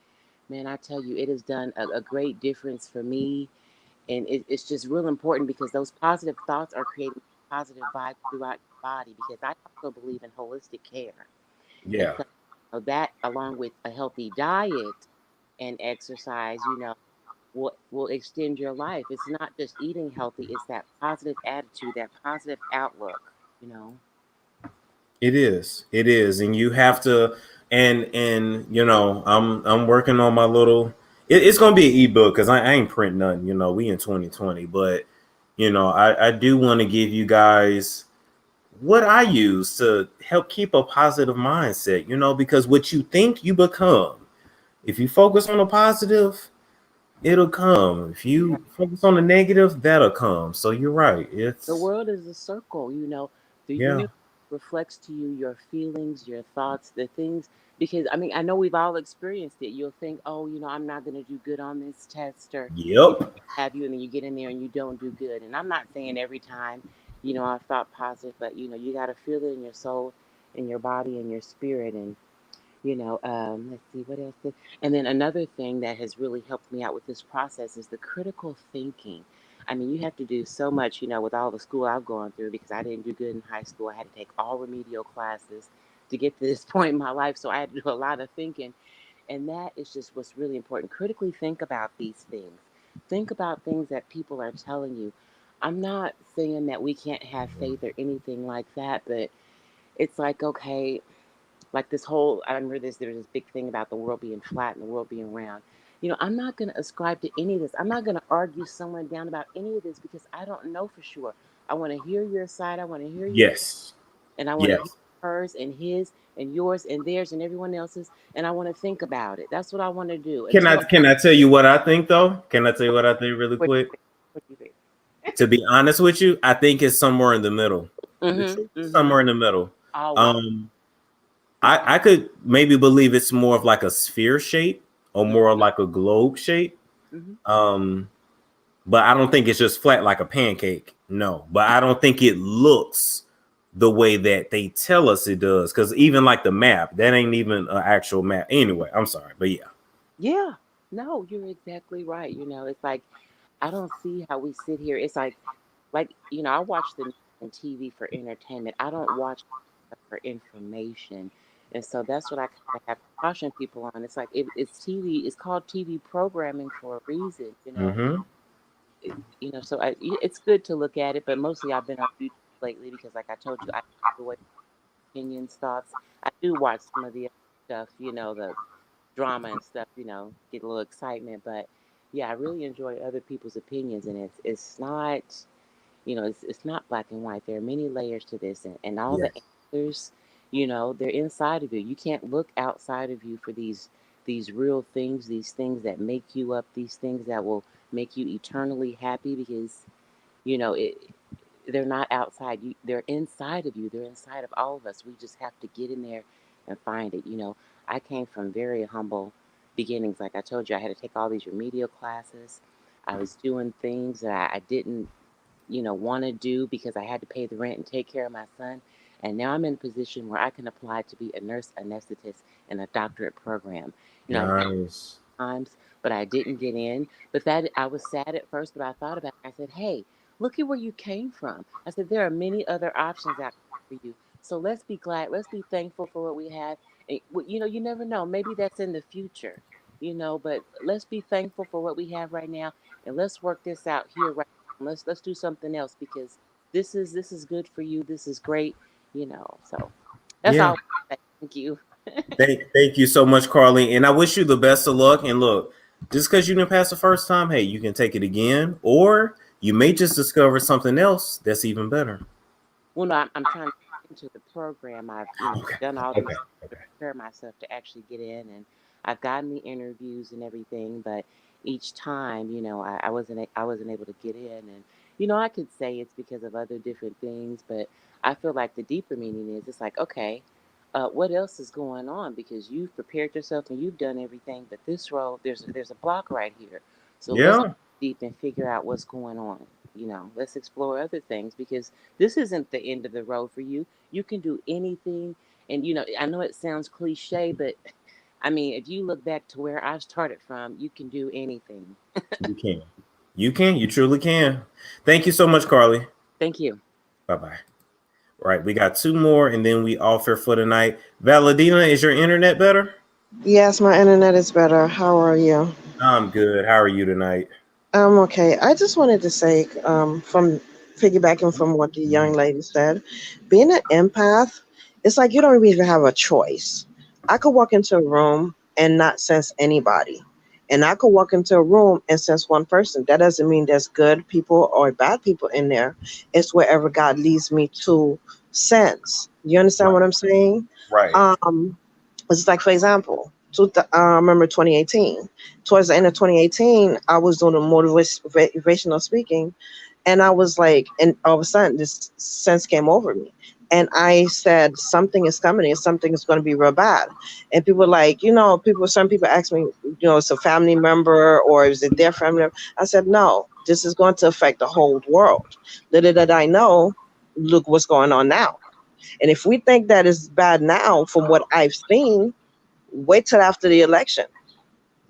man, I tell you, it has done a great difference for me. And it's just real important because those positive thoughts are creating positive vibes throughout your body because I also believe in holistic care. And Yeah. so that, along with a healthy diet and exercise, will extend your life. It's not just eating healthy, it's that positive attitude, that positive outlook. It is. It is. And you have to and I'm working on my little it's gonna be an ebook because I ain't print nothing, we in 2020. But I do want to give you guys what I use to help keep a positive mindset, because what you think you become. If you focus on the positive, it'll come. If Yeah. you focus on the negative, that'll come. So you're right. The It's world is a circle, the yeah. universe reflects to you your feelings, your thoughts, the things. Because, I mean, I know we've all experienced it. You'll think, oh, I'm not going to do good on this test, or Yep. have you, and then you get in there and you don't do good. And I'm not saying every time, I thought positive, but, you got to feel it in your soul, in your body, in your spirit. And let's see what else. And then another thing that has really helped me out with this process is the critical thinking. I mean, you have to do so much, with all the school I've gone through because I didn't do good in high school. I had to take all remedial classes to get to this point in my life. So I had to do a lot of thinking. And that is just what's really important. Critically think about these things. Think about things that people are telling you. I'm not saying that we can't have faith or anything like that, but it's like, okay, like this whole, I remember there was this big thing about the world being flat and the world being round. I'm not going to ascribe to any of this. I'm not going to argue someone down about any of this because I don't know for sure. I want to hear your side. I want to hear your, Yes. and I want to hear Yes. hers and his and yours and theirs and everyone else's, and I want to think about it. That's what I want to do Can until. I can I tell you what I think though? Can I tell you what I think really What do you quick? think? What do you think? To be honest with you, I think it's somewhere in the middle. The truth is somewhere in the middle. Oh wow. Um, I could maybe believe it's more of like a sphere shape or more like a globe shape. Mm-hmm. But I don't think it's just flat like a pancake. No, but I don't think it looks the way that they tell us it does. Because even like the map, that ain't even an actual map. Anyway, I'm sorry, but yeah. Yeah. No, you're exactly right. It's like I don't see how we sit here. It's like I watch the news and TV for entertainment. I don't watch it for information. And so that's what I kind of have to caution people on. It's like it's TV. It's called TV programming for a reason. Mm-hmm. So it's good to look at it, but mostly I've been on YouTube lately because, like I told you, I enjoy opinions, thoughts. I do watch some of the other stuff, the drama and stuff, get a little excitement. But yeah, I really enjoy other people's opinions, and it's not, it's not black and white. There are many layers to this, and all the Yes. answers, they're inside of you. You can't look outside of you for these real things, these things that make you up, these things that will make you eternally happy because it they're not outside you, they're inside of you, they're inside of all of us. We just have to get in there and find it. I came from very humble beginnings. Like I told you, I had to take all these remedial classes. I was doing things that I didn't want to do because I had to pay the rent and take care of my son. And now I'm in a position where I can apply to be a nurse anesthetist in a doctorate program. I Nice. times, but I didn't get in. But that I was sad at first, but I thought about it. I said, hey, look at where you came from. I said, there are many other options out there for you. So let's be glad. Let's be thankful for what we have. And, you never know. Maybe that's in the future, but let's be thankful for what we have right now. And let's work this out here right now. Let's do something else because this is good for you. This is great, so that's Yeah. all. Thank you. Thank you so much, Carly. And I wish you the best of luck. And look, just because you didn't pass the first time, hey, you can take it again, or you may just discover something else that's even better. Well, no, I'm trying to get into the program. I've Okay. done all these Okay. to prepare myself to actually get in, and I've gotten the interviews and everything. But each time, I wasn't able to get in, and I could say it's because of other different things, but I feel like the deeper meaning is it's like, okay, what else is going on? Because you've prepared yourself and you've done everything, but this role, there's a block right here. So let's Yeah. go deep and figure out what's going on. Let's explore other things because this isn't the end of the road for you. You can do anything. And, I know it sounds cliche, but I mean, if you look back to where I started from, you can do anything. You can. You can. You truly can. Thank you so much, Carly. Thank you. Bye bye. Right. We got two more and then we offer for the night. Valadina, is your internet better? Yes, my internet is better. How are you? I'm good. How are you tonight? I'm okay. I just wanted to say, from piggybacking from what the young lady said, being an empath, it's like you don't even have a choice. I could walk into a room and not sense anybody. And I could walk into a room and sense one person. That doesn't mean there's good people or bad people in there. It's wherever God leads me to sense. You understand what I'm saying? Right. It's like, for example, I remember 2018. Towards the end of 2018, I was doing a motivational speaking, and I was like, and all of a sudden, this sense came over me. And I said, something is coming and something is going to be real bad. And people like, some people ask me, it's a family member or is it their family member? I said, no, this is going to affect the whole world. Little did I know, look what's going on now. And if we think that is bad now from what I've seen, wait till after the election.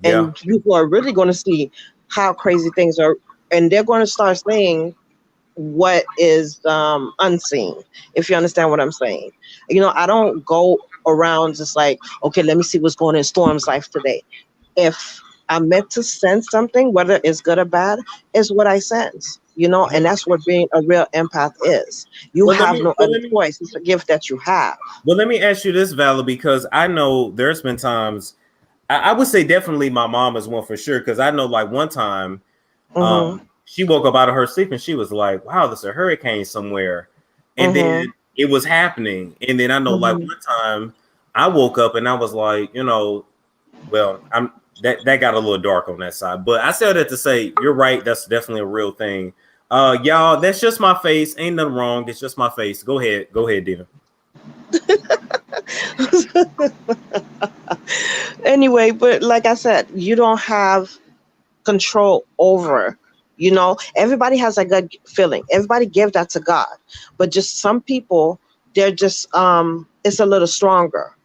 Yeah. And people are really going to see how crazy things are. And they're going to start saying what is unseen, if you understand what I'm saying. I don't go around just like, okay, let me see what's going on in Storm's life today. If I'm meant to sense something, whether it's good or bad, is what I sense, you know, and that's what being a real empath is. You Well, let have me, no well, other let me, choice. It's a gift that you have. well, let me ask you this, Vala, because I know there's been times. I would say definitely my mom is one for sure, because I know like one time, Mm-hmm. she woke up out of her sleep and she was like, "Wow, there's a hurricane somewhere," and Mm-hmm. then it was happening. And then I know like Mm-hmm. one time I woke up and I was like, you know, well, I'm that got a little dark on that side. But I said that to say you're right. That's definitely a real thing. Y'all, that's just my face. Ain't nothing wrong. It's just my face. Go ahead, Dina. Anyway, but like I said, you don't have control over, you know, everybody has a good feeling. Everybody give that to God. But just some people, they're just it's a little stronger,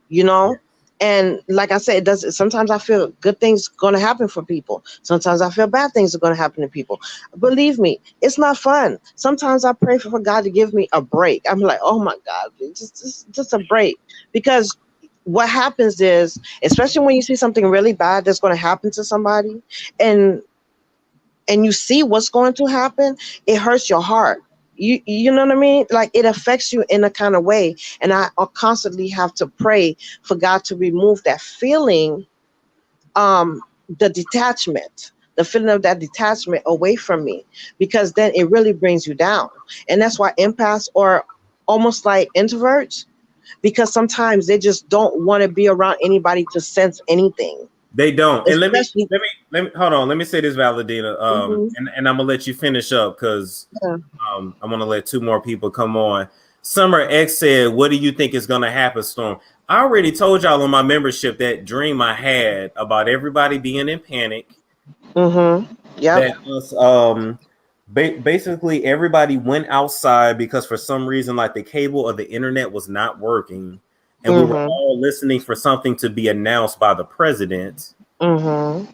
you know. And like I said, it does. Sometimes I feel good things going to happen for people. Sometimes I feel bad things are going to happen to people. Believe me, it's not fun. Sometimes I pray for God to give me a break. I'm like, oh my God, just a break. Because what happens is, especially when you see something really bad that's going to happen to somebody, and you see what's going to happen, it hurts your heart. You know what I mean? Like it affects you in a kind of way. And I constantly have to pray for God to remove that feeling, the detachment, the feeling of that detachment away from me, because then it really brings you down. And that's why empaths are almost like introverts, because sometimes they just don't want to be around anybody to sense anything. They don't. And Especially, let me hold on. Let me say this, Valadina. Mhm. And I'm gonna let you finish up because Yeah. I want to let two more people come on. Summer X said, "What do you think is gonna happen, Storm?" I already told y'all on my membership that dream I had about everybody being in panic. Yep. That was basically everybody went outside because for some reason, like the cable or the internet was not working, and we were Mhm. all listening for something to be announced by the president. Mhm.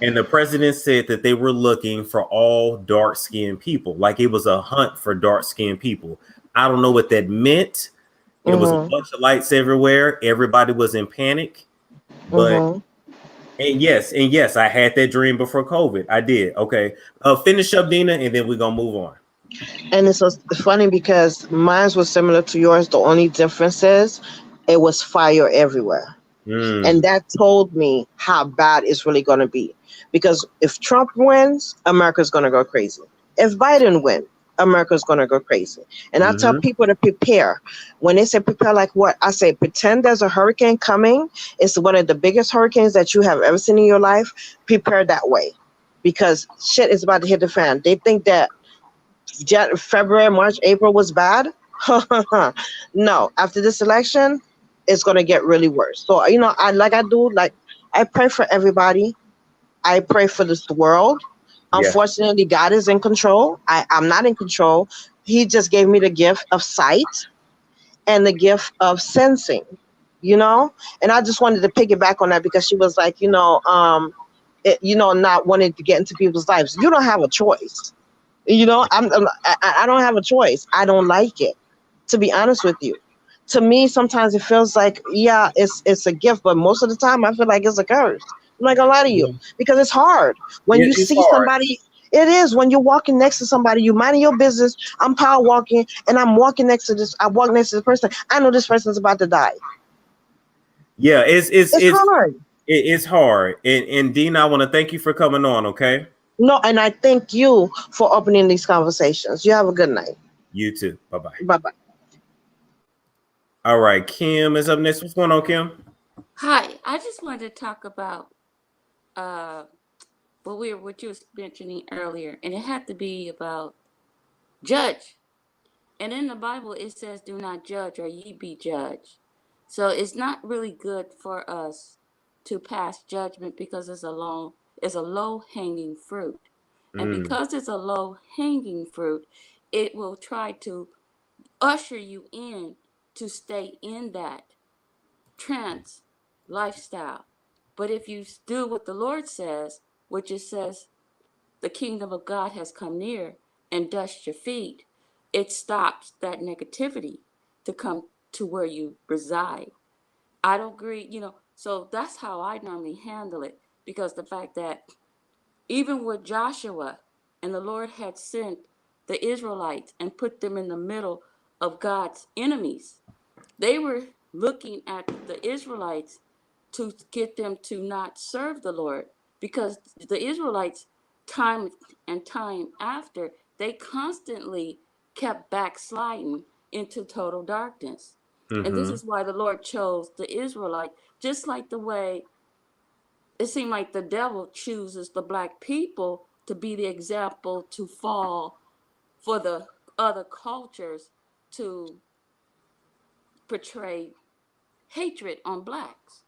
And the president said that they were looking for all dark skinned people, like it was a hunt for dark skinned people. I don't know what that meant. It was a Mhm. bunch of lights everywhere. Everybody was in panic. But Mhm. and yes, I had that dream before COVID. I did. Okay. Finish up, Dina, and then we're gonna move on. And it's so funny because mine was similar to yours. The only difference is it was fire everywhere. And Mm, that told me how bad it's really going to be. Because if Trump wins, America's going to go crazy. If Biden wins, America's going to go crazy. And I tell mm-hmm. people to prepare. When they say prepare, like what? I say pretend there's a hurricane coming. It's one of the biggest hurricanes that you have ever seen in your life. Prepare that way. Because shit is about to hit the fan. They think that February, March, April was bad. No, after this election, it's gonna get really worse. So you know, I pray for everybody. I pray for this world. Yeah. Unfortunately, God is in control. I'm not in control. He just gave me the gift of sight and the gift of sensing. You know, and I just wanted to piggyback on that because she was like, not wanting to get into people's lives. You don't have a choice. You know, I don't have a choice. I don't like it, to be honest with you. To me, sometimes it feels like, yeah, it's a gift, but most of the time I feel like it's a curse. I'm not gonna lie to you, Yeah. because it's hard when you It's see hard. somebody. It is when you're walking next to somebody, you minding your business. I'm power walking, and I'm walking next to this. I walk next to this person. I know this person's about to die. Yeah, It's hard. it's hard. And Dina, I want to thank you for coming on, okay? No, and I thank you for opening these conversations. You have a good night. You too. Bye-bye. Bye bye. All right, Kim is up next. What's going on, Kim? Hi, I just wanted to talk about uh what you was mentioning earlier, and it had to be about judge. And in the Bible it says, "Do not judge, or ye be judged." So it's not really good for us to pass judgment because it's a low hanging fruit, and Mm, because it's a low hanging fruit, it will try to usher you in to stay in that trance lifestyle. But if you do what the Lord says, which it says, the kingdom of God has come near, and dust your feet, it stops that negativity to come to where you reside. I don't agree, so that's how I normally handle it, because the fact that even with Joshua and the Lord had sent the Israelites and put them in the middle of God's enemies, they were looking at the Israelites to get them to not serve the Lord, because the Israelites, time and time after, they constantly kept backsliding into total darkness. And this is why the Lord chose the Israelite, just like the way it seemed like the devil chooses the black people to be the example to fall for the other cultures to portray hatred on blacks.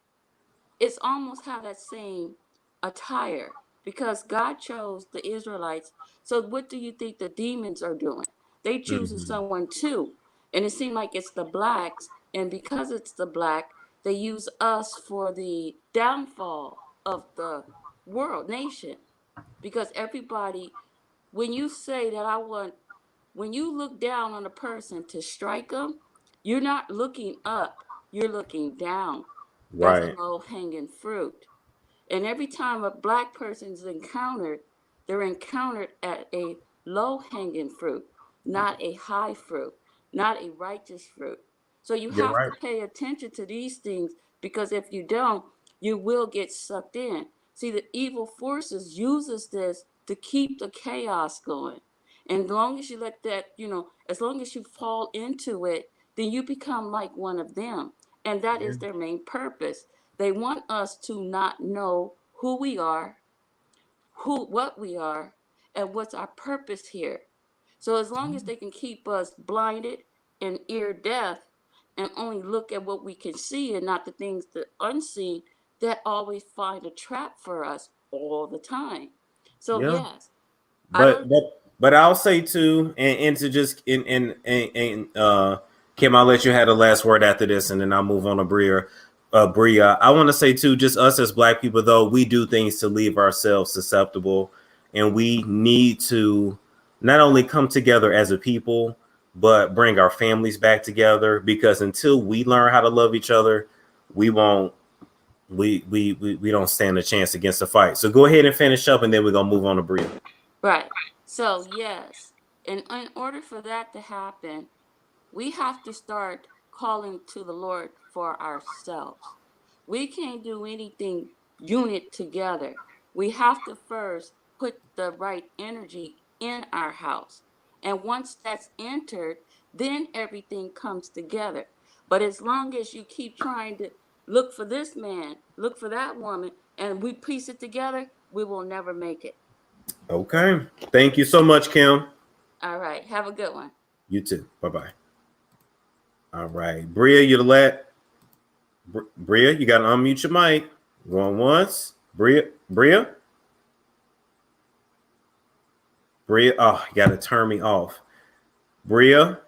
It's almost have that same attire, because God chose the Israelites. So what do you think the demons are doing? They choosing someone too. And it seemed like it's the blacks, and because it's the black, they use us for the downfall of the world nation. Because everybody, when you say that when you look down on a person to strike them, you're not looking up, you're looking down as a Right. low hanging fruit. And every time a black person is encountered, they're encountered at a low hanging fruit, not a high fruit, not a righteous fruit. So you You're have right. to pay attention to these things, because if you don't, you will get sucked in. See, the evil forces uses this to keep the chaos going. And as long as you let that, as long as you fall into it, then you become like one of them. And that is their main purpose. They want us to not know who we are, what we are, and what's our purpose here. So as long as they can keep us blinded and ear deaf and only look at what we can see and not the things that unseen, that always find a trap for us all the time. So Yeah. yes, I But don't. but I'll say too, and to just and Kim, I'll let you have the last word after this, and then I'll move on to Bria. Bria, I want to say too, just us as black people, though, we do things to leave ourselves susceptible, and we need to not only come together as a people, but bring our families back together, because until we learn how to love each other, we won't. We don't stand a chance against the fight. So go ahead and finish up, and then we're gonna move on to Bria. Right. So yes, and in order for that to happen, we have to start calling to the Lord for ourselves. We can't do anything unit together. We have to first put the right energy in our house. And once that's entered, then everything comes together. But as long as you keep trying to look for this man, look for that woman, and we piece it together, we will never make it. Okay. Thank you so much, Kim. All right. Have a good one. You too. Bye bye. All right. Bria, you the last. Bria, you got to unmute your mic. Going once. Bria. Oh, you got to turn me off. Bria.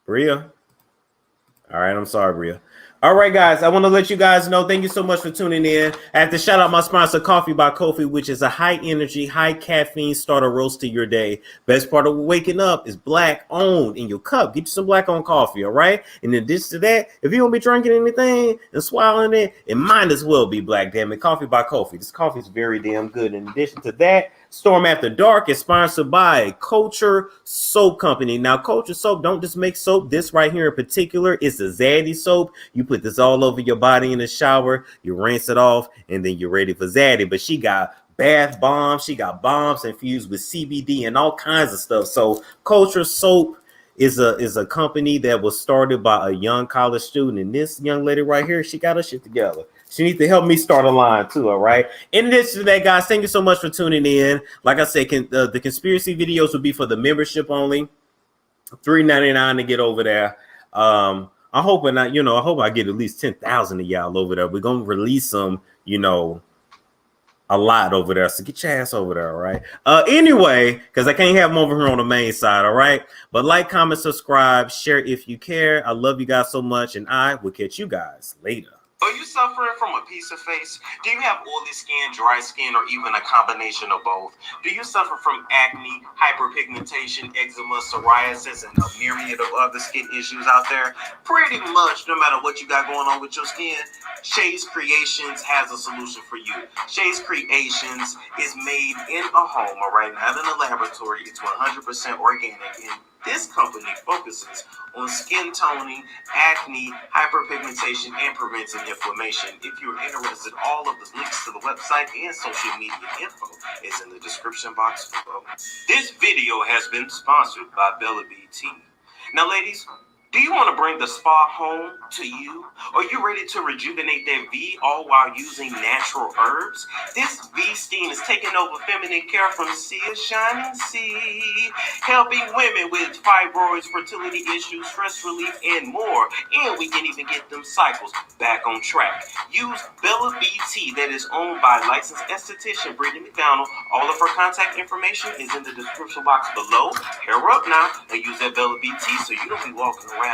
All right. I'm sorry, Bria. All right, guys, I want to let you guys know, thank you so much for tuning in. I have to shout out my sponsor, Coffee by Kofi, which is a high energy, high caffeine starter roast to your day. Best part of waking up is black owned in your cup. Get you some black owned coffee, all right? In addition to that, if you don't be drinking anything and swallowing it, it might as well be black, damn it. Coffee by Kofi. This coffee is very damn good. In addition to that, Storm After Dark is sponsored by Kulture Soap Company. Now, Kulture Soap don't just make soap. This right here in particular is the Zaddy soap. You put this all over your body in the shower, you rinse it off, and then you're ready for Zaddy. But she got bath bombs. She got bombs infused with CBD and all kinds of stuff. So Kulture Soap is a company that was started by a young college student. And this young lady right here, she got her shit together. She needs to help me start a line too, all right? In addition to that, guys, thank you so much for tuning in. Like I said, the conspiracy videos will be for the membership only. $3.99 to get over there. I'm hoping I hope I get at least 10,000 of y'all over there. We're gonna release some, a lot over there. So get your ass over there, all right? Anyway, because I can't have them over here on the main side, all right? But like, comment, subscribe, share if you care. I love you guys so much, and I will catch you guys later. Are you suffering from a piece of face? Do you have oily skin, dry skin, or even a combination of both? Do you suffer from acne, hyperpigmentation, eczema, psoriasis, and a myriad of other skin issues out there? Pretty much, no matter what you got going on with your skin, Shay's Creations has a solution for you. Shay's Creations is made in a home, all right, not in a laboratory. It's 100% organic, and this company focuses on skin toning, acne, hyperpigmentation, and preventing inflammation. If you're interested, all of the links to the website and social media info is in the description box below. This video has been sponsored by Bella BT. Now, ladies, do you want to bring the spa home to you? Are you ready to rejuvenate that V all while using natural herbs? This V steam is taking over feminine care from Sia Shining Sea, helping women with fibroids, fertility issues, stress relief, and more. And we can even get them cycles back on track. Use Bella BT, that is owned by licensed esthetician Brittany McDonald. All of her contact information is in the description box below. Hair up now and use that Bella BT so you don't be walking around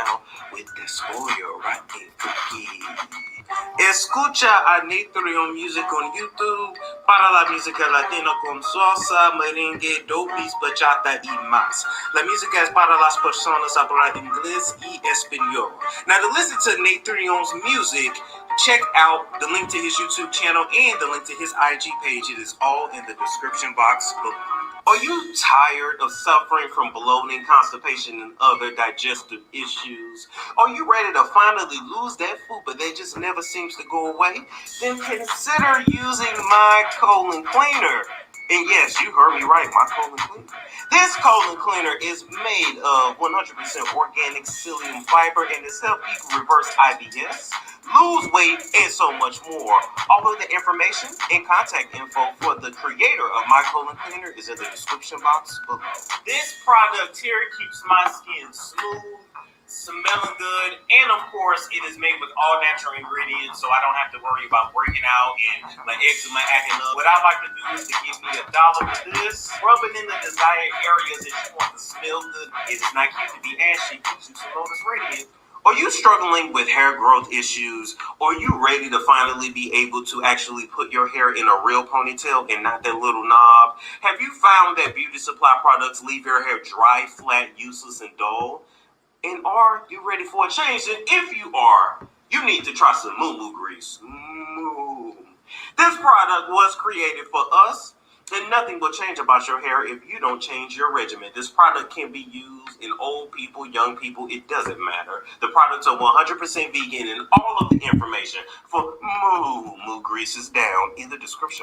with the spoil right in cookie. Escucha a Nitrium Music on YouTube para la música latina con salsa, merengue, dopis, bachata y más. La música es para las personas hablar inglés y español. Now, to listen to Nitrium's music, check out the link to his YouTube channel and the link to his IG page. It is all in the description box below. Are you tired of suffering from bloating, constipation, and other digestive issues? Are you ready to finally lose that F.U.P.A that just never seems to go away? Then consider using my colon cleaner. And yes, you heard me right, my colon cleaner. This colon cleaner is made of 100% organic psyllium fiber and it's helped people reverse IBS, lose weight, and so much more. All of the information and contact info for the creator of my colon cleaner is in the description box below. This product here keeps my skin smooth, smelling good, and of course it is made with all natural ingredients, so I don't have to worry about breaking out and my eczema acting up. What I like to do is to give me $1 for this, rub it in the desired areas that you want to smell good. It's not cute to be ashy, keeps you some lotus radiant. Are you struggling with hair growth issues? Or are you ready to finally be able to actually put your hair in a real ponytail and not that little knob? Have you found that beauty supply products leave your hair dry, flat, useless, and dull? And are you ready for a change? And if you are, you need to try some moo grease. This product was created for us, and nothing will change about your hair if you don't change your regimen. This product can be used in old people, young people, it doesn't matter. The products are 100% vegan, and all of the information for moo grease is down in the description.